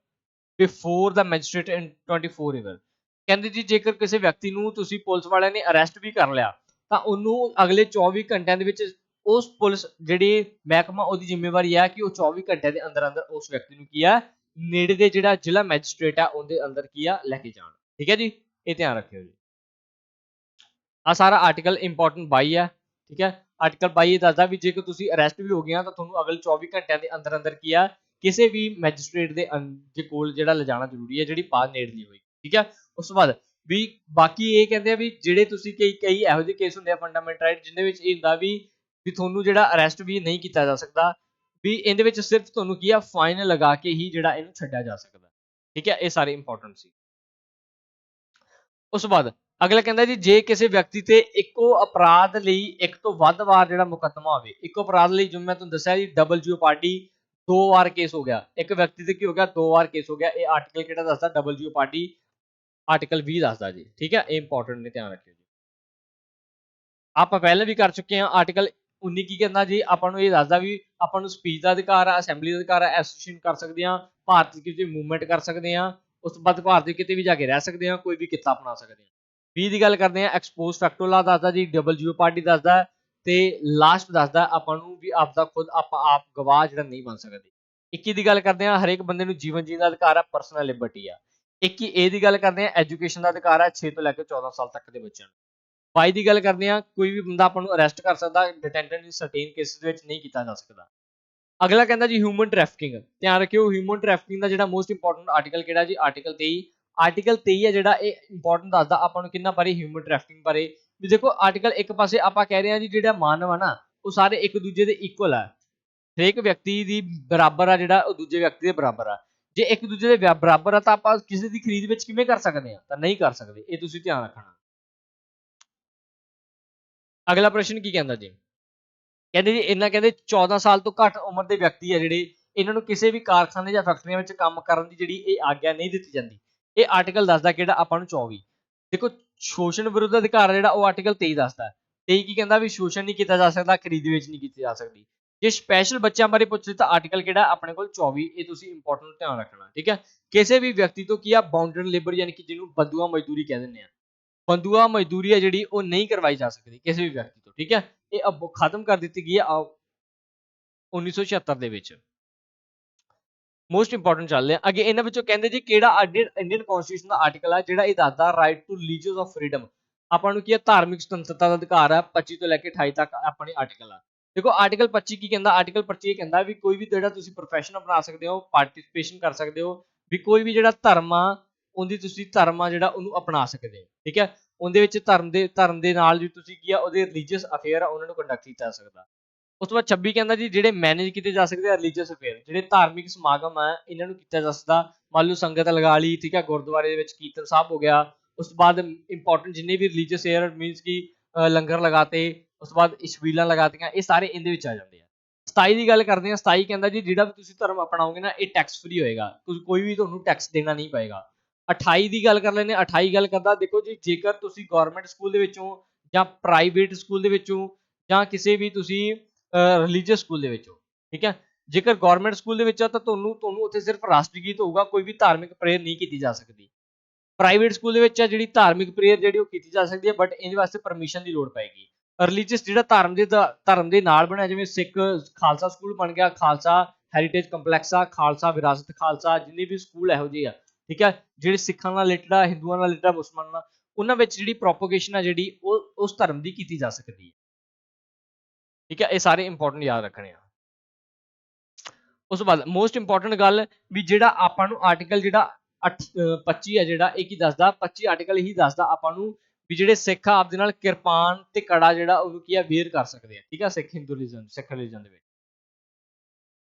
before the magistrate in 24 hour. ਕਹਿੰਦੇ ਜੀ ਜੇਕਰ ਕਿਸੇ ਵਿਅਕਤੀ ਨੂੰ ਤੁਸੀਂ ਪੁਲਿਸ ਵਾਲਿਆਂ ਨੇ ਅਰੈਸਟ ਵੀ ਕਰ ਲਿਆ ਤਾਂ ਉਹਨੂੰ ਅਗਲੇ 24 ਘੰਟਿਆਂ ਦੇ ਵਿੱਚ ਉਸ ਪੁਲਿਸ ਜਿਹੜੀ ਮਹਿਕਮਾ ਉਹਦੀ ਜ਼ਿੰਮੇਵਾਰੀ ਹੈ ਕਿ ਉਹ 24 ਘੰਟਿਆਂ ਦੇ ਅੰਦਰ ਅੰਦਰ ਉਸ ਵਿਅਕਤੀ ਨੂੰ ਕੀ ਆ ਨੇੜੇ ਦੇ ਜਿਹੜਾ ਜ਼ਿਲ੍ਹਾ ਮੈਜਿਸਟ੍ਰੇਟ ਆ ਉਹਦੇ ਅੰਦਰ ਕੀ ਆ ਲੈ ਕੇ ਜਾਣ, ਠੀਕ ਹੈ ਜੀ, ਇਹ ਧਿਆਨ ਰੱਖਿਓ ਜੀ। ਆ ਸਾਰਾ ਆਰਟੀਕਲ ਇੰਪੋਰਟੈਂਟ 22 ਹੈ, ਠੀਕ ਹੈ। ਆਰਟੀਕਲ 22 ਇਹ ਦੱਸਦਾ ਵੀ ਜੇਕਰ ਤੁਸੀਂ ਅਰੈਸਟ ਵੀ ਹੋ ਗਏ ਆ ਤਾਂ ਤੁਹਾਨੂੰ ਅਗਲੇ 24 ਘੰਟਿਆਂ ਦੇ ਅੰਦਰ ਅੰਦਰ ਕੀ ਆ ਕਿਸੇ ਵੀ ਮੈਜਿਸਟ੍ਰੇਟ ਦੇ ਕੋਲ ਜਿਹੜਾ ਲਿਜਾਣਾ ਜ਼ਰੂਰੀ ਹੈ, ਜਿਹੜੀ ਪਾਸ ਨੇੜਲੀ ਹੋਈ, ਠੀਕ ਹੈ। ਉਸ ਤੋਂ ਬਾਅਦ ਵੀ ਬਾਕੀ ਇਹ ਕਹਿੰਦੇ ਆ ਵੀ ਜਿਹੜੇ ਤੁਸੀਂ ਕਈ ਇਹੋ ਜਿਹੇ ਕੇਸ ਹੁੰਦੇ ਆ ਫੰਡਾਮੈਂਟਲ ਰਾਈਟ ਜਿੰਦੇ ਵਿੱਚ ਇਹ ਹੁੰਦਾ ਵੀ ਤੁਹਾਨੂੰ ਜਿਹੜਾ ਅਰੈਸਟ ਵੀ ਨਹੀਂ ਕੀਤਾ ਜਾ ਸਕਦਾ, ਵੀ ਇਹਦੇ ਵਿੱਚ ਸਿਰਫ ਤੁਹਾਨੂੰ ਕੀ ਆ ਫਾਈਨ ਲਗਾ ਕੇ ਹੀ ਜਿਹੜਾ ਇਹਨੂੰ ਛੱਡਿਆ ਜਾ ਸਕਦਾ, ਠੀਕ ਹੈ। ਇਹ ਸਾਰੇ ਇੰਪੋਰਟੈਂਟ ਸੀ। ਉਸ ਤੋਂ ਬਾਅਦ ਅਗਲਾ ਕਹਿੰਦਾ ਜੀ ਜੇ ਕਿਸੇ ਵਿਅਕਤੀ ਤੇ ਇੱਕੋ ਅਪਰਾਧ ਲਈ ਇੱਕ ਤੋਂ ਵੱਧ ਵਾਰ ਜਿਹੜਾ ਮੁਕੱਦਮਾ ਹੋਵੇ, ਇੱਕੋ ਅਪਰਾਧ ਲਈ ਜਿਵੇਂ ਮੈਂ ਤੁਹਾਨੂੰ ਦੱਸਿਆ ਜੀ WGO ਪਾਰਟੀ 2 ਵਾਰ ਕੇਸ ਹੋ ਗਿਆ, ਇੱਕ ਵਿਅਕਤੀ ਤੇ ਕੀ ਹੋ ਗਿਆ 2 ਵਾਰ ਕੇਸ ਹੋ ਗਿਆ। ਇਹ ਆਰਟੀਕਲ ਕਿਹੜਾ ਦੱਸਦਾ WGO ਪਾਰਟੀ ਆਰਟੀਕਲ 20 ਦੱਸਦਾ ਜੀ, ਠੀਕ ਹੈ। ਇਹ ਇੰਪੋਰਟੈਂਟ ਨੇ, ਧਿਆਨ ਰੱਖਿਓ ਜੀ। ਆਪਾਂ ਪਹਿਲਾਂ ਵੀ ਕਰ ਚੁੱਕੇ ਹਾਂ। ਆਰਟੀਕਲ 19 ਕੀ ਕਹਿੰਦਾ ਜੀ ਆਪਾਂ ਨੂੰ ਇਹ ਦੱਸਦਾ ਵੀ ਆਪਾਂ ਨੂੰ ਸਪੀਚ ਦਾ ਅਧਿਕਾਰ ਆ, ਅਸੈਂਬਲੀ ਦਾ ਅਧਿਕਾਰ ਆ, ਐਸੋਸੀਏਸ਼ਨ ਕਰ ਸਕਦੇ ਹਾਂ, ਭਾਰਤ ਦੀ ਕਿਸੇ ਮੂਵਮੈਂਟ ਕਰ ਸਕਦੇ ਹਾਂ, ਉਸ ਤੋਂ ਬਾਅਦ ਭਾਰਤ ਦੇ ਕਿਤੇ ਵੀ ਜਾ ਕੇ ਰਹਿ ਸਕਦੇ ਹਾਂ, ਕੋਈ ਵੀ ਕਿੱਤਾ ਅਪਣਾ ਸਕਦੇ ਹਾਂ। 20 ਦੀ ਗੱਲ ਕਰਦੇ ਹਾਂ ਐਕਸਪੋਜ਼ ਫੈਕਟੋ ਲਾ ਦੱਸਦਾ ਜੀ, WGO ਪਾਰਟੀ ਦੱਸਦਾ ਤੇ ਲਾਸਟ ਦੱਸਦਾ ਆਪਾਂ ਨੂੰ ਵੀ ਆਪਦਾ ਖੁਦ ਆਪਾਂ ਆਪ ਗਵਾਹ ਜਿਹੜਾ ਨਹੀਂ ਬਣ ਸਕਦੇ। 21 ਦੀ ਗੱਲ ਕਰਦੇ ਹਾਂ ਹਰੇਕ ਬੰਦੇ ਨੂੰ ਜੀਵਨ ਜੀਣ ਦਾ ਅਧਿਕਾਰ ਆ, ਪਰਸਨਲ ਲਿਬਰਟੀ ਆ। 21A ਦੀ ਗੱਲ ਕਰਦੇ ਹਾਂ ਐਜੂਕੇਸ਼ਨ ਦਾ ਅਧਿਕਾਰ ਆ 6 ਤੋਂ ਲੈ ਕੇ 14 ਸਾਲ ਤੱਕ ਦੇ ਬੱਚਿਆਂ ਨੂੰ। 22 ਦੀ ਗੱਲ ਕਰਦੇ ਹਾਂ ਕੋਈ ਵੀ ਬੰਦਾ ਆਪਾਂ ਨੂੰ ਅਰੈਸਟ ਕਰ ਸਕਦਾ, ਡਿਟੈਂਟਡ ਇਨ ਸਰਟੇਨ ਕੇਸਿਸ ਦੇ ਵਿੱਚ ਨਹੀਂ ਕੀਤਾ ਜਾ ਸਕਦਾ। ਅਗਲਾ ਕਹਿੰਦਾ ਜੀ ਹਿਊਮਨ ਟ੍ਰੈਫਿਕਿੰਗ, ਧਿਆਨ ਰੱਖਿਓ ਹਿਊਮਨ ਟ੍ਰੈਫਿਕਿੰਗ ਦਾ ਜਿਹੜਾ ਮੋਸਟ ਇੰਪੋਰਟੈਂਟ ਆਰਟੀਕਲ ਕਿਹੜਾ ਜੀ ਆਰਟੀਕਲ 23। ਆਰਟੀਕਲ 23 ਹੈ ਜਿਹੜਾ ਇਹ ਇੰਪੋਰਟੈਂਟ ਦੱਸਦਾ ਆਪਾਂ ਨੂੰ ਕਿੰਨਾ ਬਾਰੇ ਹਿਊਮਨ ਟ੍ਰੈਫਿਕਿੰਗ ਬਾਰੇ। ਵੀ ਦੇਖੋ ਆਰਟੀਕਲ ਇੱਕ ਪਾਸੇ ਆਪਾਂ ਕਹਿ ਰਹੇ ਹਾਂ ਜੀ ਜਿਹੜਾ ਮਾਨਵ ਆ ਨਾ ਉਹ ਸਾਰੇ ਇੱਕ ਦੂਜੇ ਦੇ ਇਕੁਅਲ ਆ, ਹਰੇਕ ਵਿਅਕਤੀ ਦੀ ਬਰਾਬਰ ਆ, ਜਿਹੜਾ ਉਹ ਦੂਜੇ ਵਿਅਕਤੀ ਦੇ ਬਰਾਬਰ ਆ। ਜੇ ਇੱਕ ਦੂਜੇ ਦੇ ਬਰਾਬਰ ਆ ਤਾਂ ਆਪਾਂ ਕਿਸੇ ਦੀ ਖਰੀਦ ਵਿੱਚ ਕਿਵੇਂ ਕਰ ਸਕਦੇ ਆ, ਤਾਂ ਨਹੀਂ ਕਰ ਸਕਦੇ। ਇਹ ਤੁਸੀਂ ਧਿਆਨ ਰੱਖਣਾ। ਅਗਲਾ ਪ੍ਰਸ਼ਨ ਕੀ ਕਹਿੰਦਾ ਜੀ, ਕਹਿੰਦੇ ਜੀ ਇਹਨਾਂ ਕਹਿੰਦੇ 14 ਸਾਲ ਤੋਂ ਘੱਟ ਉਮਰ ਦੇ ਵਿਅਕਤੀ ਆ ਜਿਹੜੇ, ਇਹਨਾਂ ਨੂੰ ਕਿਸੇ ਵੀ ਕਾਰਖਾਨੇ ਜਾਂ ਫੈਕਟਰੀਆਂ ਵਿੱਚ ਕੰਮ ਕਰਨ ਦੀ ਜਿਹੜੀ ਇਹ ਆਗਿਆ ਨਹੀਂ ਦਿੱਤੀ ਜਾਂਦੀ। ਇਹ ਆਰਟੀਕਲ ਦੱਸਦਾ ਕਿਹੜਾ ਆਪਾਂ ਨੂੰ 24। ਦੇਖੋ ਸ਼ੋਸ਼ਣ ਵਿਰੁੱਧ ਅਧਿਕਾਰ ਜਿਹੜਾ ਉਹ ਆਰਟੀਕਲ 23 ਦੱਸਦਾ। 23 ਕੀ ਕਹਿੰਦਾ ਵੀ ਸ਼ੋਸ਼ਣ ਨਹੀਂ ਕੀਤਾ ਜਾ ਸਕਦਾ, ਖਰੀਦ ਵੇਚ ਨਹੀਂ ਕੀਤੀ ਜਾ ਸਕਦੀ। ਜੇ ਸਪੈਸ਼ਲ ਬੱਚਿਆਂ ਬਾਰੇ ਪੁੱਛ ਤਾਂ ਆਰਟੀਕਲ ਕਿਹੜਾ ਆਪਣੇ ਕੋਲ 24। ਇਹ ਤੁਸੀਂ ਇੰਪੋਰਟੈਂਟ ਧਿਆਨ ਰੱਖਣਾ, ਠੀਕ ਹੈ। ਕਿਸੇ ਵੀ ਵਿਅਕਤੀ ਤੋਂ ਕੀ ਆ ਬਾਉਂਡਡ ਲੇਬਰ ਯਾਨੀ ਕਿ ਜਿਹਨੂੰ ਬੰਦੂਆ ਮਜ਼ਦੂਰੀ ਕਹਿ ਦਿੰਦੇ ਆ, ਬੰਦੂਆ ਮਜ਼ਦੂਰੀ ਹੈ ਜਿਹੜੀ ਉਹ ਨਹੀਂ ਕਰਵਾਈ ਜਾ ਸਕਦੀ ਕਿਸੇ ਵੀ ਵਿਅਕਤੀ ਤੋਂ, ਠੀਕ ਹੈ। ਇਹ ਖਤਮ ਕਰ ਦਿੱਤੀ ਗਈ ਹੈ 1976 ਦੇ ਵਿੱਚ। ਮੋਸਟ ਇੰਪੋਰਟੈਂਟ ਚੱਲਦੇ ਆ ਅੱਗੇ। ਇਹਨਾਂ ਵਿੱਚੋਂ ਕਹਿੰਦੇ ਜੀ ਕਿਹੜਾ ਇੰਡੀਅਨ ਕਨਸਟੀਟਿਊਸ਼ਨ ਦਾ ਆਰਟੀਕਲ ਆ ਜਿਹੜਾ ਇਹ ਦੱਸਦਾ right to religious of freedom, ਆਪਾਂ ਨੂੰ ਕੀ ਹੈ ਧਾਰਮਿਕ ਸੁਤੰਤਰਤਾ ਦਾ ਅਧਿਕਾਰ ਹੈ। 25 ਤੋਂ ਲੈ ਕੇ 28 ਤੱਕ ਆਪਣੇ ਆਰਟੀਕਲ ਆ। ਦੇਖੋ ਆਰਟੀਕਲ 25 ਕੀ ਕਹਿੰਦਾ, ਆਰਟੀਕਲ 25 ਇਹ ਕਹਿੰਦਾ ਵੀ ਕੋਈ ਵੀ ਜਿਹੜਾ ਤੁਸੀਂ ਪ੍ਰੋਫੈਸ਼ਨ ਅਪਣਾ ਸਕਦੇ ਹੋ, ਪਾਰਟਿਸਿਪੇਸ਼ਨ ਕਰ ਸਕਦੇ ਹੋ, ਵੀ ਕੋਈ ਵੀ ਜਿਹੜਾ ਧਰਮ ਆ ਉਹਦੀ ਤੁਸੀਂ ਧਰਮ ਆ ਜਿਹੜਾ ਉਹਨੂੰ ਅਪਣਾ ਸਕਦੇ ਹੋ, ਠੀਕ ਹੈ। ਉਹਦੇ ਵਿੱਚ ਧਰਮ ਦੇ ਨਾਲ ਵੀ ਤੁਸੀਂ ਕੀ ਆ ਉਹਦੇ ਰਿਲੀਜੀਅਸ ਅਫੇਅਰ ਆ ਉਹਨਾਂ ਨੂੰ ਕੰਡਕਟ ਕੀਤਾ ਜਾ ਸਕਦਾ। ਉਸ ਤੋਂ ਬਾਅਦ 26 ਕਹਿੰਦਾ ਜੀ ਜਿਹੜੇ ਮੈਨੇਜ ਕੀਤੇ ਜਾ ਸਕਦੇ ਆ ਰਿਲੀਜੀਅਸ ਅਫੇਅਰ, ਜਿਹੜੇ ਧਾਰਮਿਕ ਸਮਾਗਮ ਆ ਇਹਨਾਂ ਨੂੰ ਕੀਤਾ ਜਾ ਸਕਦਾ। ਮੰਨ ਲਓ ਸੰਗਤ ਲਗਾ ਲਈ, ਠੀਕ ਹੈ, ਗੁਰਦੁਆਰੇ ਦੇ ਵਿੱਚ ਕੀਰਤਨ ਸਾਹਿਬ ਹੋ ਗਿਆ। ਉਸ ਤੋਂ ਬਾਅਦ ਇੰਪੋਰਟੈਂਟ ਜਿੰਨੇ ਵੀ ਰਿਲੀਜੀਅਸ ਅਫੇਅਰ ਮੀਨਸ ਕਿ ਲੰਗਰ ਲਗਾਤੇ, ਉਸ ਤੋਂ ਬਾਅਦ ਛਬੀਲਾਂ ਲਗਾਤੀਆਂ, ਇਹ ਸਾਰੇ ਇਹਦੇ ਵਿੱਚ ਆ ਜਾਂਦੇ ਆ। 27 ਦੀ ਗੱਲ ਕਰਦੇ ਆ। 27 ਕਹਿੰਦਾ ਜੀ ਜਿਹੜਾ ਵੀ ਤੁਸੀਂ ਧਰਮ ਅਪਣਾਓਗੇ ਨਾ ਇਹ ਟੈਕਸ ਫ੍ਰੀ ਹੋਏਗਾ, ਕੋਈ ਵੀ ਤੁਹਾਨੂੰ ਟੈਕਸ ਦੇਣਾ ਨਹੀਂ ਪਏਗਾ। 28 ਦੀ ਗੱਲ ਕਰ ਲੈਂਦੇ ਆ। 28 ਗੱਲ ਕਰਦਾ ਦੇਖੋ ਜੀ ਜੇਕਰ ਤੁਸੀਂ ਗਵਰਨਮੈਂਟ ਸਕੂਲ ਦੇ ਵਿੱਚੋਂ ਜਾਂ ਪ੍ਰਾਈਵੇਟ ਸਕੂਲ ਦੇ ਵਿੱਚੋਂ ਜਾਂ ਕਿਸੇ ਵੀ ਤੁਸੀਂ ਰਿਲੀਜੀਅਸ ਸਕੂਲ ਦੇ ਵਿੱਚੋਂ, ਠੀਕ ਹੈ। ਜੇਕਰ ਗਵਰਨਮੈਂਟ ਸਕੂਲ ਦੇ ਵਿੱਚ ਆ ਤਾਂ ਤੁਹਾਨੂੰ ਉੱਥੇ ਸਿਰਫ ਰਾਸ਼ਟਰੀ ਗੀਤ ਹੋਊਗਾ, ਕੋਈ ਵੀ ਧਾਰਮਿਕ ਪ੍ਰੇਅਰ ਨਹੀਂ ਕੀਤੀ ਜਾ ਸਕਦੀ। ਪ੍ਰਾਈਵੇਟ ਸਕੂਲ ਦੇ ਵਿੱਚ ਆ ਜਿਹੜੀ ਧਾਰਮਿਕ ਪ੍ਰੇਅਰ ਜਿਹੜੀ ਉਹ ਕੀਤੀ ਜਾ ਸਕਦੀ ਹੈ, ਬਟ ਇਹਦੇ ਵਾਸਤੇ ਪਰਮਿਸ਼ਨ ਦੀ ਲੋੜ ਪਏਗੀ। ਰਿਲੀਜੀਅਸ ਜਿਹੜਾ ਧਰਮ ਦੇ ਨਾਲ ਬਣਿਆ, ਜਿਵੇਂ ਸਿੱਖ ਖਾਲਸਾ ਸਕੂਲ ਬਣ ਗਿਆ, ਖਾਲਸਾ ਹੈਰੀਟੇਜ ਕੰਪਲੈਕਸ ਆ, ਖਾਲਸਾ ਵਿਰਾਸਤ ਖਾਲਸਾ, ਜਿੰਨੇ ਵੀ ਸਕੂਲ ਇਹੋ ਜਿਹੇ ਆ, ਠੀਕ ਹੈ, ਜਿਹੜੇ ਸਿੱਖਾਂ ਨਾਲ ਰਿਲੇਟਡ ਆ, ਹਿੰਦੂਆਂ ਨਾਲ ਰਿਲੇਟਡ ਆ, ਮੁਸਲਮਾਨਾਂ ਨਾਲ, ਉਹਨਾਂ ਵਿੱਚ ਜਿਹੜੀ ਪ੍ਰੋਪੋਗੇਸ਼ਨ ਆ ਜਿਹੜੀ ਉਹ ਉਸ ਧਰਮ ਦੀ ਕੀਤੀ ਜਾ ਸਕਦੀ ਹੈ, ਠੀਕ ਹੈ। ਇਹ ਸਾਰੇ ਇੰਪੋਰਟੈਂਟ ਯਾਦ ਰੱਖਣੇ ਆ। ਉਸ ਤੋਂ ਬਾਅਦ ਮੋਸਟ ਇੰਪੋਰਟੈਂਟ ਗੱਲ ਵੀ ਜਿਹੜਾ ਆਪਾਂ ਨੂੰ ਆਰਟੀਕਲ ਜਿਹੜਾ 25 ਆ ਜਿਹੜਾ ਇਹ ਕੀ ਦੱਸਦਾ, 25 ਆਰਟੀਕਲ ਹੀ ਦੱਸਦਾ ਆਪਾਂ ਨੂੰ ਵੀ ਜਿਹੜੇ ਸਿੱਖ ਆ ਆਪਦੇ ਨਾਲ ਕਿਰਪਾਨ ਤੇ ਕੜਾ ਜਿਹੜਾ ਉਹਨੂੰ ਕੀ ਆ ਵੇਅਰ ਕਰ ਸਕਦੇ ਆ, ਠੀਕ ਆ, ਸਿੱਖ ਰਿਲੀਜਨ ਦੇ ਵਿੱਚ।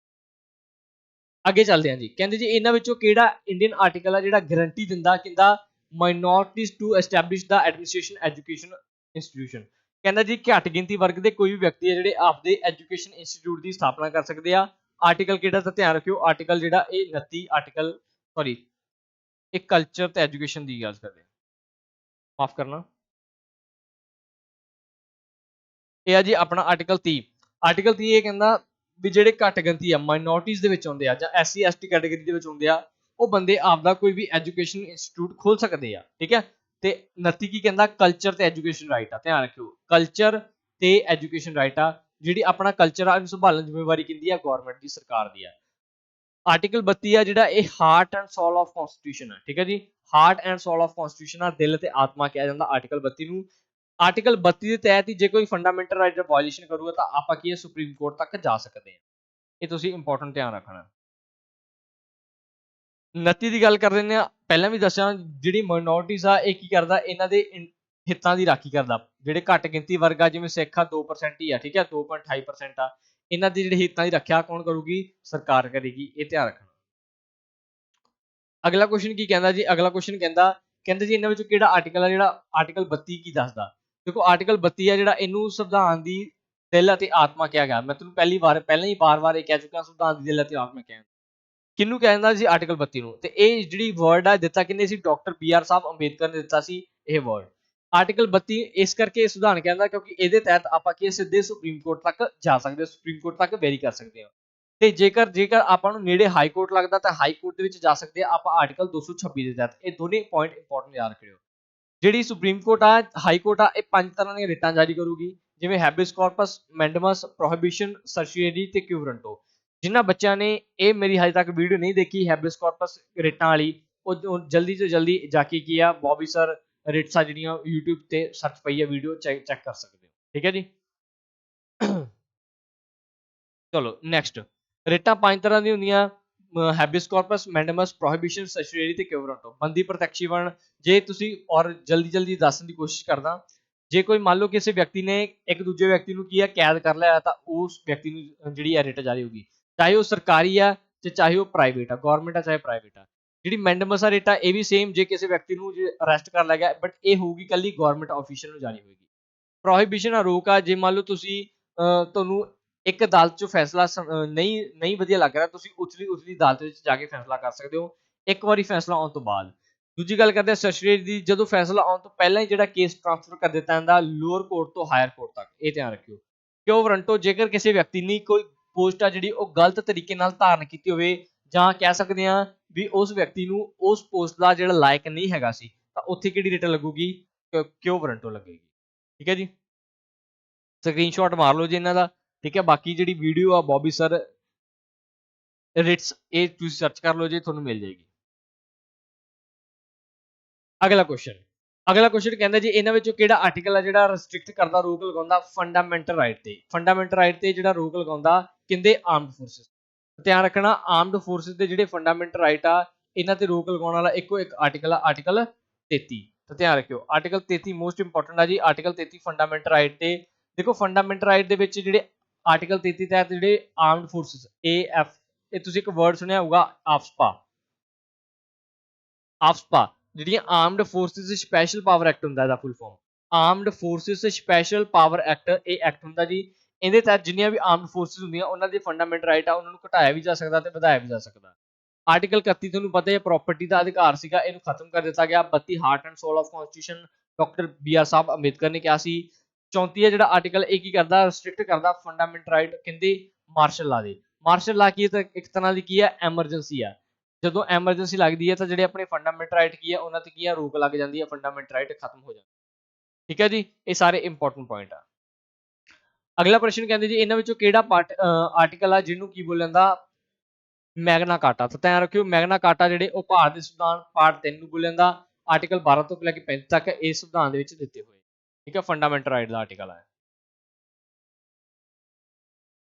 ਅੱਗੇ ਚੱਲਦੇ ਹਾਂ ਜੀ। ਕਹਿੰਦੇ ਜੀ ਇਹਨਾਂ ਵਿੱਚੋਂ ਕਿਹੜਾ ਇੰਡੀਅਨ ਆਰਟੀਕਲ ਆ ਜਿਹੜਾ ਗਾਰੰਟੀ ਦਿੰਦਾ ਕਹਿੰਦਾ minorities to establish the administration education institution. ਕਹਿੰਦਾ ਜੀ ਘੱਟ ਗਿਣਤੀ ਵਰਗ ਦੇ ਕੋਈ ਵੀ ਵਿਅਕਤੀ ਆ ਜਿਹੜੇ ਆਪਦੇ ਐਜੂਕੇਸ਼ਨ ਇੰਸਟੀਟਿਊਟ ਦੀ ਸਥਾਪਨਾ ਕਰ ਸਕਦੇ ਆ। ਆਰਟੀਕਲ ਕਿਹੜਾ ਤਾਂ ਧਿਆਨ ਰੱਖਿਓ, ਆਰਟੀਕਲ ਜਿਹੜਾ ਇਹ 29 ਆਰਟੀਕਲ ਸੌਰੀ ਇਹ ਕਲਚਰ ਤੇ ਐਜੂਕੇਸ਼ਨ ਦੀ ਗੱਲ ਕਰਦੇ, ਮਾਫ ਕਰਨਾ, ਇਹ ਆ ਜੀ ਆਪਣਾ ਆਰਟੀਕਲ 30। ਆਰਟੀਕਲ 30 ਇਹ ਕਹਿੰਦਾ ਵੀ ਜਿਹੜੇ ਘੱਟ ਗਿਣਤੀ ਆ ਮਾਈਨੋਰਟੀਜ਼ ਦੇ ਵਿੱਚ ਆਉਂਦੇ ਆ ਜਾਂ SC ST ਕੈਟਾਗਰੀ ਦੇ ਵਿੱਚ ਆਉਂਦੇ ਆ, ਉਹ ਬੰਦੇ ਆਪਦਾ ਕੋਈ ਵੀ ਐਜੂਕੇਸ਼ਨ ਇੰਸਟੀਟਿਊਟ ਖੋਲ ਸਕਦੇ ਆ, ਠੀਕ ਹੈ। ਤੇ 29 ਕੀ ਕਹਿੰਦਾ ਕਲਚਰ ਤੇ ਐਜੂਕੇਸ਼ਨ ਰਾਈਟ ਆ, ਧਿਆਨ ਰੱਖਿਓ ਕਲਚਰ ਤੇ ਐਜੂਕੇਸ਼ਨ ਰਾਈਟ ਆ। ਜਿਹੜੀ ਆਪਣਾ ਕਲਚਰ ਆ ਇਹਨੂੰ ਸੰਭਾਲਣ ਦੀ ਜ਼ਿੰਮੇਵਾਰੀ ਕਿਹਦੀ ਆ, ਗਵਰਨਮੈਂਟ ਦੀ, ਸਰਕਾਰ ਦੀ ਆ। ਆਰਟੀਕਲ 32 ਆ ਜਿਹੜਾ ਇਹ heart and soul of constitution ਆ, ਠੀਕ ਹੈ ਜੀ, heart and soul of constitution ਆ, ਦਿਲ ਤੇ ਆਤਮਾ ਕਿਹਾ ਜਾਂਦਾ ਆਰਟੀਕਲ 32 ਨੂੰ। ਆਰਟੀਕਲ 32 ਦੇ ਤਹਿਤ ਹੀ ਜੇ ਕੋਈ ਫੰਡਾਮੈਂਟਲ ਰਾਈਟ ਦਾ ਵਾਇਓਲੇਸ਼ਨ ਕਰੂਗਾ ਤਾਂ ਆਪਾਂ ਕੀ ਸੁਪਰੀਮ ਕੋਰਟ ਤੱਕ ਜਾ ਸਕਦੇ ਹਾਂ। ਇਹ ਤੁਸੀਂ ਇੰਪੋਰਟੈਂਟ ਧਿਆਨ ਰੱਖਣਾ। 29 ਦੀ ਗੱਲ ਕਰ ਲੈਂਦੇ ਆ। ਪਹਿਲਾਂ ਵੀ ਦੱਸਿਆ ਜਿਹੜੀ ਮਾਈਨੋਰਟੀਜ਼ ਆ ਇਹ ਕੀ ਕਰਦਾ, ਇਹਨਾਂ ਦੇ ਹਿੱਤਾਂ ਦੀ ਰਾਖੀ ਕਰਦਾ। ਜਿਹੜੇ ਘੱਟ ਗਿਣਤੀ ਵਰਗ ਆ ਜਿਵੇਂ ਸਿੱਖ ਆ 2% ਹੀ ਆ, ਠੀਕ ਹੈ, 2.28% ਆ। ਇਹਨਾਂ ਦੇ ਜਿਹੜੇ ਹਿੱਤਾਂ ਦੀ ਰੱਖਿਆ ਕੌਣ ਕਰੂਗੀ, ਸਰਕਾਰ ਕਰੇਗੀ, ਇਹ ਧਿਆਨ ਰੱਖਣਾ। ਅਗਲਾ ਕੁਐਸਚਨ ਕੀ ਕਹਿੰਦਾ ਜੀ, ਅਗਲਾ ਕੁਐਸਚਨ ਕਹਿੰਦਾ ਜੀ ਇਹਨਾਂ ਵਿੱਚੋਂ ਕਿਹੜਾ ਆਰਟੀਕਲ ਆ ਜਿਹੜਾ ਆਰਟੀਕਲ 32 ਕੀ ਦੱਸਦਾ। ਦੇਖੋ ਆਰਟੀਕਲ 32 ਆ ਜਿਹੜਾ ਇਹਨੂੰ ਸੰਵਿਧਾਨ ਦੀ ਦਿਲ ਅਤੇ ਆਤਮਾ ਕਿਹਾ ਗਿਆ। ਮੈਂ ਤੁਹਾਨੂੰ ਪਹਿਲਾਂ ਹੀ ਵਾਰ-ਵਾਰ ਇਹ ਕਹਿ ਚੁੱਕਾ, ਸੰਵਿਧਾਨ ਦੀ ਦਿਲ ਅਤੇ ਆਤਮਾ ਕਿਹਾ ਕਿਹਨੂੰ ਕਹਿੰਦਾ ਸੀ, ਆਰਟੀਕਲ 32 ਨੂੰ। ਤੇ ਇਹ ਜਿਹੜੀ ਵਰਡ ਆ ਦਿੱਤਾ ਕਿਹਨੇ ਸੀ, ਡਾਕਟਰ BR ਸਾਹਿਬ ਅੰਬੇਦਕਰ ਨੇ ਦਿੱਤਾ ਸੀ ਇਹ ਵਰਡ। ਆਰਟੀਕਲ 32 ਇਸ ਕਰਕੇ ਸੰਵਿਧਾਨ ਕਹਿੰਦਾ ਕਿਉਂਕਿ ਇਹਦੇ ਤਹਿਤ ਆਪਾਂ ਕੀ ਸਿੱਧੇ ਸੁਪਰੀਮ ਕੋਰਟ ਤੱਕ ਜਾ ਸਕਦੇ ਹਾਂ, ਸੁਪਰੀਮ ਕੋਰਟ ਤੱਕ ਵੈਰੀ ਕਰ ਸਕਦੇ ਹਾਂ। ਤੇ ਜੇਕਰ ਆਪਾਂ ਨੂੰ ਨੇੜੇ ਹਾਈ ਕੋਰਟ ਲੱਗਦਾ ਤਾਂ ਹਾਈ ਕੋਰਟ ਦੇ ਵਿੱਚ ਜਾ ਸਕਦੇ ਆ ਆਪਾਂ ਆਰਟੀਕਲ 226 ਦੇ ਤਹਿਤ। ਇਹ ਦੋਨੇ ਪੁਆਇੰਟ ਇੰਪੋਰਟੈਂਟ ਯਾਦ ਰੱਖਿਓ। ਜਿਹੜੀ ਸੁਪਰੀਮ ਕੋਰਟ ਆ, ਹਾਈ ਕੋਰਟ ਆ, ਇਹ 5 ਤਰ੍ਹਾਂ ਦੀਆਂ ਰਿਟਾਂ ਜਾਰੀ ਕਰੂਗੀ, ਜਿਵੇਂ ਹੈਬਿਸ ਕਾਰਪਸ, ਮੈਂਡਮਸ, ਪ੍ਰੋਹਿਬਿਸ਼ਨ, ਸਰਚੀਅਰੀ ਤੇ ਕਿਊਰੰਟੋ। ਜਿਨ੍ਹਾਂ ਬੱਚਿਆਂ ਨੇ ਇਹ ਮੇਰੀ ਹਜੇ ਤੱਕ ਵੀਡੀਓ ਨਹੀਂ ਦੇਖੀ ਹੈਬਿਸ ਕਾਰਪਸ ਰਿਟਾਂ ਵਾਲੀ, ਉਹ ਜਲਦੀ ਤੋਂ ਜਲਦੀ ਜਾ ਕੇ ਕੀ ਆ ਬੌਬੀ ਸਰ ਰਿਟਸ ਆ ਜਿਹੜੀਆਂ YouTube ਤੇ ਸਰਚ ਪਈ ਆ ਵੀਡੀਓ ਚੈੱਕ ਕਰ ਸਕਦੇ ਹੋ, ਠੀਕ ਹੈ ਜੀ। ਚਲੋ ਨੈਕਸਟ, ਰਿਟਾਂ 5 ਤਰ੍ਹਾਂ ਦੀਆਂ ਹੁੰਦੀਆਂ, ਹੈਬਿਸ ਕਾਰਪਸ, ਮੈਂਡਮਸ, ਪ੍ਰੋਹਿਬਿਸ਼ਨ, ਸਰਚੀਅਰੀ ਤੇ ਕਿਊਰੰਟੋ। ਬੰਦੀ ਪ੍ਰਤੱਖੀਕਰਨ ਜੇ ਤੁਸੀਂ ਔਰ ਜਲਦੀ ਦੱਸਣ ਦੀ ਕੋਸ਼ਿਸ਼ ਕਰਦਾ, ਜੇ ਕੋਈ ਮੰਨ ਲਓ ਕਿਸੇ ਵਿਅਕਤੀ ਨੇ ਇੱਕ ਦੂਜੇ ਵਿਅਕਤੀ ਨੂੰ ਕੀ ਆ ਕੈਦ ਕਰ ਲਿਆ ਤਾਂ ਉਸ ਵਿਅਕਤੀ ਨੂੰ ਜਿਹੜੀ ਹੈ ਰਿਟ ਜਾਰੀ ਹੋਊਗੀ, ਚਾਹੇ ਉਹ ਸਰਕਾਰੀ ਆ ਤੇ ਚਾਹੇ ਉਹ ਪ੍ਰਾਈਵੇਟ ਆ, ਗੌਰਮੈਂਟ ਆ ਚਾਹੇ ਪ੍ਰਾਈਵੇਟ ਆ। ਜਿਹੜੀ ਮੈਂਡਮਸ ਰਿਟ ਆ ਇਹ ਵੀ ਸੇਮ, ਜੇ ਕਿਸੇ ਵਿਅਕਤੀ ਨੂੰ ਜੇ ਅਰੈਸਟ ਕਰ ਲਿਆ ਗਿਆ, ਬਟ ਇਹ ਹੋਊਗੀ ਕੱਲੀ ਗੌਰਮੈਂਟ ਆਫੀਸ਼ੀਅਲ ਨੂੰ ਜਾਰੀ ਹੋਏਗੀ। ਪ੍ਰੋਹਿਬਿਸ਼ਨ ਆ, ਰੋਕ ਆ, ਜੇ ਮੰਨ ਲਓ ਤੁਸੀਂ ਤੁਹਾਨੂੰ ਇੱਕ ਅਦਾਲਤ 'ਚੋਂ ਫੈਸਲਾ ਨਹੀਂ ਵਧੀਆ ਲੱਗ ਰਿਹਾ, ਤੁਸੀਂ ਉਸਲੀ ਅਦਾਲਤ ਵਿੱਚ ਜਾ ਕੇ ਫੈਸਲਾ ਕਰ ਸਕਦੇ ਹੋ ਇੱਕ ਵਾਰੀ ਫੈਸਲਾ ਆਉਣ ਤੋਂ ਬਾਅਦ। ਦੂਜੀ ਗੱਲ ਕਰਦੇ ਆ ਸੈਸ਼ਨਰੀ ਦੀ, ਜਦੋਂ ਫੈਸਲਾ ਆਉਣ ਤੋਂ ਪਹਿਲਾਂ ਹੀ ਜਿਹੜਾ ਕੇਸ ਟ੍ਰਾਂਸਫਰ ਕਰ ਦਿੱਤਾ ਜਾਂਦਾ ਲੋਅਰ ਕੋਰਟ ਤੋਂ ਹਾਇਰ ਕੋਰਟ ਤੱਕ, ਇਹ ਧਿਆਨ ਰੱਖਿਓ। ਕਿਉਂ ਵਾਰੰਟੋ, ਜੇਕਰ ਕਿਸੇ ਵਿਅਕਤੀ ਨੇ ਕੋਈ ਪੋਸਟ ਆ ਜਿਹੜੀ ਉਹ ਗਲਤ ਤਰੀਕੇ ਨਾਲ ਧਾਰਨ ਕੀਤੀ ਹੋਵੇ, ਜਾਂ ਕਹਿ ਸਕਦੇ ਆ ਵੀ ਉਸ ਵਿਅਕਤੀ ਨੂੰ ਉਸ ਪੋਸਟ ਦਾ ਜਿਹੜਾ ਲਾਇਕ ਨਹੀਂ ਹੈਗਾ ਸੀ, ਤਾਂ ਉੱਥੇ ਕਿਹੜੀ ਰਿਟ ਲੱਗੂਗੀ, ਕਿਉਂ ਵਾਰੰਟੋ ਲੱਗੇਗੀ। ਠੀਕ ਹੈ ਜੀ, ਸਕਰੀਨਸ਼ਾਟ ਮਾਰ ਲਓ ਜੀ ਇਹਨਾਂ ਦਾ। ਠੀਕ ਹੈ, ਬਾਕੀ ਜਿਹੜੀ ਵੀਡੀਓ ਆ ਬੌਬੀ ਸਰ ਰਿਟਸ, ਇਹ ਤੁਸੀਂ ਸਰਚ ਕਰ ਲਓ ਜੀ, ਤੁਹਾਨੂੰ ਮਿਲ ਜਾਏਗੀ। ਅਗਲਾ ਕੁਐਸਚਨ ਕਹਿੰਦਾ ਜੀ ਇਹਨਾਂ ਵਿੱਚੋਂ ਕਿਹੜਾ ਆਰਟੀਕਲ ਆ ਜਿਹੜਾ ਰੈਸਟ੍ਰਿਕਟ ਕਰਦਾ, ਰੋਕ ਲਗਾਉਂਦਾ ਫੰਡਾਮੈਂਟਲ ਰਾਈਟ ਤੇ। ਫੰਡਾਮੈਂਟਲ ਰਾਈਟ ਤੇ ਜਿਹੜਾ ਰੋਕ ਲਗਾਉਂਦਾ ਕਹਿੰਦੇ ਆਰਮਡ ਫੋਰਸਿਸ। ਧਿਆਨ ਰੱਖਣਾ, ਆਰਮਡ ਫੋਰਸਿਸ ਦੇ ਜਿਹੜੇ ਫੰਡਾਮੈਂਟਲ ਰਾਈਟ ਆ ਇਹਨਾਂ ਤੇ ਰੋਕ ਲਗਾਉਣ ਵਾਲਾ ਇੱਕੋ ਇੱਕ ਆਰਟੀਕਲ ਆ, ਆਰਟੀਕਲ 33। ਤਾਂ ਧਿਆਨ ਰੱਖਿਓ ਆਰਟੀਕਲ 33 ਮੋਸਟ ਇੰਪੋਰਟੈਂਟ ਆ ਜੀ। ਆਰਟੀਕਲ 33 ਫੰਡਾਮੈਂਟਲ ਰਾਈਟ ਤੇ, ਦੇਖੋ ਫੰਡਾਮੈਂਟਲ ਰਾਈਟ ਦੇ ਵਿੱਚ ਜਿਹੜੇ ਆਰਟੀਕਲ 33 ਤਹਿਤ ਜਿਹੜੇ ਆਰਮਡ ਫੋਰਸਿਸ AF, ਇਹ ਤੁਸੀਂ ਇੱਕ ਵਰਡ ਸੁਣਿਆ ਹੋਊਗਾ ਆਫਸਪਾ, ਜਿਹੜੀਆਂ armed forces special power act ਹੁੰਦਾ, ਇਹਦਾ full form armed forces special power act. ਇਹ ਐਕਟ ਹੁੰਦਾ ਜੀ, ਇਹਦੇ ਤਹਿਤ ਜਿੰਨੀਆਂ ਵੀ ਆਰਮਡ ਫੋਰਸਿਸ ਹੁੰਦੀਆਂ ਉਹਨਾਂ ਦੇ ਫੰਡਾਮੈਂਟਲ ਰਾਈਟ ਆ ਉਹਨਾਂ ਨੂੰ ਘਟਾਇਆ ਵੀ ਜਾ ਸਕਦਾ ਤੇ ਵਧਾਇਆ ਵੀ ਜਾ ਸਕਦਾ। ਆਰਟੀਕਲ 31 ਤੁਹਾਨੂੰ ਪਤਾ ਹੈ ਪ੍ਰਾਪਰਟੀ ਦਾ ਅਧਿਕਾਰ ਸੀਗਾ, ਇਹਨੂੰ ਖਤਮ ਕਰ ਦਿੱਤਾ ਗਿਆ। 32 heart and soul of constitution doctor BR Sahib Ambedkar ਨੇ ਕਿਹਾ ਸੀ। 34 ਹੈ ਜਿਹੜਾ ਆਰਟੀਕਲ, ਇਹ ਕੀ ਕਰਦਾ, ਰਿਸਟ੍ਰਿਕਟ ਕਰਦਾ ਫੰਡਾਮੈਂਟਲ ਰਾਈਟ, ਕਹਿੰਦੇ ਮਾਰਸ਼ਲ ਲਾ ਦੇ। ਮਾਰਸ਼ਲ ਲਾ ਕੀ ਹੈ, ਇੱਕ ਤਰ੍ਹਾਂ ਦੀ ਕੀ ਹੈ, ਐਮਰਜੈਂਸੀ ਆ। ਜਦੋਂ ਐਮਰਜੈਂਸੀ ਲੱਗਦੀ ਹੈ ਤਾਂ ਜਿਹੜੇ ਆਪਣੇ ਫੰਡਾਮੈਂਟਲ ਰਾਈਟ ਕੀ ਹੈ ਉਹਨਾਂ ਤੇ ਕੀ ਹੈ, ਰੋਕ ਲੱਗ ਜਾਂਦੀ ਹੈ, ਫੰਡਾਮੈਂਟਲ ਰਾਈਟ ਖਤਮ ਹੋ ਜਾਂਦੇ। ਠੀਕ ਹੈ ਜੀ, ਇਹ ਸਾਰੇ ਇੰਪੋਰਟੈਂਟ ਪੁਆਇੰਟ ਆ। ਅਗਲਾ ਪ੍ਰਸ਼ਨ ਕਹਿੰਦੇ ਜੀ ਇਹਨਾਂ ਵਿੱਚੋਂ ਕਿਹੜਾ ਆਰਟੀਕਲ ਆ ਜਿਹਨੂੰ ਕੀ ਬੋਲਿਆ ਜਾਂਦਾ, ਮੈਗਨਾ ਕਾਰਟਾ। ਤਾਂ ਧਿਆਨ ਰੱਖਿਓ ਮੈਗਨਾ ਕਾਰਟਾ ਜਿਹੜੇ ਉਹ ਭਾਰਤ ਦੇ ਸੰਵਿਧਾਨ ਪਾਰਟ 3 ਨੂੰ ਬੋਲਿਆ ਜਾਂਦਾ, ਆਰਟੀਕਲ 12 ਤੋਂ ਲੈ ਕੇ 35 ਤੱਕ ਇਸ ਸੰਵਿਧਾਨ ਦੇ ਵਿੱਚ ਦਿੱਤੇ ਹੋਏ। ਠੀਕ ਹੈ, ਫੰਡਾਮੈਂਟਲ ਰਾਈਟ ਦਾ ਆਰਟੀਕਲ ਹੈ।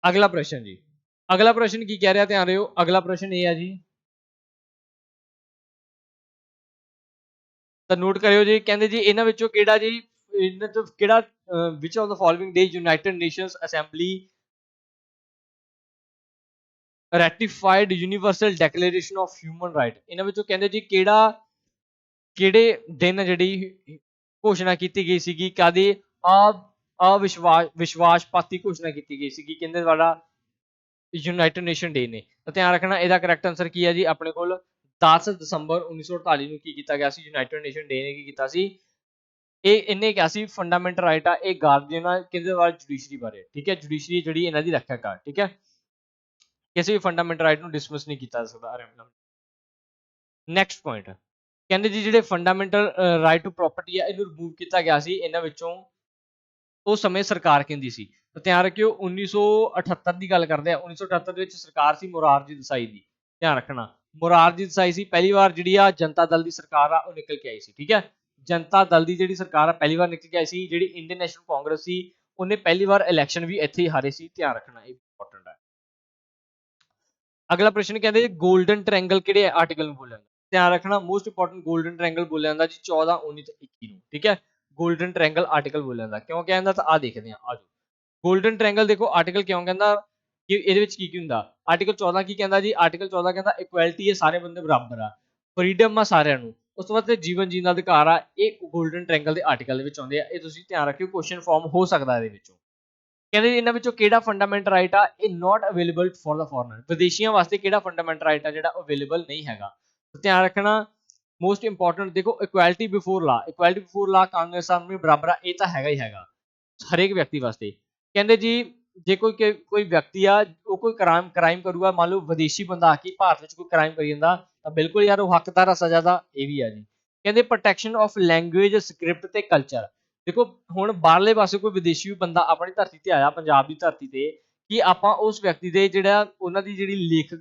ਅਗਲਾ ਪ੍ਰਸ਼ਨ ਜੀ, ਅਗਲਾ ਪ੍ਰਸ਼ਨ ਕੀ ਕਹਿ ਰਿਹਾ, ਧਿਆਨ ਦਿਓ। ਅਗਲਾ ਪ੍ਰਸ਼ਨ ਇਹ ਹੈ ਜੀ, ਤਾਂ ਨੋਟ ਕਰਿਓ ਜੀ। ਕਹਿੰਦੇ ਜੀ ਇਹਨਾਂ ਵਿੱਚੋਂ ਕਿਹੜਾ ਜੀ, ਇਹਨਾਂ ਤੋਂ ਕਿਹੜਾ which of the following day United Nations assembly ratified universal declaration of human right. ਇਹਨਾਂ ਵਿੱਚੋਂ ਕਹਿੰਦੇ ਜੀ ਕਿਹੜੇ ਦਿਨ ਜਿਹੜੀ ਘੋਸ਼ਣਾ ਕੀਤੀ ਗਈ ਸੀਗੀ, ਕਾਦੀ ਵਿਸ਼ਵਾਸਪਾਤੀ ਘੋਸ਼ਣਾ ਕੀਤੀ ਗਈ ਸੀਗੀ, ਕਹਿੰਦੇ ਵਾਲਾ ਯੂਨਾਈਟਿਡ ਨੇਸ਼ਨ ਡੇ ਨੇ। ਤਾਂ ਧਿਆਨ ਰੱਖਣਾ ਇਹਦਾ ਕਰੈਕਟ ਆਨਸਰ ਕੀ ਹੈ ਜੀ, ਆਪਣੇ ਕੋਲ 10 ਦਸੰਬਰ 1948 ਨੂੰ ਕੀ ਕੀਤਾ ਗਿਆ ਸੀ, ਯੂਨਾਈਟਿਡ ਨੇਸ਼ਨ ਡੇ ਨੇ ਕੀ ਕੀਤਾ ਸੀ, ਇਹਨੇ ਕਿਹਾ ਸੀ ਫੰਡਾਮੈਂਟਲ ਰਾਈਟ ਆ, ਇਹ ਗਾਰਡੀਅਨ ਆ ਕਿਹਦੇ ਬਾਰੇ, ਜੁਡੀਸ਼ਰੀ ਬਾਰੇ। ਠੀਕ ਹੈ, ਜੁਡੀਸ਼ਰੀ ਜਿਹੜੀ ਇਹਨਾਂ ਦੀ ਰੱਖਿਅਕ ਆ। ਠੀਕ ਹੈ, ਕਿਸੇ ਵੀ ਫੰਡਾਮੈਂਟਲ ਰਾਈਟ ਨੂੰ ਡਿਸਮਿਸ ਨਹੀਂ ਕੀਤਾ ਜਾ ਸਕਦਾ। ਨੈਕਸਟ ਪੁਆਇੰਟ ਕਹਿੰਦੇ ਜੀ ਜਿਹੜੇ ਫੰਡਾਮੈਂਟਲ ਰਾਈਟ ਟੂ ਪ੍ਰਾਪਰਟੀ ਆ ਇਹਨੂੰ ਰਿਮੂਵ ਕੀਤਾ ਗਿਆ ਸੀ, ਇਹਨਾਂ ਵਿੱਚੋਂ ਉਸ ਸਮੇਂ ਸਰਕਾਰ ਕਹਿੰਦੀ ਸੀ। ਤਾਂ ਧਿਆਨ ਰੱਖਿਓ 1978 ਦੀ ਗੱਲ ਕਰਦੇ ਆ। 1978 ਦੇ ਵਿੱਚ ਸਰਕਾਰ ਸੀ ਮੁਰਾਰਜੀ ਦੇਸਾਈ ਦੀ। ਧਿਆਨ ਰੱਖਣਾ ਮੁਰਾਰਜੀ ਦੇਸਾਈ ਸੀ, ਪਹਿਲੀ ਵਾਰ ਜਿਹੜੀ ਆ ਜਨਤਾ ਦਲ ਦੀ ਸਰਕਾਰ ਆ ਉਹ ਨਿਕਲ ਕੇ ਆਈ ਸੀ। ਠੀਕ ਹੈ, ਜਨਤਾ ਦਲ ਦੀ ਜਿਹੜੀ ਸਰਕਾਰ ਆ ਪਹਿਲੀ ਵਾਰ ਨਿਕਲ ਕੇ ਆਈ ਸੀ। ਜਿਹੜੀ ਇੰਡੀਅਨ ਨੈਸ਼ਨਲ ਕਾਂਗਰਸ ਸੀ ਉਹਨੇ ਪਹਿਲੀ ਵਾਰ ਇਲੈਕਸ਼ਨ ਵੀ ਇੱਥੇ ਹੀ ਹਾਰੇ ਸੀ। ਧਿਆਨ ਰੱਖਣਾ ਇਹ ਇੰਪੋਰਟੈਂਟ ਹੈ। ਅਗਲਾ ਪ੍ਰਸ਼ਨ ਕਹਿੰਦੇ ਗੋਲਡਨ ਟ੍ਰਾਇੰਗਲ ਕਿਹੜੇ ਆਰਟੀਕਲ ਨੂੰ ਬੋਲਿਆ ਜਾਂਦਾ। ਧਿਆਨ ਰੱਖਣਾ ਮੋਸਟ ਇੰਪੋਰਟੈਂਟ ਗੋਲਡਨ ਟ੍ਰਾਇੰਗਲ ਬੋਲਿਆ ਜਾਂਦਾ ਜੀ 14, 19 ਤੇ 21 ਨੂੰ। ਠੀਕ ਹੈ, ਗੋਲਡਨ ਟ੍ਰਾਇੰਗਲ ਆਰਟੀਕਲ ਬੋਲਿਆ ਜਾਂਦਾ, ਕਿਉਂ ਕਹਿੰਦਾ, ਤਾਂ ਆ ਦੇਖਦੇ ਹਾਂ। ਆਜੋ ਗੋਲਡਨ ਟ੍ਰਾਇੰਗਲ ਦੇਖੋ ਆਰਟੀਕਲ ਕਿਉਂ ਕਹਿੰਦਾ, ਕਿ ਇਹਦੇ ਵਿੱਚ ਕੀ ਹੁੰਦਾ। ਆਰਟੀਕਲ 14 ਕੀ ਕਹਿੰਦਾ ਜੀ, ਆਰਟੀਕਲ 14 ਕਹਿੰਦਾ ਇਕੁਐਲਿਟੀ ਹੈ, ਸਾਰੇ ਬੰਦੇ ਬਰਾਬਰ ਆ, ਫਰੀडम ਆ ਸਾਰਿਆਂ ਨੂੰ, ਉਸ ਤੋਂ ਬਾਅਦ ਜੀਵਨ ਜੀਣ ਦਾ ਅਧਿਕਾਰ ਆ। ਇਹ ਗੋਲਡਨ ਟ੍ਰਾਇੰਗਲ ਦੇ ਆਰਟੀਕਲ ਦੇ ਵਿੱਚ ਆਉਂਦੇ ਆ, ਇਹ ਤੁਸੀਂ ਧਿਆਨ ਰੱਖਿਓ ਕੁਐਸਚਨ ਫਾਰਮ ਹੋ ਸਕਦਾ ਇਹਦੇ ਵਿੱਚੋਂ। ਕਹਿੰਦੇ ਇਹਨਾਂ ਵਿੱਚੋਂ ਕਿਹੜਾ ਫੰਡਾਮੈਂਟਲ ਰਾਈਟ ਆ ਇਹ ਨਾਟ ਅਵੇਲੇਬਲ ਫॉर द ਫੋਰਨਰ, ਵਿਦੇਸ਼ੀਆਂ ਵਾਸਤੇ ਕਿਹੜਾ ਫੰਡਾਮੈਂਟਲ ਰਾਈਟ ਆ ਜਿਹੜਾ ਅਵੇਲੇਬਲ ਨਹੀਂ ਹੈਗਾ। ਧਿਆਨ ਰੱਖਣਾ ਮੋਸਟ ਇੰਪੋਰਟੈਂਟ ਦੇਖੋ ਇਕੁਐਲਿਟੀ ਬਿਫੋਰ ਲਾ, ਇਕੁਐਲਿਟੀ ਬਿਫੋਰ ਲਾ ਕਾਨੂੰਨ ਸਾਹਮਣੇ ਬਰਾਬਰ ਆ, ਇਹ ਤਾਂ ਹੈਗਾ ਹੀ ਹੈਗਾ ਹਰੇਕ ਵਿਅਕਤੀ ਵਾਸਤੇ। ਕਹਿੰਦੇ ਜੀ ਜੇ ਕੋਈ ਵਿਅਕਤੀ ਆ ਉਹ ਕੋਈ ਕ੍ਰਾਈਮ ਕਰੂਗਾ, ਮੰਨ ਲਓ ਵਿਦੇਸ਼ੀ ਬੰਦਾ ਆ ਕੇ ਭਾਰਤ ਵਿੱਚ ਕੋਈ ਕ੍ਰਾਈਮ ਕਰੀ ਜਾਂਦਾ, ਤਾਂ ਬਿਲਕੁਲ ਯਾਰ ਉਹ ਹੱਕਦਾਰ ਆ ਸਜ਼ਾ ਦਾ, ਇਹ ਵੀ ਆ ਜੀ। ਕਹਿੰਦੇ ਪ੍ਰੋਟੈਕਸ਼ਨ ਆਫ ਲੈਂਗੁਏਜ, ਸਕ੍ਰਿਪਟ ਤੇ ਕਲਚਰ। ਦੇਖੋ ਹੁਣ ਬਾਹਰਲੇ ਪਾਸੇ ਕੋਈ ਵਿਦੇਸ਼ੀ ਬੰਦਾ ਆਪਣੀ ਧਰਤੀ ਤੇ ਆਇਆ, ਪੰਜਾਬ ਦੀ ਧਰਤੀ ਤੇ, ਕਿ ਆਪਾਂ ਉਸ ਵਿਅਕਤੀ ਦੇ ਜਿਹੜਾ ਉਹਨਾਂ ਦੀ ਜਿਹੜੀ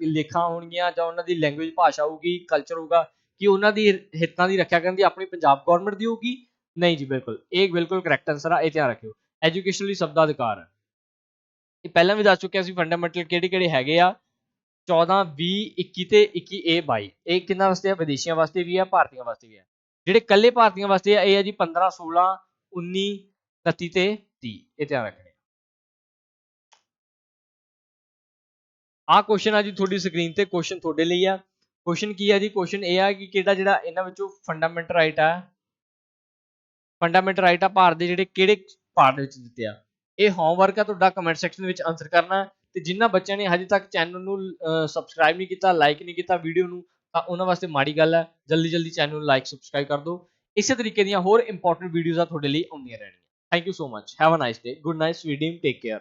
ਲੇਖਾਂ ਹੋਣਗੀਆਂ ਜਾਂ ਉਹਨਾਂ ਦੀ ਲੈਂਗੁਏਜ ਭਾਸ਼ਾ ਹੋਊਗੀ, ਕਲਚਰ ਹੋਊਗਾ, ਕਿ ਉਹਨਾਂ ਦੀ ਹਿੱਤਾਂ ਦੀ ਰੱਖਿਆ ਕਰਨ ਦੀ ਆਪਣੀ ਪੰਜਾਬ ਗਵਰਨਮੈਂਟ ਦੀ ਹੋਊਗੀ, ਨਹੀਂ ਜੀ ਬਿਲਕੁਲ, ਇਹ ਬਿਲਕੁਲ ਕਰੈਕਟ ਆਨਸਰ ਆ, ਇਹ ਧਿਆਨ ਰੱਖਿਓ। ਐਜੂਕੇਸ਼ਨ ਲਈ ਸਭ ਦਾ ਅਧਿਕਾਰ ਹੈ, ਇਹ ਪਹਿਲਾਂ ਵੀ ਦੱਸ ਚੁੱਕਿਆ ਸੀ ਫੰਡਾਮੈਂਟਲ ਕਿਹੜੇ ਕਿਹੜੇ ਹੈਗੇ ਆ, 14, 20, 21 ਤੇ 21A, 22। ਇਹ ਕਿਹਨਾਂ ਵਾਸਤੇ ਆ, ਵਿਦੇਸ਼ੀਆਂ ਵਾਸਤੇ ਵੀ ਆ, ਭਾਰਤੀਆਂ ਵਾਸਤੇ ਵੀ ਆ। ਜਿਹੜੇ ਇਕੱਲੇ ਭਾਰਤੀਆਂ ਵਾਸਤੇ ਆ ਇਹ ਆ ਜੀ 15, 16, 19, 29 ਤੇ 30, ਇਹ ਧਿਆਨ ਰੱਖਣਾ। ਆ ਕੁਐਸਚਨ ਆ ਜੀ ਤੁਹਾਡੀ ਸਕਰੀਨ ਤੇ, ਕੁਐਸਚਨ ਤੁਹਾਡੇ ਲਈ ਆ। ਕੁਐਸਚਨ ਕੀ ਆ ਜੀ, ਕੁਐਸਚਨ ਇਹ ਆ ਕਿ ਕਿਹੜਾ ਜਿਹੜਾ ਇਹਨਾਂ ਵਿੱਚੋਂ ਫੰਡਾਮੈਂਟਲ ਰਾਈਟ ਆ, ਫੰਡਾਮੈਂਟਲ ਰਾਈਟ ਆ ਭਾਰਤ ਦੇ ਜਿਹੜੇ ਕਿਹੜੇ ਭਾਰਤ ਵਿੱਚ ਦਿੱਤੇ ਆ। ਇਹ ਹੋਮਵਰਕ ਆ ਤੁਹਾਡਾ, ਕਮੈਂਟ ਸੈਕਸ਼ਨ ਵਿੱਚ ਆਨਸਰ ਕਰਨਾ। ਤੇ ਜਿਨ੍ਹਾਂ ਬੱਚਿਆਂ ਨੇ ਹਜੇ ਤੱਕ ਚੈਨਲ ਨੂੰ ਸਬਸਕ੍ਰਾਈਬ ਨਹੀਂ ਕੀਤਾ, ਲਾਈਕ ਨਹੀਂ ਕੀਤਾ ਵੀਡੀਓ ਨੂੰ, ਤਾਂ ਉਹਨਾਂ ਵਾਸਤੇ ਮਾੜੀ ਗੱਲ ਹੈ। ਜਲਦੀ ਚੈਨਲ ਨੂੰ ਲਾਈਕ ਸਬਸਕ੍ਰਾਈਬ ਕਰ ਦਿਓ। ਇਸੇ ਤਰੀਕੇ ਦੀਆਂ ਹੋਰ ਇੰਪੋਰਟੈਂਟ ਵੀਡੀਓਜ਼ ਆ ਤੁਹਾਡੇ ਲਈ ਆਉਂਦੀਆਂ ਰਹਿਣਗੀਆਂ। Thank you so much, have a nice day, good night, sweet dream, take care.